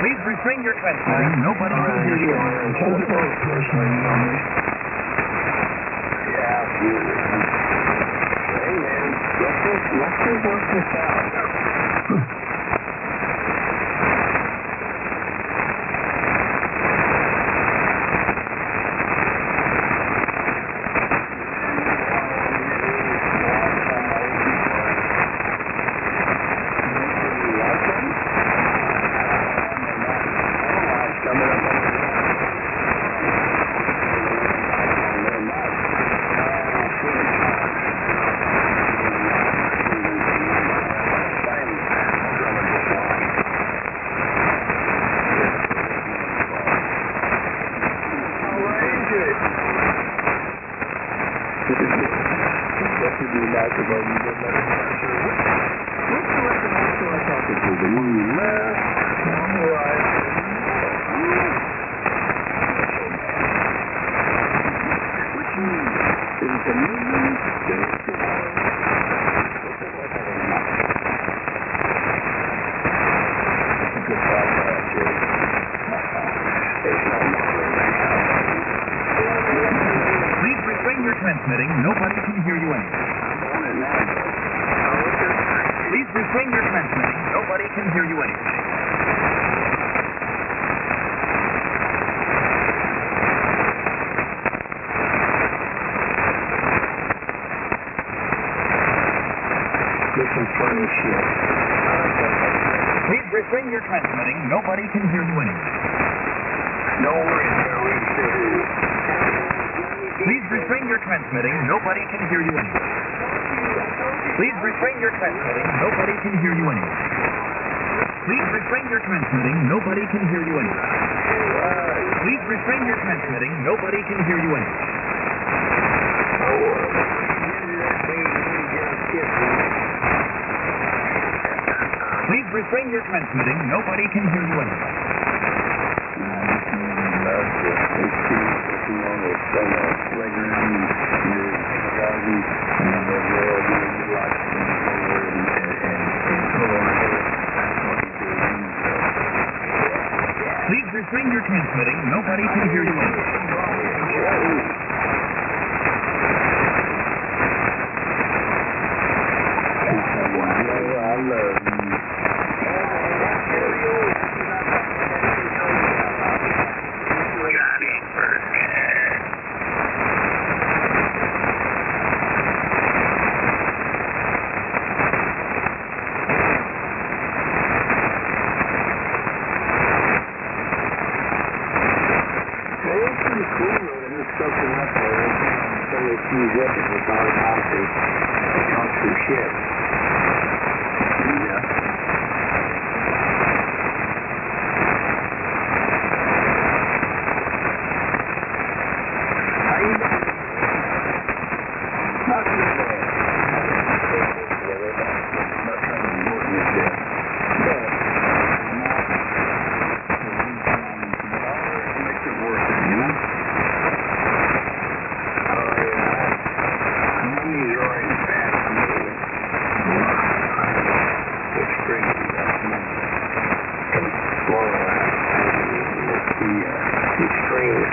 Speaker 10: Please refrain your transmitting. Nobody can hear you anyway.
Speaker 1: Hey man, let's just work this out.
Speaker 10: Transmitting. Nobody can hear you anyway. Please refrain your transmitting. Nobody can hear you anyway.
Speaker 1: This is funny shit.
Speaker 10: Please refrain your transmitting. Nobody can hear you anyway.
Speaker 1: No worries,
Speaker 10: Please refrain your transmitting. Nobody can hear you anyway. Please refrain your transmitting. Nobody can hear you anyway. Please refrain your transmitting. Nobody can hear you anyway. Please refrain your transmitting. Nobody can hear you anyway. Please refrain your transmitting. Nobody can hear you anyway. Please refrain your transmitting. Nobody can hear you anyway.
Speaker 1: I love you.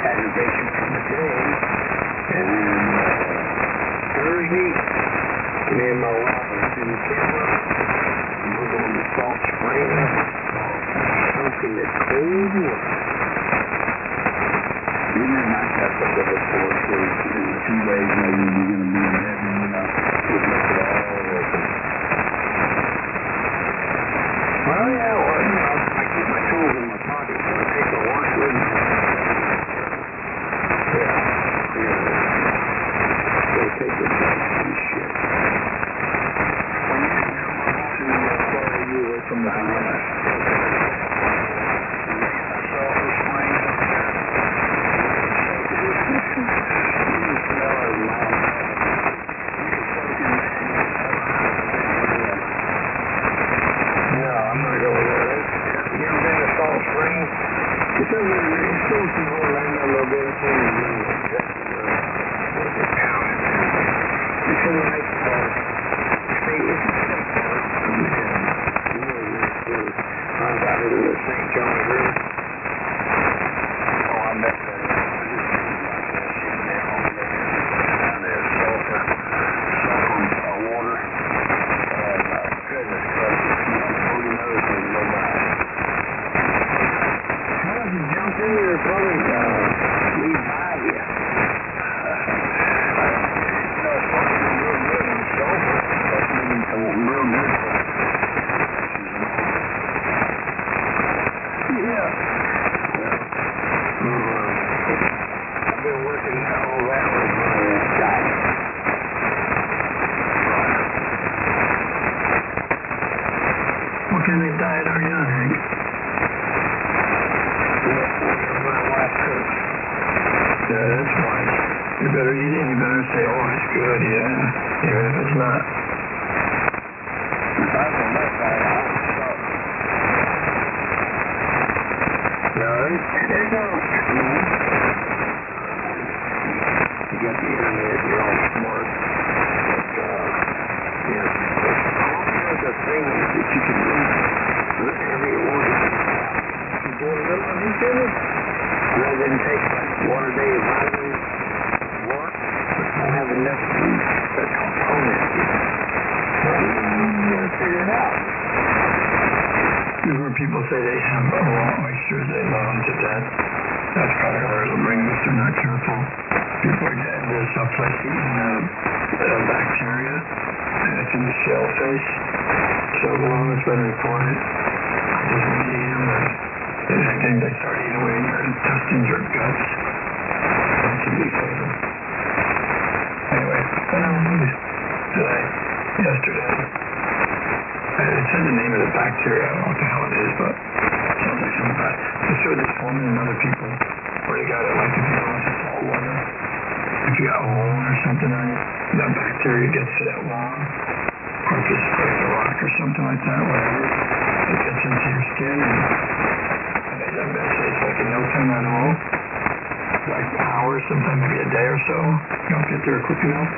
Speaker 1: aggregation from the day. And then Thursday, me and my wife are in Canada. We're going to Salt Springs, soaking the cold water.
Speaker 5: You may not have to live it for 2 days, maybe you're going to be in heaven, you know. Just look at all of it.
Speaker 1: Well, yeah, well, you know, I keep my tools in my pocket, so I take my watch with me. Yeah. They take the drugs and shit.
Speaker 5: When you carry you away from the house,
Speaker 4: What kind of diet are you on, Hank?
Speaker 1: My wife cooks.
Speaker 4: Yeah, that's wise. You better eat it, you better say, oh, it's good, yeah. Even if it's not.
Speaker 5: if I was on that diet, I would stop.
Speaker 1: No, there's no, you got the internet, you're all smart. But, yeah, there's a thing that you can do every order. You do a little of each of it, rather than take like 1 a day of vitamins, work, but don't have enough food, that component. You gotta figure it out.
Speaker 4: This is where people say they have raw oysters, they love them to death. That's probably where it'll bring if they're not careful. People are getting this flesh-eating bacteria, and it's in the shellfish. So long it's been reported. I just wouldn't eat them, and I think they start eating away in your intestines or guts. That should be fatal. Anyway, went on the news yesterday. It said the name of the bacteria. I don't know what the hell it is, but it sounds like something bad. They showed this woman and other people where they got it like if you go into salt water, if you got a wound or something on it, that bacteria gets to that wound, or if it's like a rock or something like that, whatever, it gets into your skin, and I'm going to say it's like in no time at all, like hours, sometimes maybe a day or so. You don't get there quick enough,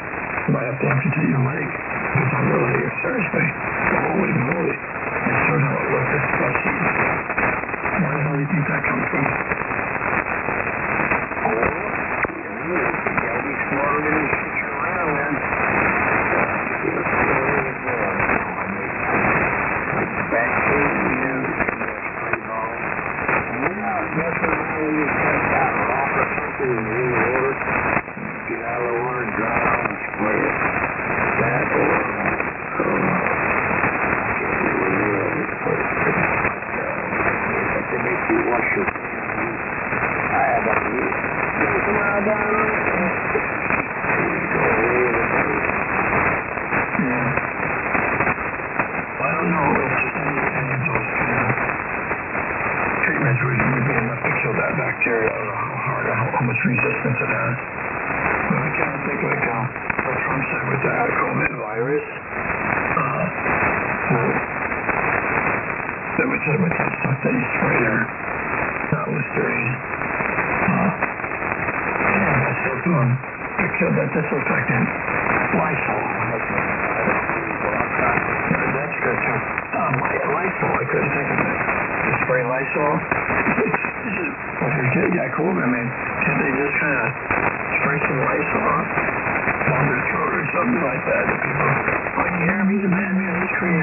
Speaker 4: you might have to amputate your leg. It's on your leg, seriously. Holy moly. It showed how it looked. It's flashy. Where the hell do you think that comes from?
Speaker 1: You gotta be smarter than you shit you're around, man. Like bacteria, mess around when you got a rock or something in the water. Get out of the water, dry it off, and spray it. That or they make you wash your I have on you. Come on down on it.
Speaker 4: Yeah. Well, I don't know if just any of those kind of treatments would be enough to kill that bacteria. I don't know how hard or how much resistance it has. But I kind of think like what Trump said with that COVID virus. That was said with that stuff that he sprayed her. Not Listerine. That stuff that killed that disinfectant. Lysol. That's good too. Lysol, I couldn't think of it. You spray Lysol. This is what you're getting. got COVID, I mean, can't they just kind of spray some Lysol down their throat or something like that? The people, oh, you hear him? He's a madman. He's crazy.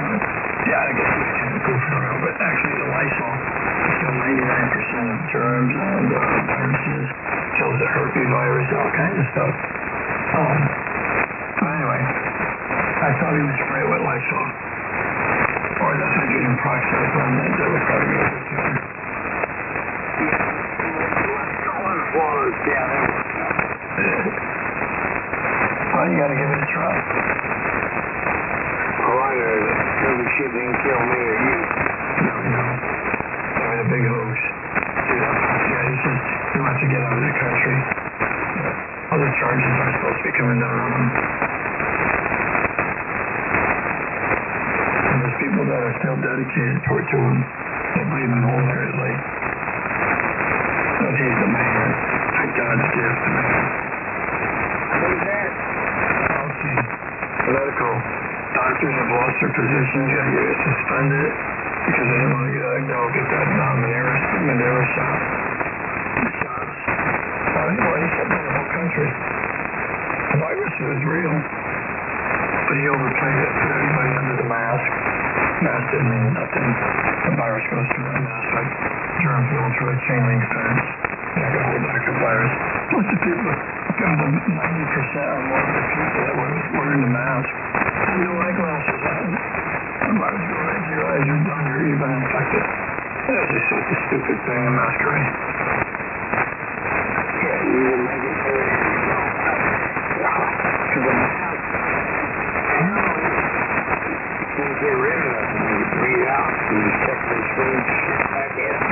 Speaker 4: Yeah, I guess he's kind of goofing around, but actually the Lysol has got 99% of germs and viruses, kills the herpes virus, all kinds of stuff. But anyway, I thought he would spray it with Lysol. Or the hydrogen peroxide one that would probably go with it. Well, you gotta give it a try.
Speaker 1: Oh, I know that. Maybe she didn't kill me or you.
Speaker 4: No. They're in a big hoax. Dude, yeah, he says he wants to get out of the country. Other charges are supposed to be coming down on him. And there's people that are still dedicated to him. They believe in wholeheartedly. That he's the man. God's gift, man.
Speaker 1: Who's that?
Speaker 4: Fauci. Political. Doctors have lost their positions. You gotta get it suspended because they don't want to get that Madeira shot. Shots. Well, he shut down the whole country. The virus was real, but he overplayed it. Put everybody under the mask. Mask didn't mean nothing. The virus goes through that mask like germs going through a chain link fence. You're not going to hold back the virus. Most of the people, got 90% or more of the people that were wearing the mask had no eyeglasses on. The virus goes right to your eyes, you're done, you're even infected. That's just such a stupid thing, a masquerade.
Speaker 1: Yeah, you would make it so that you don't. To the mask. You can't get rid of it when you breathe out. You just check the screen shit back in.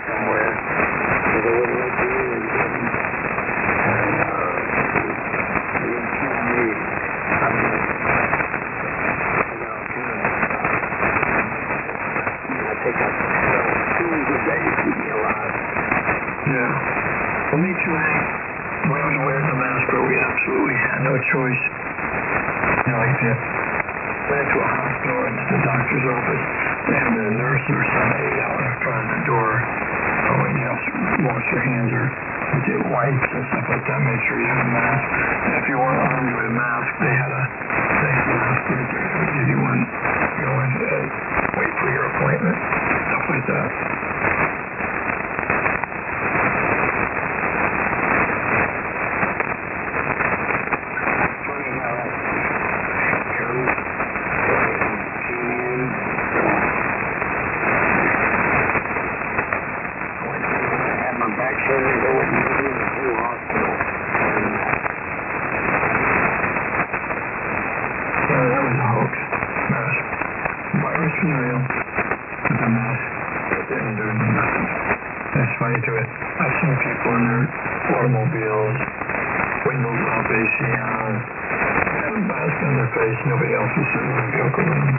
Speaker 1: Somewhere, so they wouldn't let you in and get me. And, they didn't kill me. I got all kinds of stuff. I take out some pills a day to keep me alive.
Speaker 4: Yeah. Well, me too, Hank. We was wearing the mask, but we absolutely had no choice. You know, like the went to a hospital or to the doctor's office, they had a nurse or somebody out in front of the door. When you wash your hands or get wipes and stuff like that, make sure you have a mask. And if you weren't armed with a mask, they had a mask right there. They would give you one, go in and wait for your appointment, stuff like that.
Speaker 1: Funny how that comes. They wouldn't put me in the whole hospital.
Speaker 4: Yeah, that was a hoax. Mask. Virus was real. But the mask didn't do nothing. That's funny to it. I've seen people in their automobiles, windows off, AC on, have a mask on their face. Nobody else is sitting in the vehicle with them.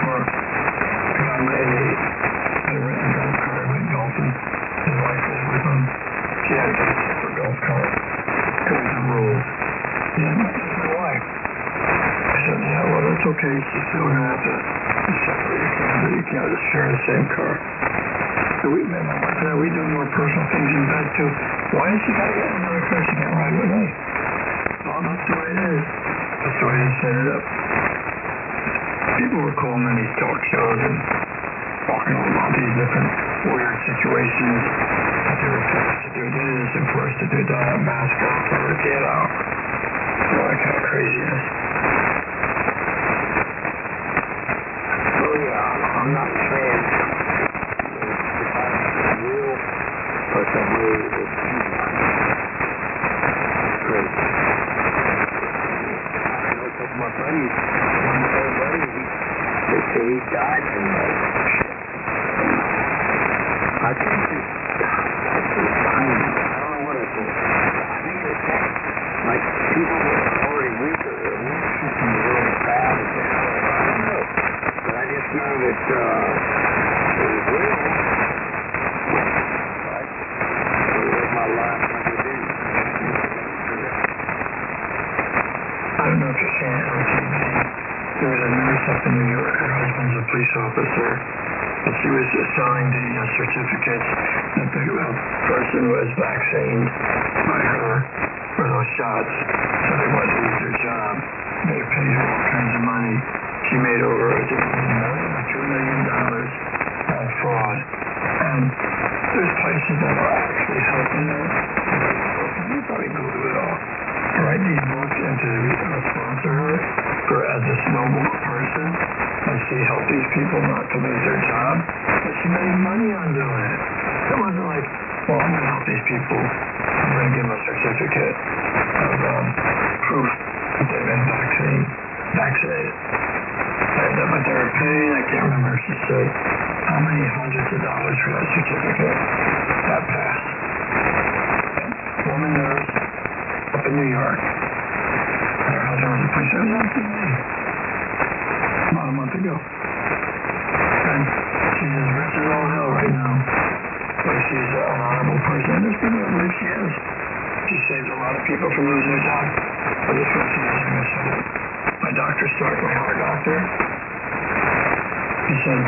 Speaker 4: Or a guy had a rented golf car, went golfing. His wife was with him. She had to get a separate golf cart. Because of the rules. Yeah, that's my wife. I said, yeah, well, that's okay. She's still going to have to separate your car, but you can't just share the same car. So we met my wife and I, we do more personal things in bed, too. Why has she got to get in another car? She can't ride with me. Well, that's the way it is. That's the way they set it up. People were calling in these talk shows and talking about these different weird situations that they were telling us to do this and for us to do that, mask off or get out. All that kind of craziness.
Speaker 1: Oh yeah, I'm not saying it's real, but the way it's crazy. I know a couple of my buddies, one of their buddies, they say he died from that shit. I think it's dying. I don't know what it is. I think it's like people that are already weaker, their immune system is really bad. I don't know. But I just know that it was real. But I live my life like I do.
Speaker 4: I don't know if you've seen it on TV. There was a nurse up in New York. Her husband husband's a police officer, and she was selling the certificates that the person was vaccinated by her for those shots, so they wouldn't lose their job. They paid her all kinds of money. She made over $1 million or $2 million on fraud. And there's places that are actually helping her. You probably Google it all. Write these books and to sponsor her for as a noble person, and she helped these people not to lose their job, but she made money on doing it. It wasn't like, well, I'm going to help these people. I'm going to give them a certificate of proof that they've been vaccinated. But they were paying, I can't remember if she said, how many hundreds of dollars for that certificate that passed. Woman nurse up in New York. And her husband was a police officer. About a month ago. And she's as rich as all hell right now. But she's an honorable person. There's people that believe she is. She saves a lot of people from losing their job. But this one, she's going to say that. My doctor Stark, my heart doctor, he said,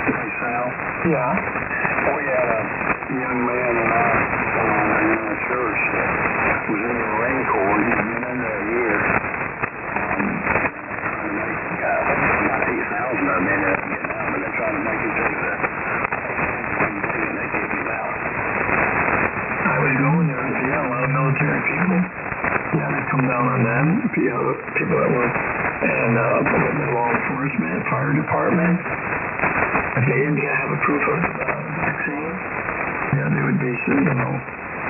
Speaker 1: Hey, Sal.
Speaker 4: yeah.
Speaker 1: We had a young man in our church that was in the Marine Corps. He'd been in there a year. Trying to make about 8,000 of them ended up getting out, but they're trying to make him take the and they kicked him out.
Speaker 4: I was going there. Yeah, a lot of military people. Yeah, they come down on them. People that work in law enforcement, fire department. If they didn't have a proof of vaccine, yeah, they would be,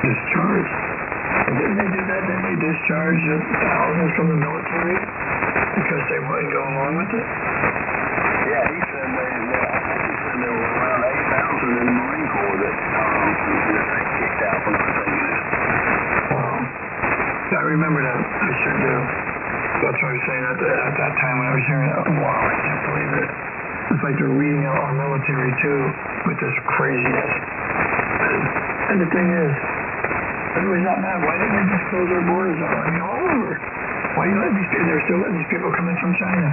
Speaker 4: discharged. And didn't they do that? Didn't they discharge thousands from the military because they wouldn't go along with it?
Speaker 1: Yeah, he said there were around 8,000 in the Marine Corps that they kicked out for not taking it.
Speaker 4: Wow. I remember that. I sure do. That's what I was saying at that time when I was hearing that. Wow, I can't believe it. It's like they're weeding out our military too with this craziness. And the thing is, everybody's not mad. Why didn't they just close our borders out? I mean, all over. Why do you let these people? They're still letting these people come in from China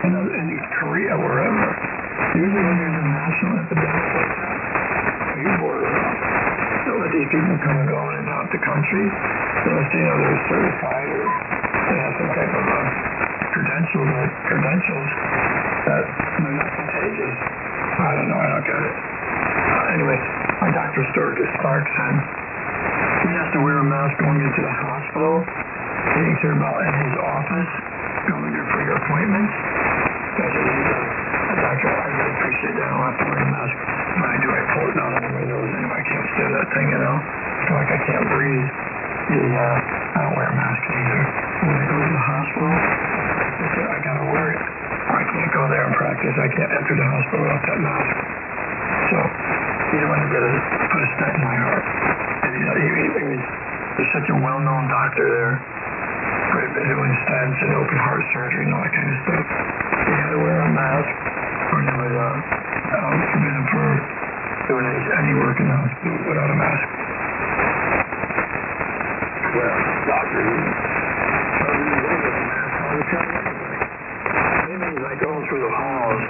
Speaker 4: and Korea, wherever. Usually when there's a national epidemic like that, you border off. Don't let these people come and go in and out the country unless they're certified or they have some type of credentials that they're not contagious. I don't know. I don't get it. Anyway, my Dr. Stark said he has to wear a mask going into the hospital. He thinks they're about in his office, going there for your appointments. Because he's a doctor. I really appreciate that. I don't have to wear a mask. When I do, I pull it down under my nose anyway. I can't stand that thing, It's like I can't breathe. I don't wear a mask either. When I go to the hospital, I gotta wear it. Or I can't go there and practice. I can't enter the hospital without that mask. So, he's the one that put a stent in my heart. And he's such a well-known doctor there. Doing stents and open heart surgery and all that kind of stuff. You had to wear a mask, or they would forbid him for doing any work in the hospital without a mask. Well, doctors told me to wear a mask all the time anyway. Maybe he's like going through the halls,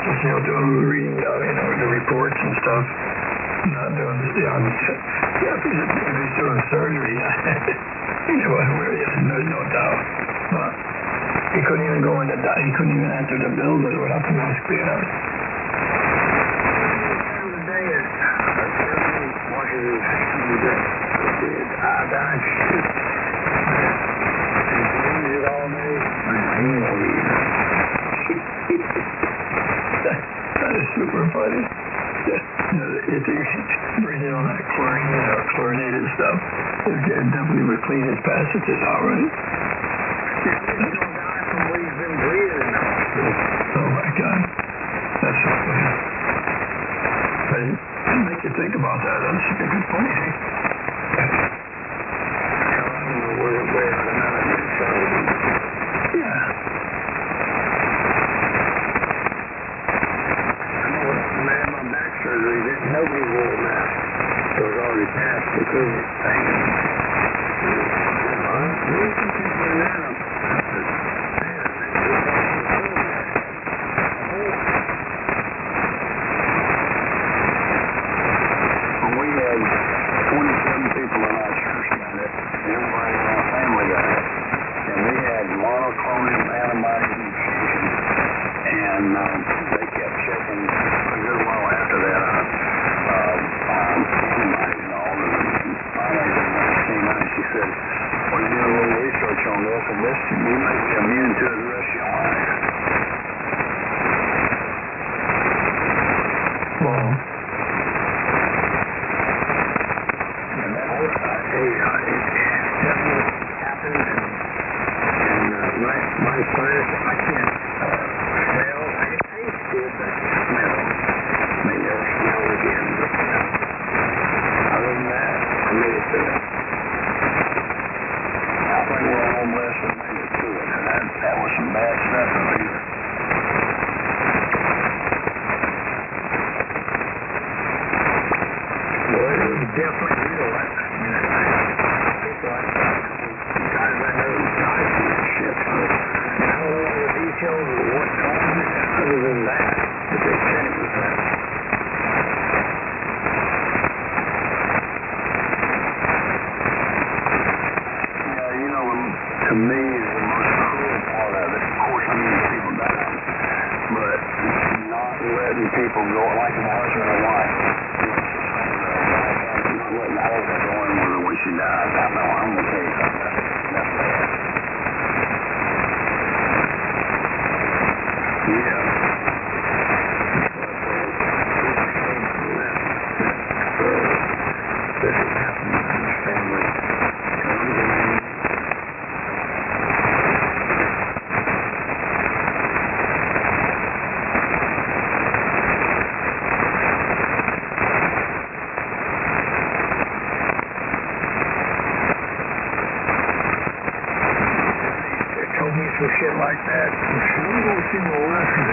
Speaker 4: just doing reading, the reports and stuff. Not doing if he's doing surgery, there's no doubt. But he couldn't even go in he couldn't even enter the building without the mask being on. The day is washing his hands with iodine shit. And he it all day. That is super funny. If he breathing on that chlorine or chlorinated stuff, it definitely would clean his passages out, right? He's gonna die from what he's been breathing in the hospital. Oh my God. That's so funny. But it makes you think about that. That's a good point, eh? I don't know where I'm at. Yeah. Surgery that nobody wore a mask. It was already passed the COVID thing.
Speaker 1: and they kept checking a good while after that antibodies and all. And finally, the nurse came out and she said, "Well, you did a little research on this, and this you may be immune to it the rest of your life."
Speaker 4: Well,
Speaker 1: And that whole it definitely happened, and my sinus, I can't smell. I can taste it, but smell. May never smell again. But, other than that, I made it through it. I think we're all blessed that made it through it, and that was some bad stuff up here. Well, it was definitely real. I mean, people I saw, guys I know died from that shit. So I don't know all the details of what caused it, other than that, but they said it was that. Yeah, you know, to me, the most cruel part of it, of course, I mean, people die, but not letting people go, like a husband and wife. Not letting all that go in with her when she dies. I know, I'm going to tell you something. That's bad. Yeah. This has happened in his family. Told me some shit like that. I'm going to see no lesson.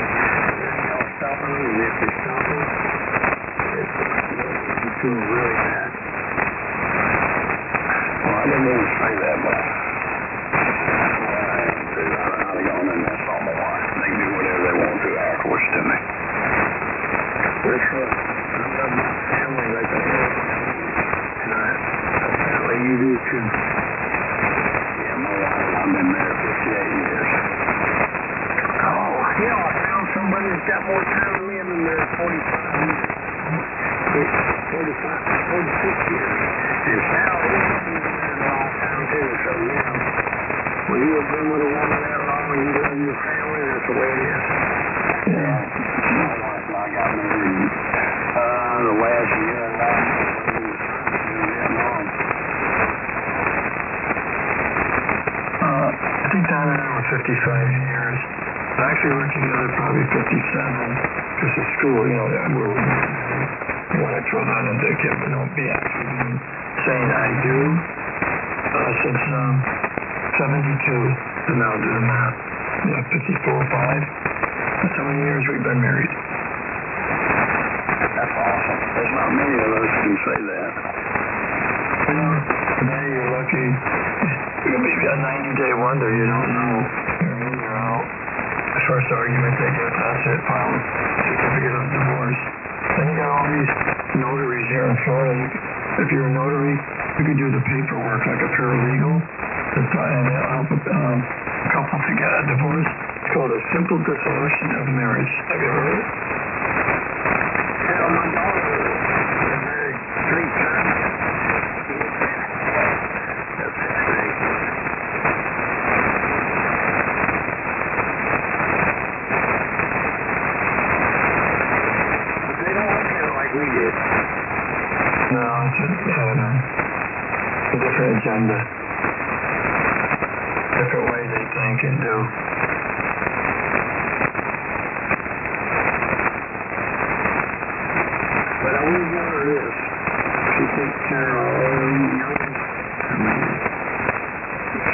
Speaker 1: Y'all stopping me, and if they stop me, it's doing really bad. Well, I didn't even say that, but I'd have gone in there and saw my wife. They can do whatever they want to afterwards to me. That's right. I love my family like I love and apparently you do too. Yeah, my wife, I've been married 58 years. Oh, yeah, I found somebody that's got more time than me. I've been married 45 years. 46 years. And Sal, he's been married a long time too, so yeah. When you have been with a woman that long and you love your family, that's the way it is. Yeah. My wife and I got married the last year and a half when we were in Vietnam.
Speaker 4: I think Don and I were 55 years. I actually were together probably 57. Because at school, you know, that we're you want to throw that in the kid, but don't be actually being saying I do since 72. And now do the math. Yeah, 54 or 5. That's how many years we've been married.
Speaker 1: That's awesome. There's not many of us can say that.
Speaker 4: Yeah, today you're lucky. It could be a 90-day wonder. You don't know. You're in, you're out. The first argument they get, that's it, file a certificate of divorce. Then you got all these notaries here in Florida. If you're a notary, you could do the paperwork like a paralegal and help a couple to get a divorce. It's called a simple dissolution of marriage. Have you heard of it?
Speaker 1: Hell, my daughter was married 3 times. That's ridiculous. But they don't look at it like we did.
Speaker 4: No, it's a different agenda. Different way they think and do.
Speaker 1: But I will give her this. She takes care of all these young. I mean,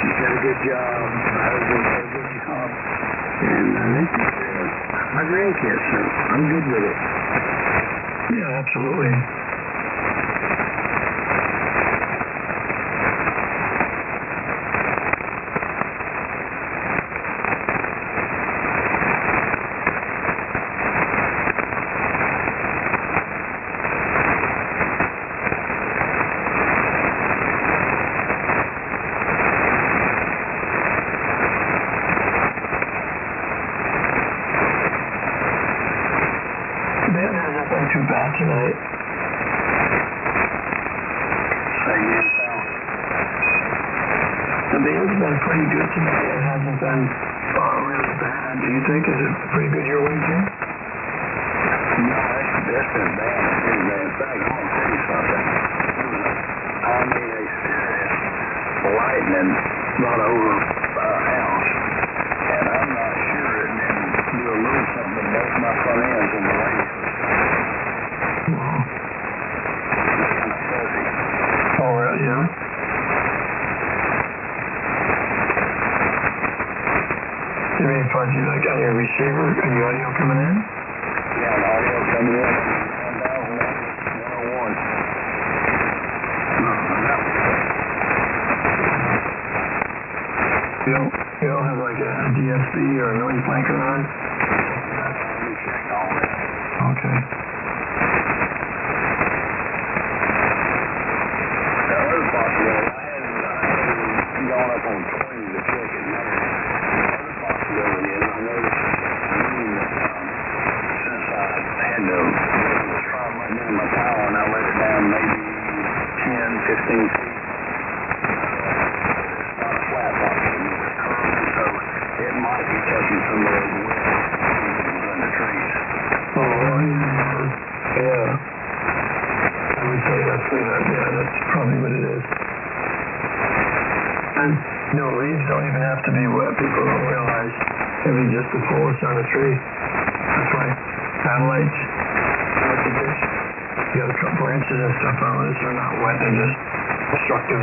Speaker 1: she's got a good job. My husband's got a good job. And they take care of my grandkids, so I'm good with it.
Speaker 4: Yeah, absolutely. tonight.
Speaker 1: Say again, pal.
Speaker 4: The band's been pretty good tonight. It hasn't been really bad. Do you think? Is it pretty good your way, Jim?
Speaker 1: No, that's been bad. It's been bad. In fact, I want to tell you something. I mean, a serious lightning run over our house, and I'm not sure it didn't do a little something to both my front ends and the radio.
Speaker 4: Wow.
Speaker 1: It's kind of fuzzy.
Speaker 4: Oh, really? Yeah. You mean fuzzy like on your receiver and your audio coming in?
Speaker 1: Yeah, the audio coming in. 1,101.
Speaker 4: You don't have like a DSP or a noise blanket on?
Speaker 1: We checked all that.
Speaker 4: Okay.
Speaker 1: The other possibility, I hadn't gone up on 20 to check it. The other possibility is I noticed since I had to try to let down my power and I let it down maybe 10, 15 feet. It's not a flat box, it's curved, so it might be catching some of those winds under trees.
Speaker 4: Oh, yeah. I would say that's probably what it is. And leaves don't even have to be wet. People don't realize if you just pull us on a tree. That's why satellites, like this, you got a couple branches and stuff on it. They're not wet. They just obstruct the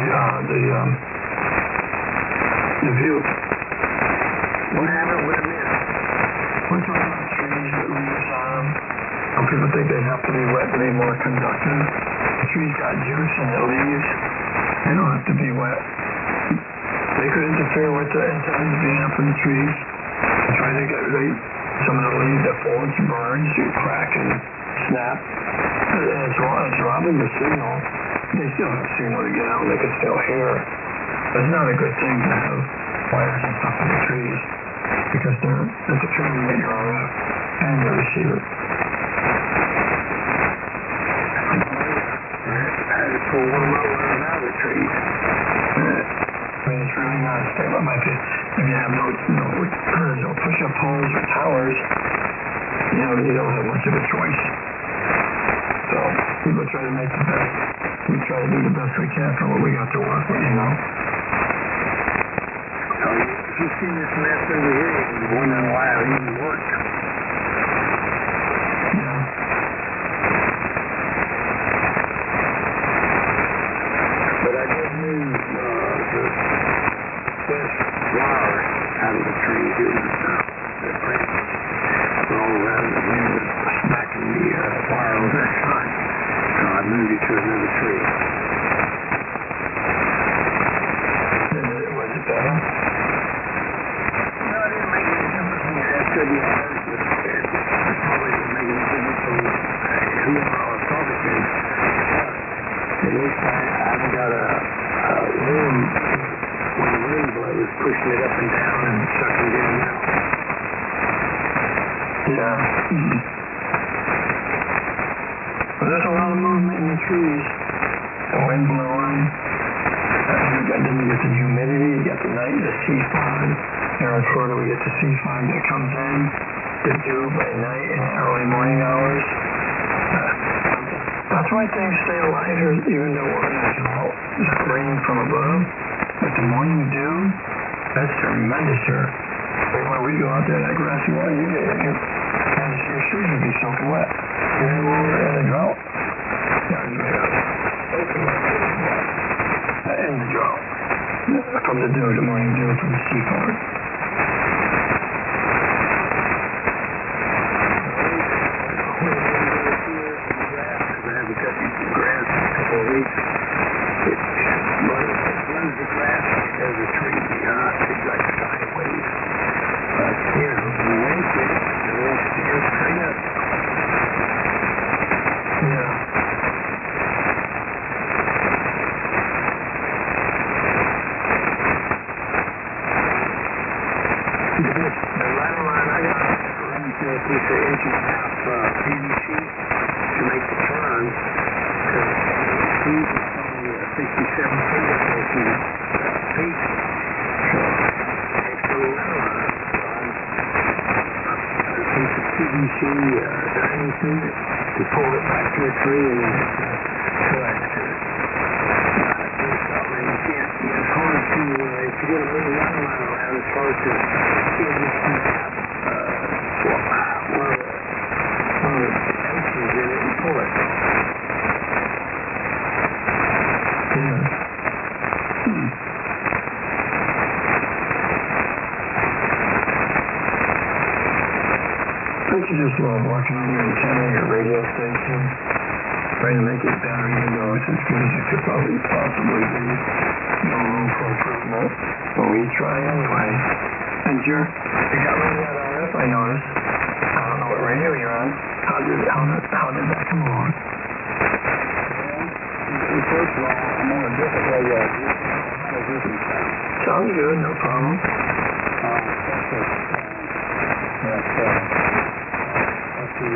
Speaker 4: view.
Speaker 1: What happened with the mist?
Speaker 4: We're talking about trees with leaves on them. Some people think they have to be wet to be more conductive. The trees got juice in the leaves. They don't have to be wet. They could interfere with the antennas being up in the trees and try to get some of the leaves that folds, burns, you crack and snap. And it's robbing the signal. They still have signal to get out. They can still hear. But it's not a good thing to have wires and stuff in the trees because they're determining your RF and your receiver.
Speaker 1: I had to pull one of my wires out of the trees.
Speaker 4: I mean, it's really not stable. It might be, if you have no push-up poles or towers, you don't have much of a choice. So people try to make the best. We try to do the best we can for what we got to work with,
Speaker 1: So if you see this mess over here, you're wondering why it even worked.
Speaker 4: Yeah.
Speaker 1: But I did move the west wire out of the tree. It was the branches were all around the wind smacking the wire on that side. So I moved it to another tree.
Speaker 4: Was it better?
Speaker 1: No, it didn't make any difference when your SWR was scared. It probably didn't make any difference from whoever I was talking to. At least I haven't got a wind, when the wind blows, pushing it up and down and sucking down out.
Speaker 4: Yeah. Mm-hmm. But there's a lot of movement in the trees. The wind blowing. Then you get the humidity, you get the night, the sea fog. Here in Florida, we get the sea fog that comes in, the dew by night and early morning hours. That's why things stay alive here, even though we're in a drought. It's not raining from above, but the morning dew, that's tremendous here. Like when we go out there in that grassy water, you get your shoes would be soaking wet. Even when we're in a drought, soaking wet. In the drought. From the dew, the morning dew from the sea fog.
Speaker 1: I had to cut some grass in a couple of weeks. It runs the grass like there's a tree behind. It's like sideways. But, when they quit, they'll steer straight up.
Speaker 4: Yeah. The ladder line I got runs through a piece of 1.5 inch PVC. you make the turn, because speed is only 67 feet or so if you peak. So it's really not. A piece of PVC dining suit, you pull it back to a tree and then collect to it. It's hard to, if you get a little line around, it's hard to see this one of the X's in it and pull it. Yeah. Don't you just love watching your antenna, your radio station, trying to make it better even though it's as good as it could probably possibly be? No room for improvement, but we try anyway. And you got rid of that RF, I noticed. I don't know what radio you're on. How did that come along?
Speaker 5: Well, first of all, I'm on a different radio. How does this sound?
Speaker 4: Sounds good, no problem.
Speaker 5: That's the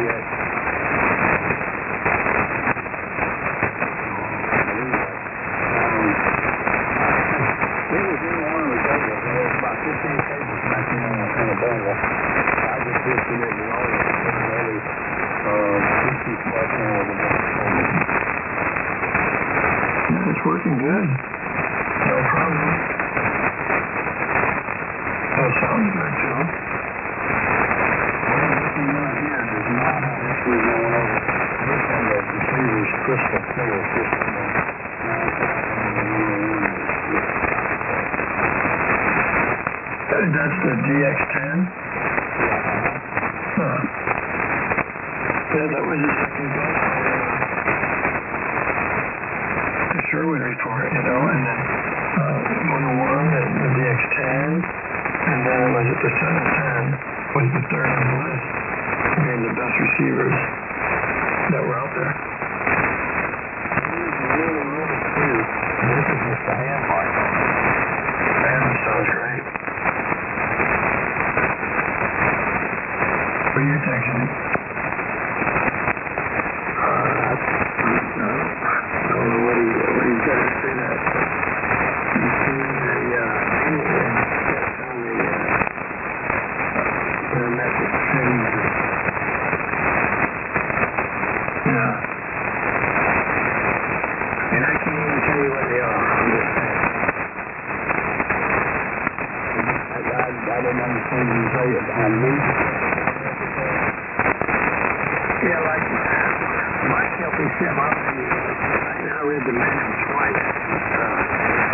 Speaker 5: it was in one of the cables. There was about 15 cables back in a bundle. I just disconnected all of it. It was really PC plus channel with the
Speaker 4: Yeah, it's working good. No problem. That sounds good, Joe.
Speaker 5: Well, this one right here does not have this one going over. This one, the receiver's crystal clear system.
Speaker 4: That's the DX10? Huh. Yeah, that was the second best the Sherwood report, you know, and then 101, the DX10, and then was it the 710 was the third on the list. I mean, the best receivers that were out there.
Speaker 5: Really, really clear. This is just a hand part.
Speaker 4: Man, that sounds great. What are you texting?
Speaker 5: I don't know what he's got to say that. You see the England that's on the message change.
Speaker 4: Yeah.
Speaker 5: And I can't even tell you what they are. I'm just saying. I didn't understand you say it. I need to.
Speaker 4: Yeah, like myself and Sam, I read the manual twice.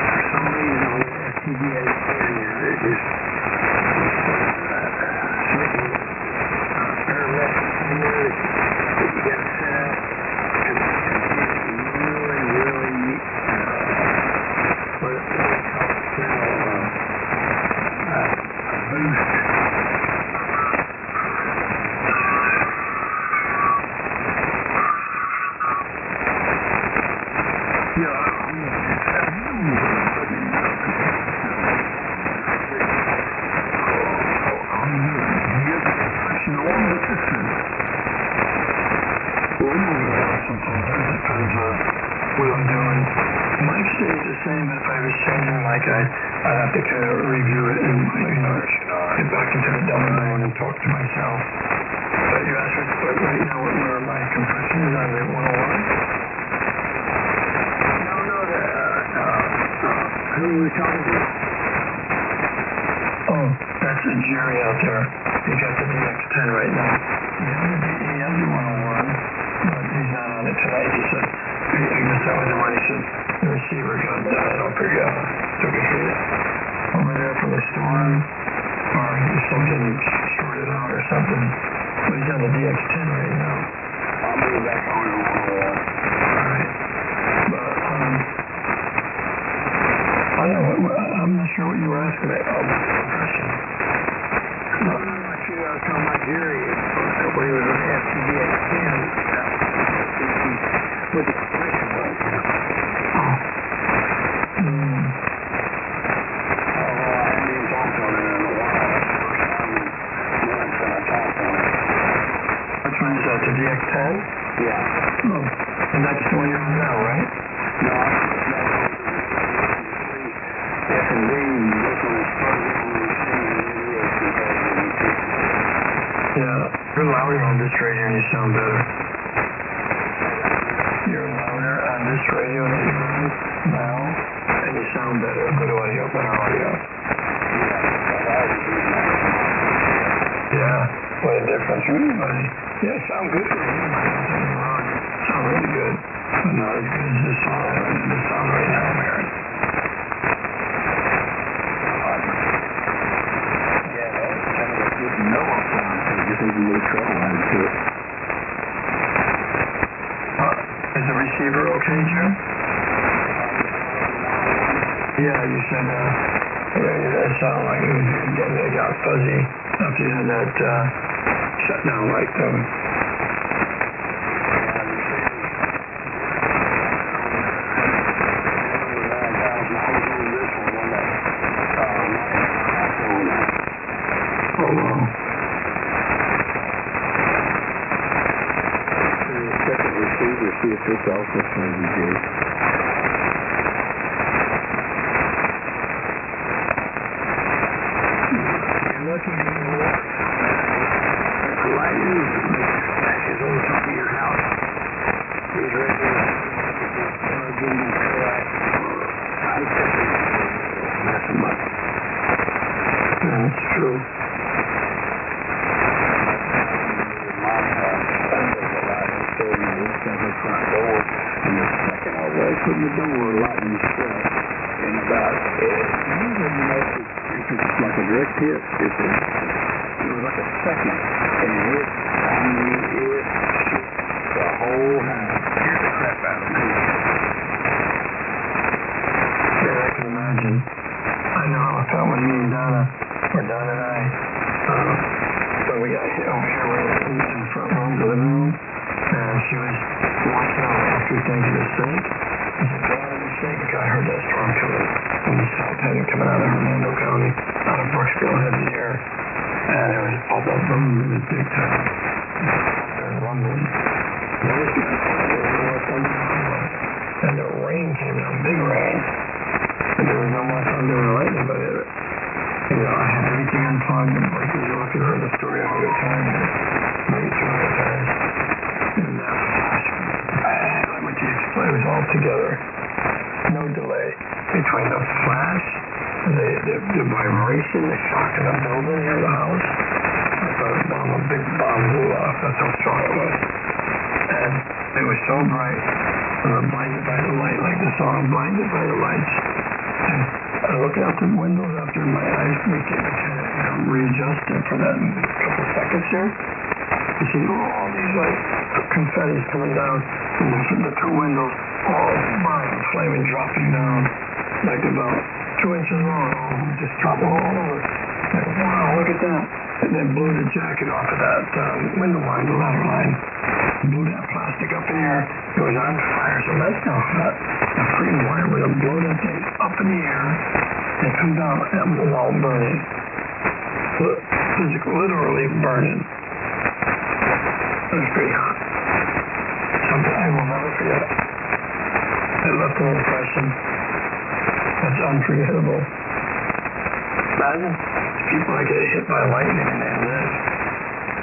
Speaker 4: For some reason on the FTDA area, it just certain parametrics in there that you got to set up and really what it calls now a boost. I'd have to kind of review it and, get back into the demo mode and talk to myself. But you asked me right now where my compression is on the 101? No, who are we talking to? Oh, that's Jerry out there. He got the DX10 right now. He has the 101, but he's not on it tonight. He said, I guess that was the one he said, the receiver got died up or took a hit over there from the storm, or something shorted out or something. But he's on the DX10 right now.
Speaker 5: I'll be back on the 101.
Speaker 4: Alright. But, I don't know, I'm not sure what you were asking about compression. No, I was talking about Jerry, when he was on the FTDX10, what the compression was. Which one is that, the DX10?
Speaker 1: Yeah.
Speaker 4: Oh, and that's the one you're on now, right?
Speaker 1: No, F&B, this one is further on the machine than it is compared to the YouTube.
Speaker 4: Yeah, you're louder on this radio and you sound better. You're louder on this radio that you're on now, and you sound better. Good audio, better audio. Yeah, what a difference, really, buddy. Yeah, sound good for you, man. Don't get me wrong. Sound really good, but not as good as this song. This song right now, I'm hearing.
Speaker 1: Yeah, that's kind of a good no-off sound, so you think you need trouble added to it.
Speaker 4: Is the receiver okay, Jim? Yeah, you said, it sounded like it got fuzzy after you had that, shutdown light going. Oh, wow.
Speaker 1: Second receiver, see if it's also fuzzy, Jake.
Speaker 4: Lucky you didn't walk. The light is on top of your house. These radios are getting correct. I think it's mess them up. That's true.
Speaker 1: My house, I was allowed to stay in the east of the front door, and the second I was putting the door lightning shut, and about, usually you know, if it's like a direct hit, it was like a second, and it shook the whole house.
Speaker 3: Here's the crap out of me.
Speaker 4: Yeah, I can imagine. I know how I felt when me and Donna, or Donna and I, when we got hit over here, we were in the front room, the living room, and she was watching out after things to the sink. I said, go out of the sink, because I heard that storm coming, and the south heading coming out of Hernando County, out of Brooksville, heading here, and it was all the boom, it was big time. And rumbling. And the rain came down, big rain. And there was no more thunder or lightning, but it, I had everything unplugged, and like you look at the story 100 times, maybe 200 times. And that flash, bang, like what you explained, it was all together. No delay between the flash, the vibration, the shock of the building near the house. I thought a big bomb blew off, that's how strong it was. And it was so bright, we were blinded by the light, like the song, blinded by the lights. And I was looking out the windows after my eyes became kind of readjusted for that couple seconds there. You see all these like confettis coming down from the two windows, all burning, flaming, dropping down, like about 2 inches long, just dropping all over. Like, wow, look at that. And then blew the jacket off of that window line, the ladder line. Blew that plastic up in the air. It was on fire, so that's how hot the freaking wire would have blown that thing up in the air and come down and it was all burning. Literally burning. It was pretty hot. Something I will never forget. It left an impression that's unforgettable. Imagine people that get hit by lightning and they live.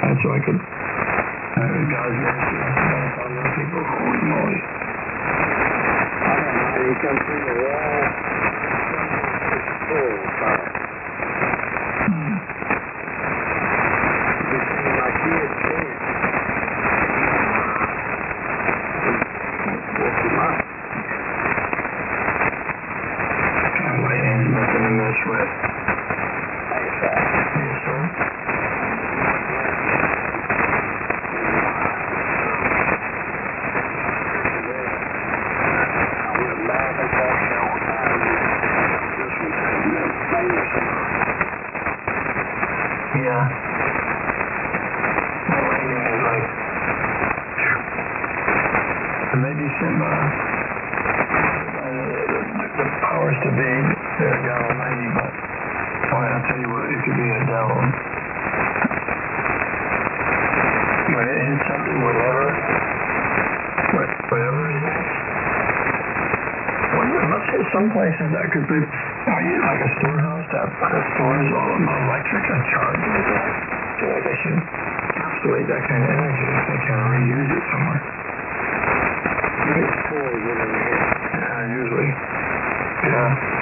Speaker 4: That's so I could, God's mercy upon those people. Holy moly.
Speaker 1: I don't know how you come through the wall. It's full of fire. You see my kid, too. Woke him up.
Speaker 4: My hands making a mess with. Yes, sir. Yeah. The lightning is like, and maybe some, the powers to be, they're God Almighty, but boy, I'll tell you what, it could be a devil. When it hits something, whatever, whatever it is. Well, let's say some places that could be, like a storehouse that stores all of my electric and charges it. So they should encapsulate that kind of energy if they can reuse it somewhere.
Speaker 1: It's toys in here.
Speaker 4: Yeah, usually. Yeah.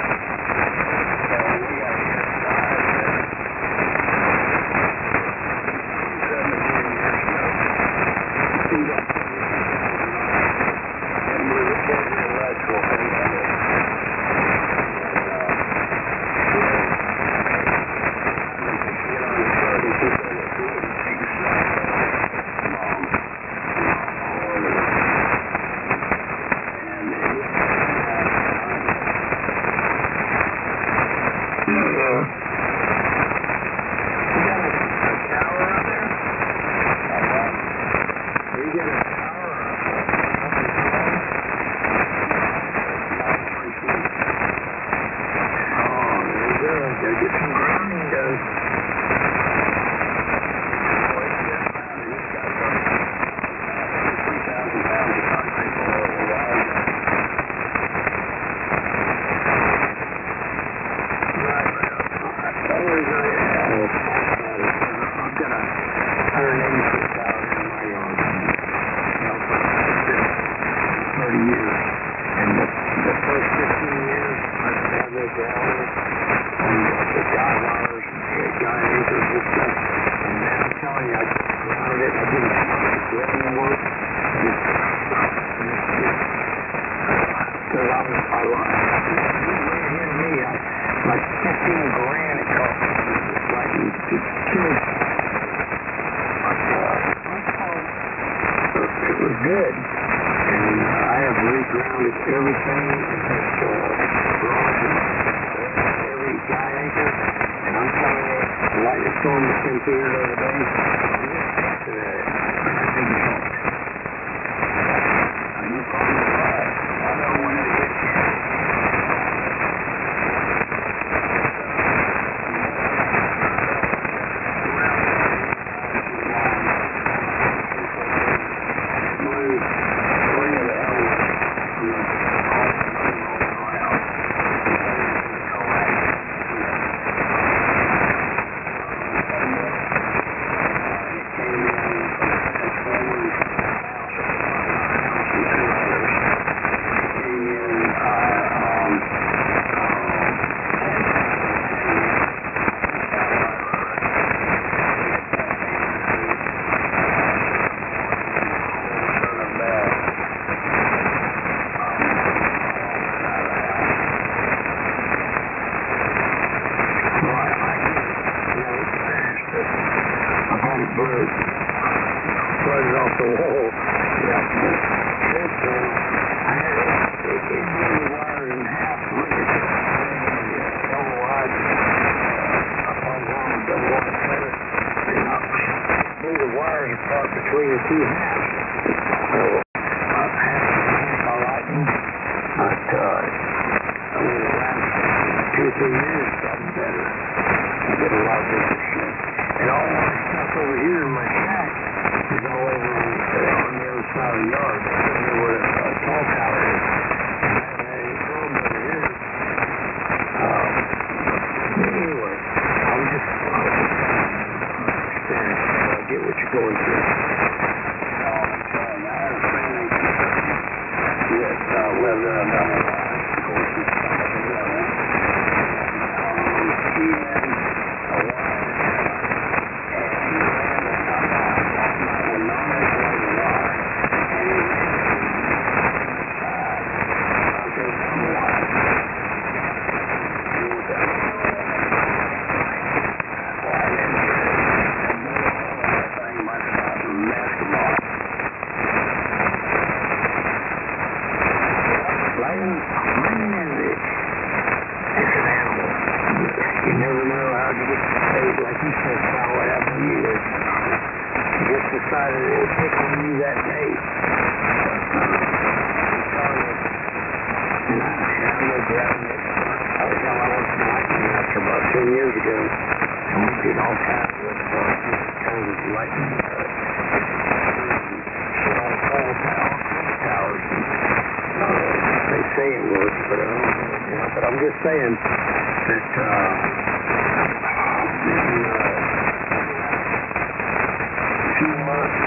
Speaker 1: Towers
Speaker 5: just saying that maybe a few months.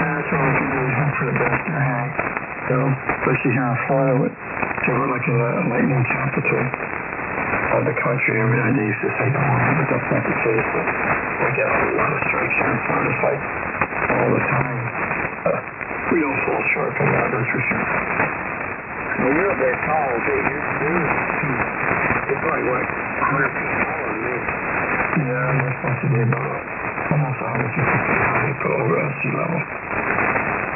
Speaker 4: That's all we can do is hope for the best there, Hank. So, especially here in Florida, we're like in the lightning capital of the country. Every day used to say, don't worry, but that's not the case. But we get a lot of strikes here in Florida, it's like all the time. We don't fall short from that, that's for sure.
Speaker 5: Well, you're a bit tall, too. You're probably, what, 100 feet taller than me?
Speaker 4: Yeah, we're supposed to be about almost 150 feet high over sea level.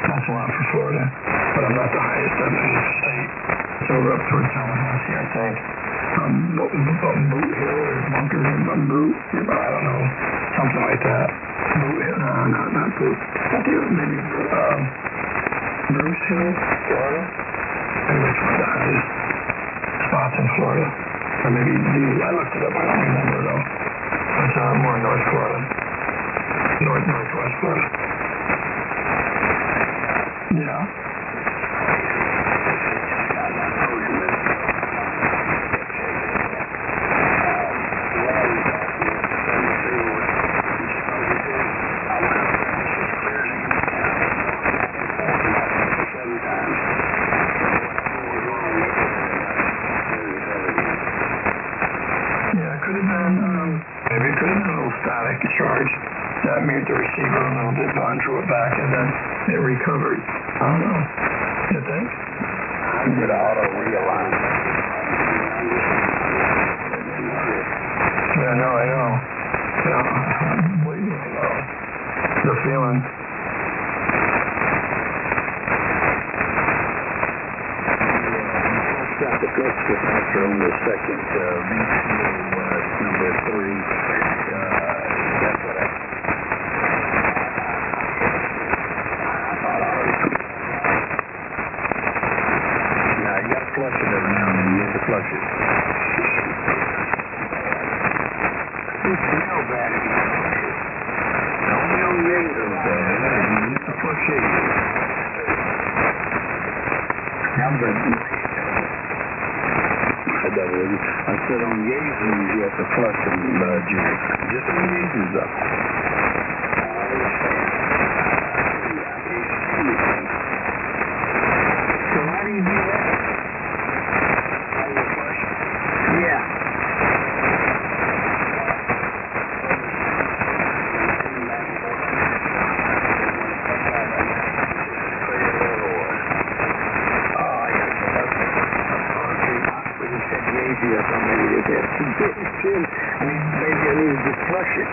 Speaker 4: That's a lot for Florida. But I'm not the highest in the state. It's over up towards Tallahassee, I think. Boot Hill or Bunker Hill, Boot, I don't know, something like that. Boot Hill, not Boot. I think it was maybe Bruce Hill, Florida. Maybe it's one of the highest spots in Florida. Or maybe I looked it up, I don't remember though. It's more North Florida. Northwest Florida. Yeah. Maybe it could have been a little static charge that made the receiver a little bit, but drew it back and then it recovered. I don't know. You think?
Speaker 5: I'm going to auto realign.
Speaker 4: Yeah, no, I know. Yeah, I'm waiting. The feeling.
Speaker 5: Got the clutch capacitor on the second number 3. That's what now you got to flush it every now and then. You have to flush it. It's real bad if you flush it. Only on the end of that. You have to flush it. Now I said on Yazers you have to flush them, just on Yazers up. So how do you do that? How do you flush it? Yeah. Maybe I need to just flush it.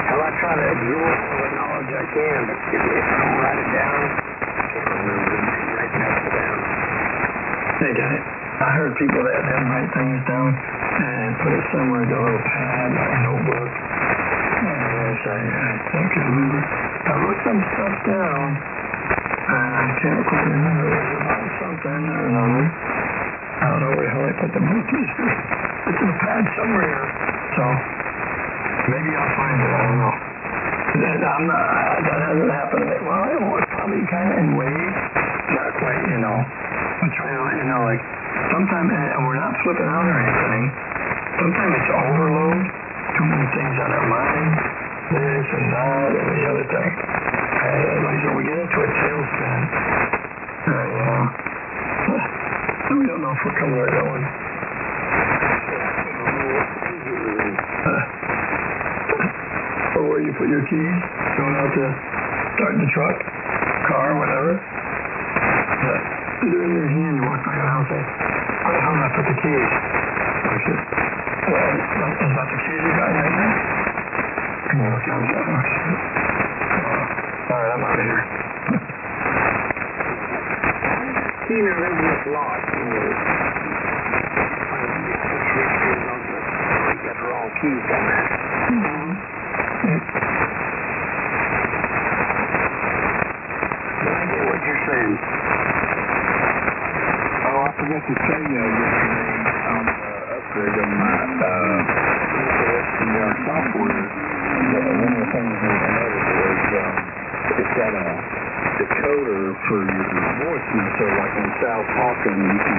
Speaker 5: Well, I try to absorb all the knowledge I can, but if I don't write it down, I can't remember writing it down.
Speaker 4: They got it. I heard people that didn't write things down and put it somewhere in a little pad or a notebook. And I think I remember. I wrote some stuff down. I can't quite remember. It was about something or another. I don't know where the hell I put the book. It's in a pad somewhere. So maybe I'll find it. I don't know. That hasn't happened to me. Well, I know it's probably kind of in waves. Not quite, I'm trying, like sometimes, and we're not flipping out or anything. Sometimes it's overload. Too many things on our mind. This and that and the other thing. Like when we get into a tailspin, we don't know if we're coming or going. Or where you put your keys, going out to start the truck, car, whatever. They're in your hand, you walk by your house, where the hell did I put the keys? Is that the keys you got right there? Can you look out of that? Alright, I'm out of here.
Speaker 5: Key now isn't this locked. You got the wrong keys on that. I get what you're saying. got a decoder for your voicemail, so like when Sal's talking, you can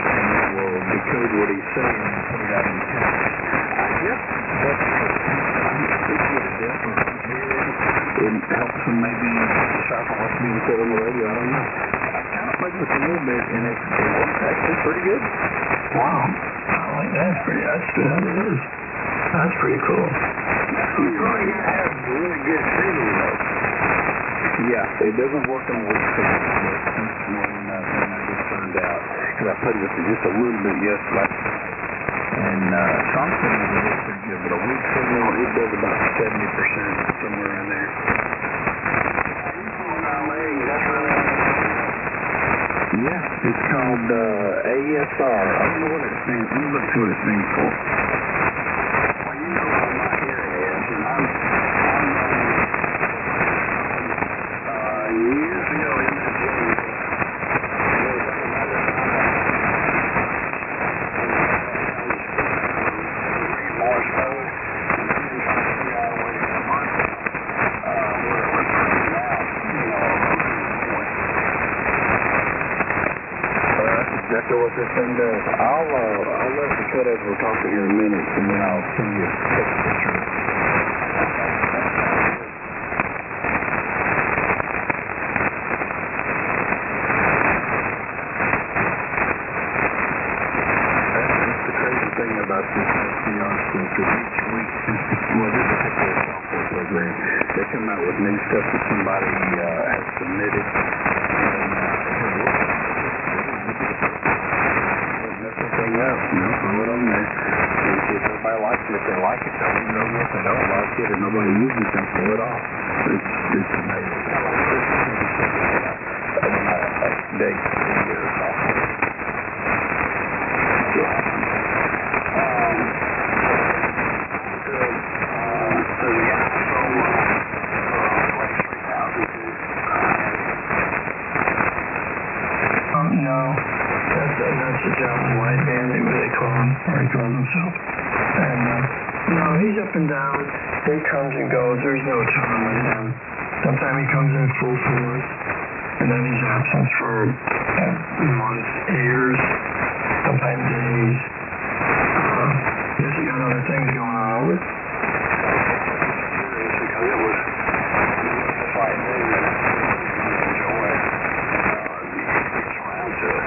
Speaker 5: and it will decode what he's saying and put it out in text. I guess that's it helps them maybe decipher what's being said on the radio. I don't know. I kind of played with it a little bit, and it works actually pretty good.
Speaker 4: Wow. I like that. That is. That's pretty cool.
Speaker 5: You probably got to have really good signal, though. Yeah, it doesn't work on weak signals, but that's one thing I just found out. Because I played with it just a little bit yesterday. And some signals it is pretty good, but a weak signal, it does about 70%, somewhere in there. Yeah, it's called ASR. I don't know what it stands for. Let me look see what it stands for. Well, you know what my hearing is, and I'm years ago in the gym, Morse mode, and then trying to figure out a way to convert it, where it was printing out, that's exactly what this thing does. I'll let you cut as we're talking here in a minute, and then I'll send you a picture. That's the crazy thing about this SDR stuff, because each week, well, this particular software program, they come out with new stuff that somebody has submitted, throw it on there. And see if everybody likes it. If they like it, they'll leave it over. If they don't like it and nobody uses it, they'll pull it off. It's amazing. Update video software. So the guy from Place 3000
Speaker 4: No. That's the John White band, they call him, or he calls himself. And, no, he's up and down. He comes and goes. There's no time with him. Sometimes he comes in full force, and then he's absent for months, years, sometimes days. Guess he got other things going on with.
Speaker 5: Because it was a fight thing that I enjoy. Gets around to it.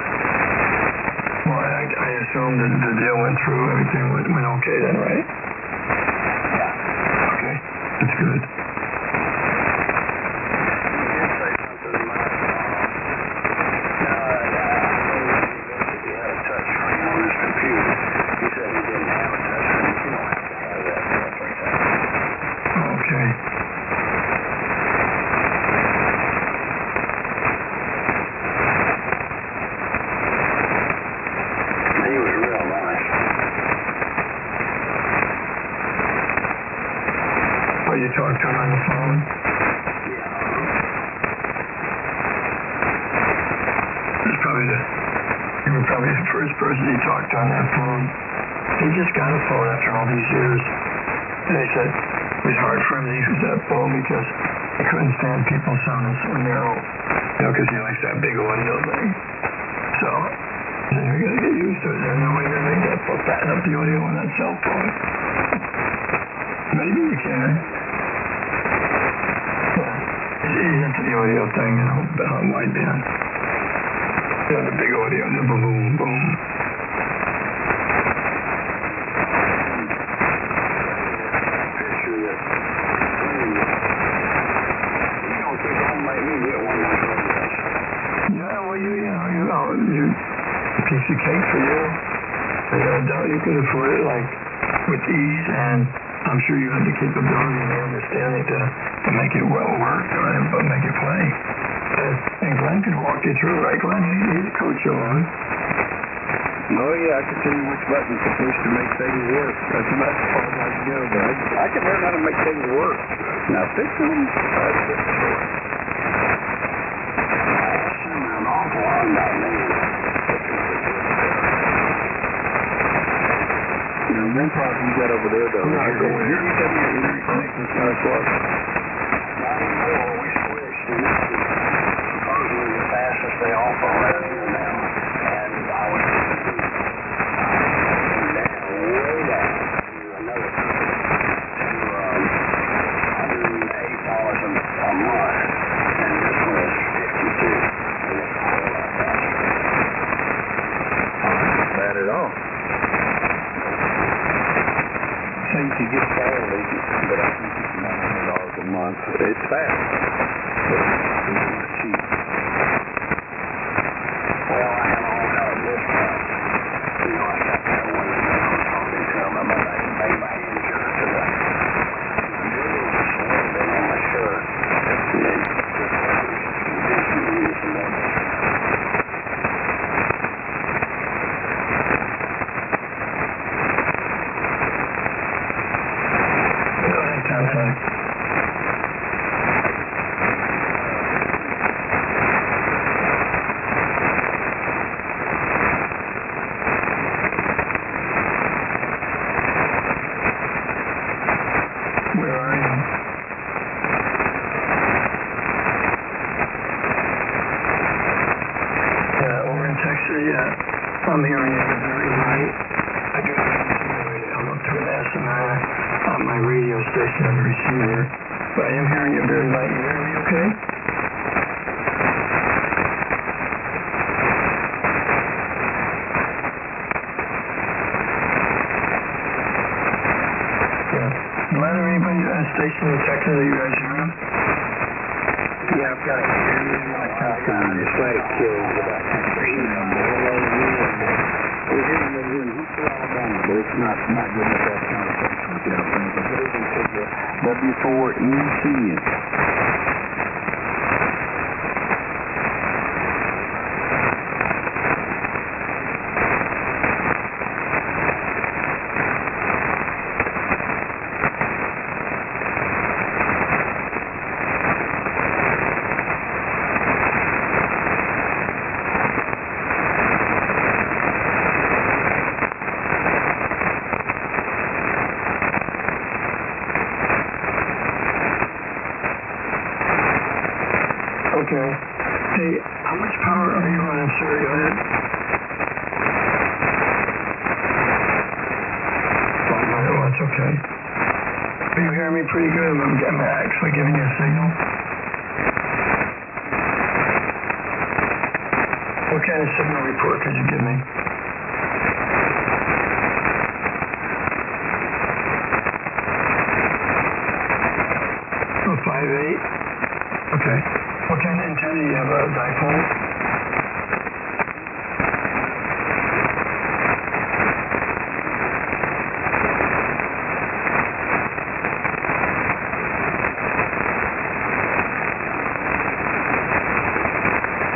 Speaker 4: Well, I assume that the deal went through, everything went okay then, right?
Speaker 5: Yeah.
Speaker 4: Okay, that's good. You talked to him on the phone? You were probably the first person he talked to on that phone. He just got a phone after all these years. And he said it was hard for him to use that phone because he couldn't stand people sounding so narrow. Because he likes that big window thing. So, he said, we gotta get used to it. There's no way to make that fatten up the audio on that cell phone. Maybe you can. He's into the audio thing, wideband. The big audio, the boom, boom. Yeah, well, you piece of cake for you. I doubt you could afford it like with ease, and I'm sure you have the capability and the understanding to make it well work, but make it play. And Glenn could walk you through, right, Glenn? He's a coach you on.
Speaker 5: Oh, yeah, I can tell you which buttons to push to make things work. That's about as far as I can go, but I can learn how to make things work. Now, fixing them, that's a different story. I assume an awful lot about me. One problem you got over there, though, you got your internet connection kind of close. Not anymore. We
Speaker 1: And this is supposedly the fastest they offer around here now. And I was down, way down to another company to $108 a month. And this one is $52. And it's not a lot faster. Not bad at all. So you could get fairly, but I think it's $900 a month. It's fast, but it's not cheap. Well, I have all got a discount. You know, I sat there one day and I was talking to them about I can pay my insurance to the middle just a little bit on my shirt. And then just give me some more discount. Contact. Where are you? Yeah, over in Texas, yeah. I'm hearing you very light. I do I'm up to an SNI on my radio station on the receiver, but I am hearing it very light. You hear me okay? Yeah. Am I there anybody at a station in Texas that you guys hear him? Yeah, I've got a hearing in my Texas. I just let it kill about 10%. We're hearing it in Huntsville, Alabama, but it's not good enough to have conversation with you. But it isn't to the W4ECN. Okay. Hey, how much power are you running, sir? Go ahead. Oh, it's okay. Are you hearing me pretty good? I'm actually giving you a signal. What kind of signal report could you give me? Oh, 5.8? Okay. What kind of antenna do you have? A dipole?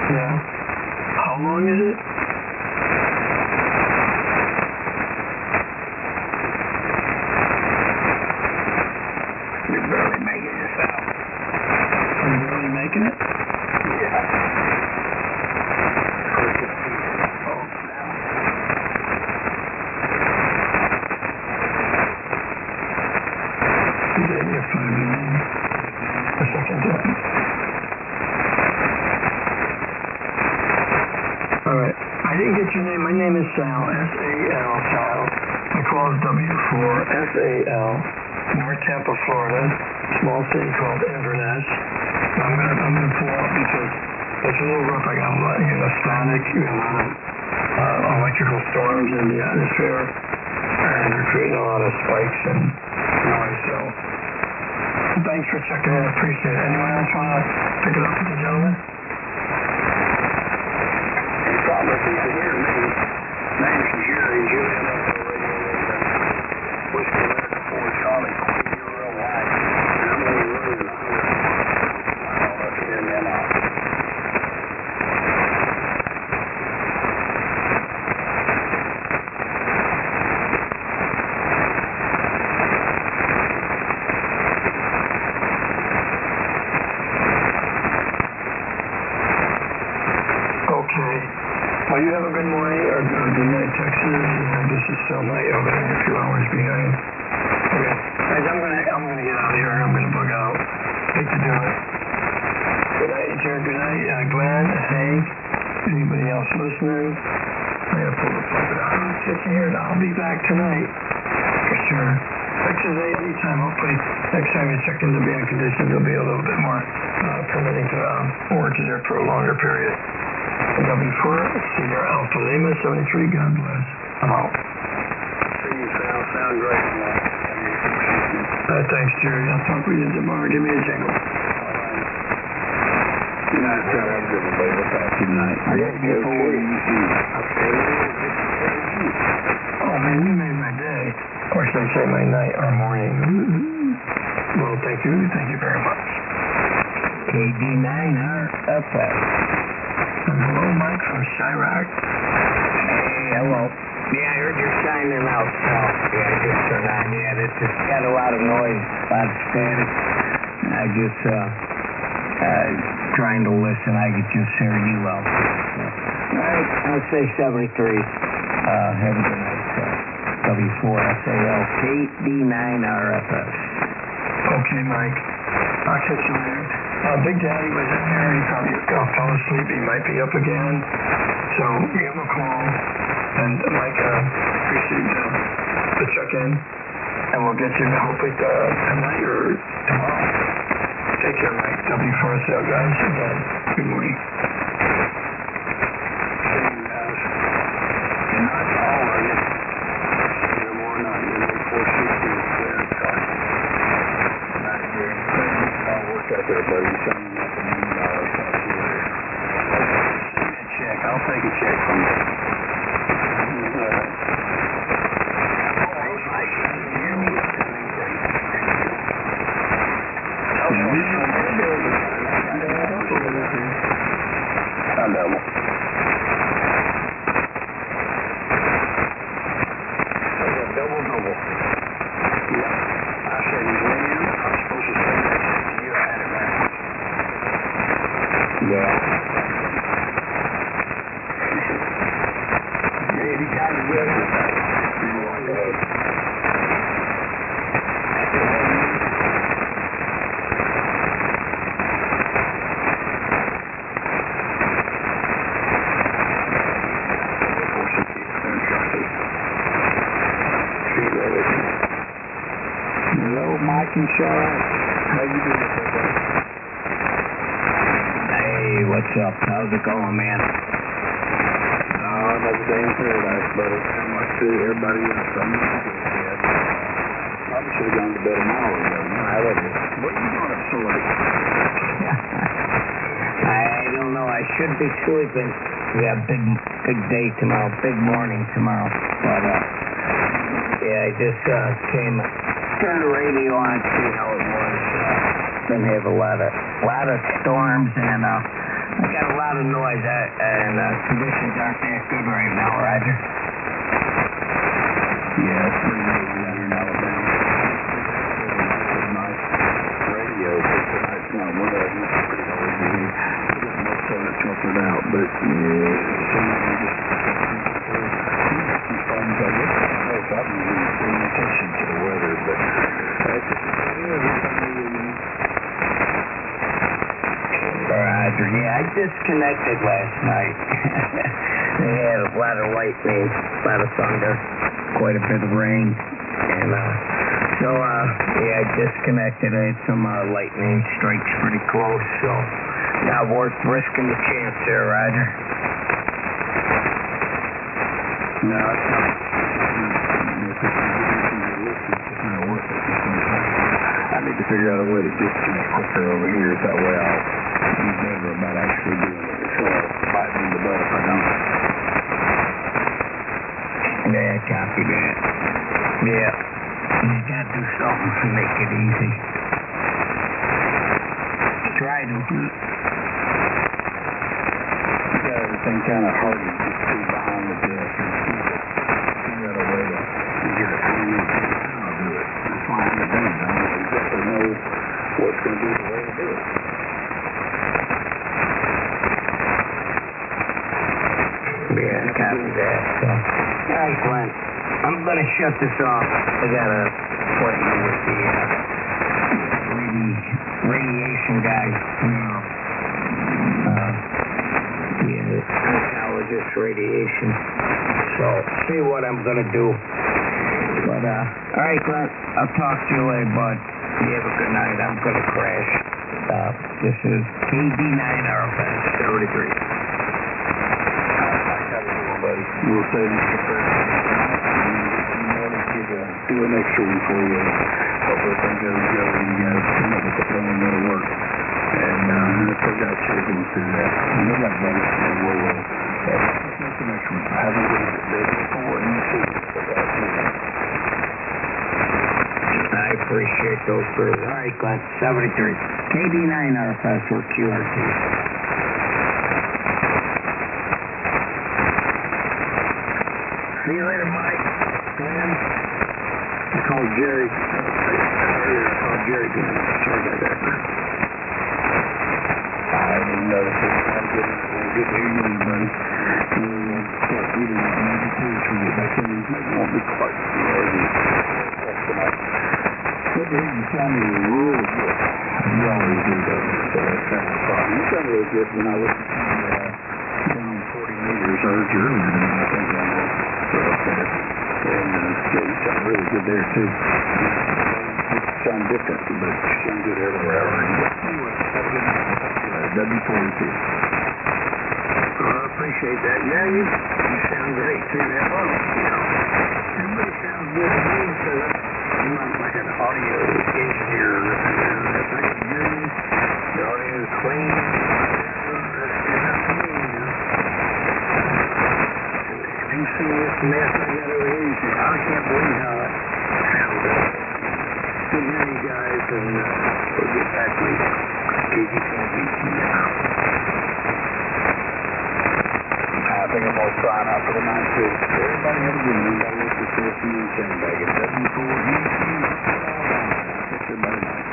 Speaker 1: Yeah. How long is it? You're barely making this out. Are you really making it? Alright. I didn't get your name. My name is Sal, S-A-L, Sal. I call it W4, S-A-L, North Tampa, Florida, small city called Inverness. I'm gonna pull up because it's a little rough. I got a lot of static, a lot of electrical storms in the atmosphere, and they're creating a lot of spikes and noise. So, thanks for checking in. I appreciate it. Anyone else want to pick it up with the gentleman? You probably can't hear me. Name's Jerry. Julian Echo Radio Ranger. Whiskey America 4 Charlie. You're real white. And I'm only running 100 miles up here in the out.
Speaker 4: back tonight, for sure. Texas A&M time, hopefully next time you check into band conditions, there'll be a little bit more permitting to warranty there for a longer period. W4, Cedar Alpha Lima 73, God bless. I'm out.
Speaker 5: See you, Sal. Sound great.
Speaker 4: Thanks, Jerry. I'll talk with you tomorrow. Give me a jingle.
Speaker 5: Good night, Sal. Have a good one, baby. We'll talk to you tonight.
Speaker 4: Oh, man, you made my day. Of course, I say my night or morning. Well, thank you. Thank you very much.
Speaker 1: KD9RFS.
Speaker 4: And hello, Mike from Chirac.
Speaker 1: Hey, hello. Yeah, I heard you're shining out, Sal. Yeah, I just turned on. Yeah, this has got a lot of noise, a lot of static. I just, trying to listen, I could just hear you out there. So. All right, I'll say 73. Have a good night, Sal. W4SAL KD9RFS.
Speaker 4: Okay, Mike. I'll catch you later. Big Daddy was in here. He probably fell asleep. He might be up again. So give him a call. And Mike, appreciate the check-in. And we'll get you hopefully tonight or tomorrow. Take care, Mike. W4SL guys. Again, good morning.
Speaker 5: I'll take a check from you. Double. Yeah. I said he's in. I'm supposed to say that. You had it right. Yeah. He got it good. Hello, Mike and Sharon. How you doing, brother?
Speaker 1: Hey, what's up? How's it going, man?
Speaker 5: Another day in paradise, buddy. How much to everybody else? I'm not good, Dad. Probably should have gone to bed an hour ago. No, I love you. What are you doing up so late?
Speaker 1: I don't know. I should be sleeping. We have big day tomorrow, big morning tomorrow. But, yeah, I just turned the radio on to see how it was. Been have a lot of storms and I got a lot of noise and conditions aren't that good right now, Roger.
Speaker 5: Yeah, it's pretty noisy out here in Alabama. It's nice radio, but tonight's not one of them. It's pretty noisy. We got most of it filtered out, but yeah, some of them just some phones I guess. I don't know if I've been paying attention to the weather, but that's just
Speaker 1: Roger, yeah, I disconnected last night. They had a lot of lightning, a lot of thunder, quite a bit of rain, and yeah, I disconnected. I had some lightning strikes pretty close, so not worth risking the chance there, Roger.
Speaker 5: no, it's not. If it's not worth it. I need to figure out a way to disconnect quicker over here. That way I'll be better about actually doing it. So biting in the butt if I don't.
Speaker 1: Yeah, copy that. Yeah, you gotta do something to make it easy. Try to.
Speaker 5: You got everything kind of hardy, just too behind the desk and figure out a way to get it hanging. I'll do it. That's why I haven't done it. I don't exactly know what's going to be the way to do it.
Speaker 1: Yeah, copy that. So, all right, Glenn. I'm going to shut this off. I got an appointment with the radiation guy tomorrow. The oncologist radiation. So, see what I'm going to do. But, all right, Clint. I'll talk to you later, bud. You have a good night. I'm going to crash. This is KD9 RFS 73.
Speaker 5: Buddy. We'll say this the first thing do an extra one for you. Hope everything goes good and you guys come up with a plan and go to work. And I forgot you were going through that. And you're right, buddy. And we'll make an extra one. I haven't been to bed before and you see
Speaker 1: I appreciate those birds. All right, Glenn. 73. KD9 RFS or QRT. See you later, Mike. And I called Jerry. I called Jerry. Sorry about that.
Speaker 5: I didn't notice it. I'm good to hear you, buddy. We'll start reading it maybe too as we get back in. Maybe won't be quite tonight. Good to hear you sounding really good. You always do, though. So that's kind of a problem. You sound really good when I listen to you down 40 meters. I heard you earlier tonight, I think, on that. So up there. And yeah, you sound really good there, too. You sound different, but you sound good everywhere. Anyway, have a good night. W42.
Speaker 1: Well, I appreciate that. Yeah, you sound great, too. That well, everybody sounds good to me, so you might like an audio engineer. If I can hear you, the audio is clean. That's enough for me, you know. If you see this mess I got over here, you say, I can't believe how it sounds. Good to hear you guys, and we'll get back with KG10BT now.
Speaker 5: I think I'm going to sign up for the night, too. Everybody have a good one. Everybody look at this and sandbag it. W4. Everybody night.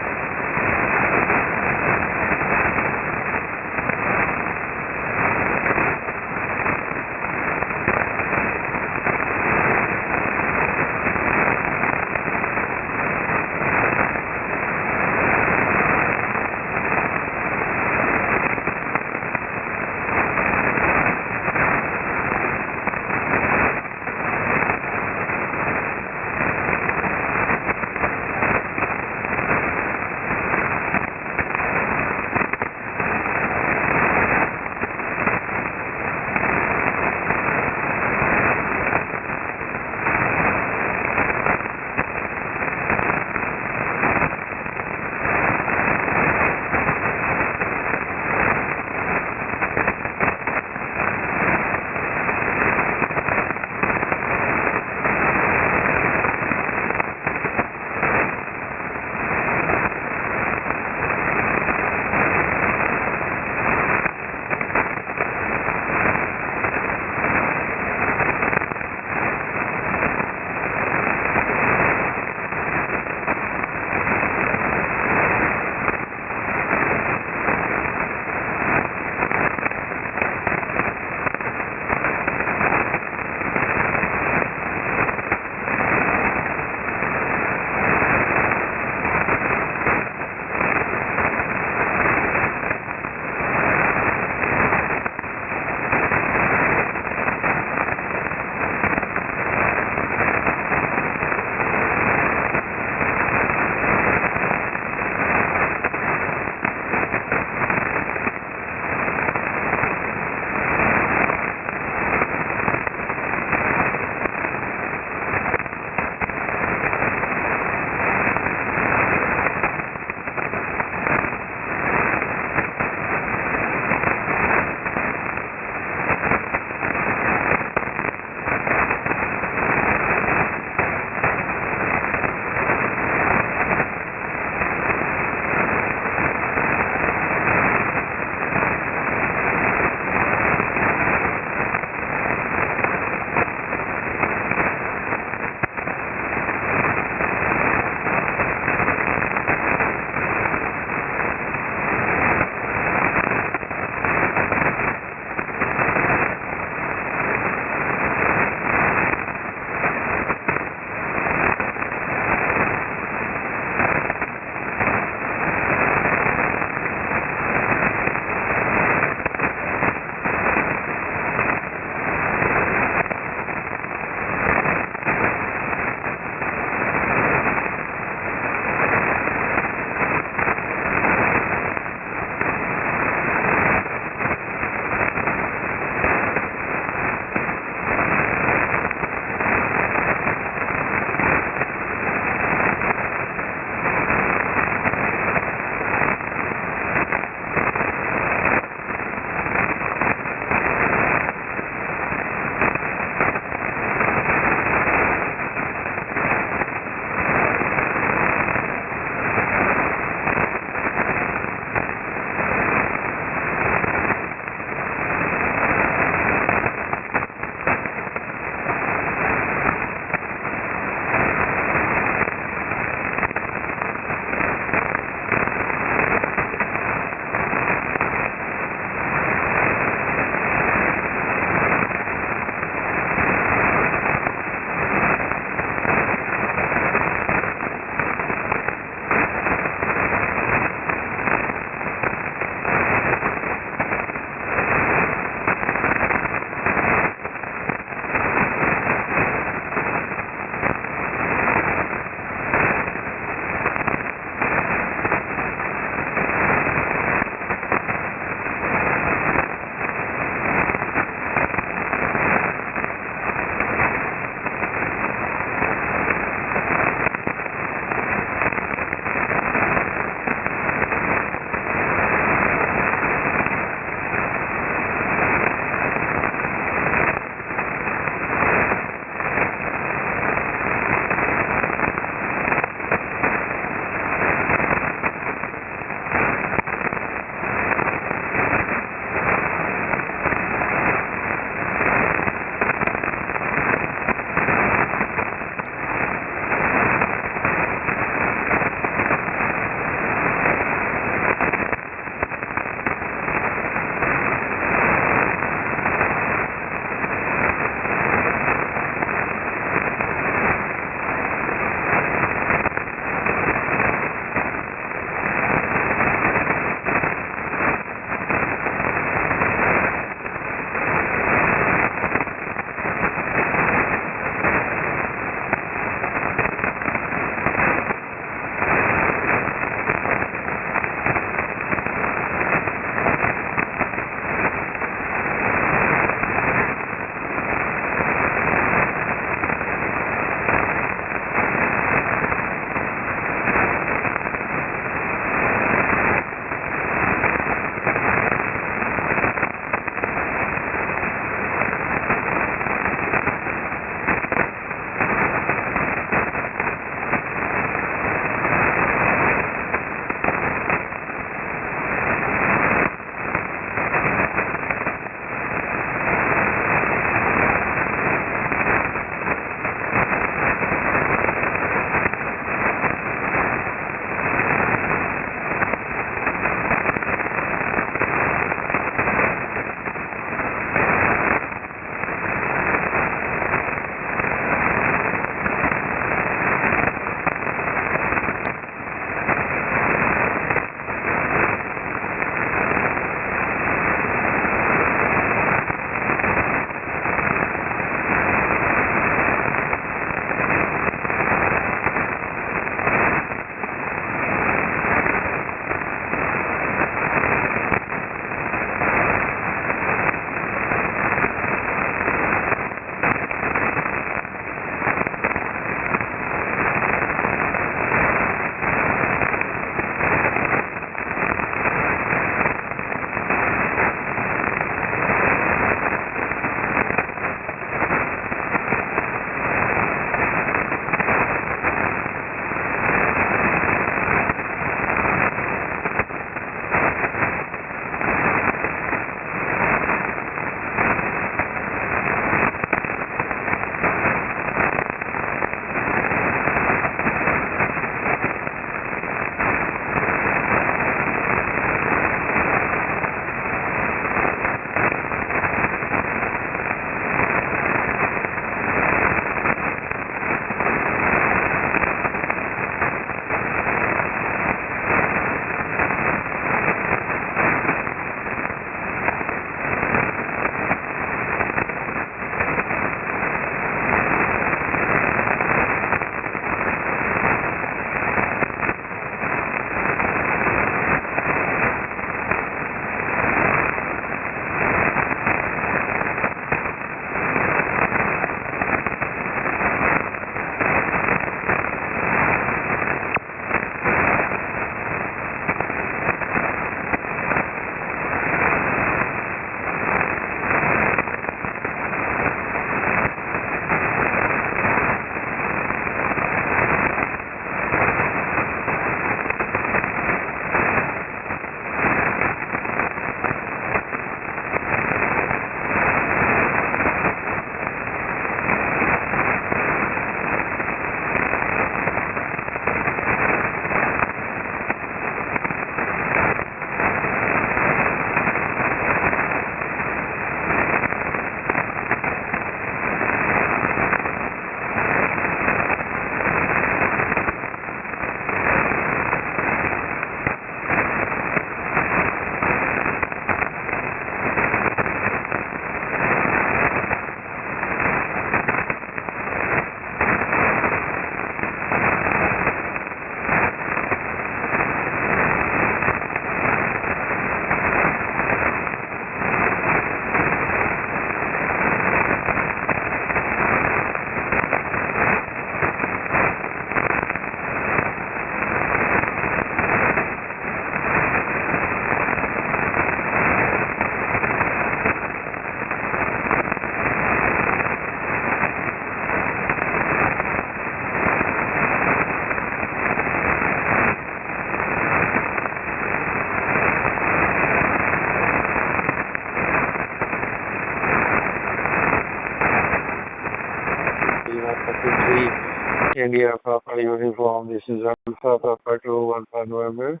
Speaker 11: India Papa Uniform. This is Alpha Papa 215 November.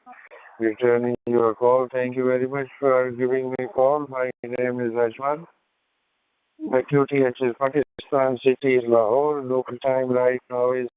Speaker 11: Returning your call. Thank you very much for giving me a call. My name is Ajman. My QTH is Pakistan City, Lahore. Local time right now is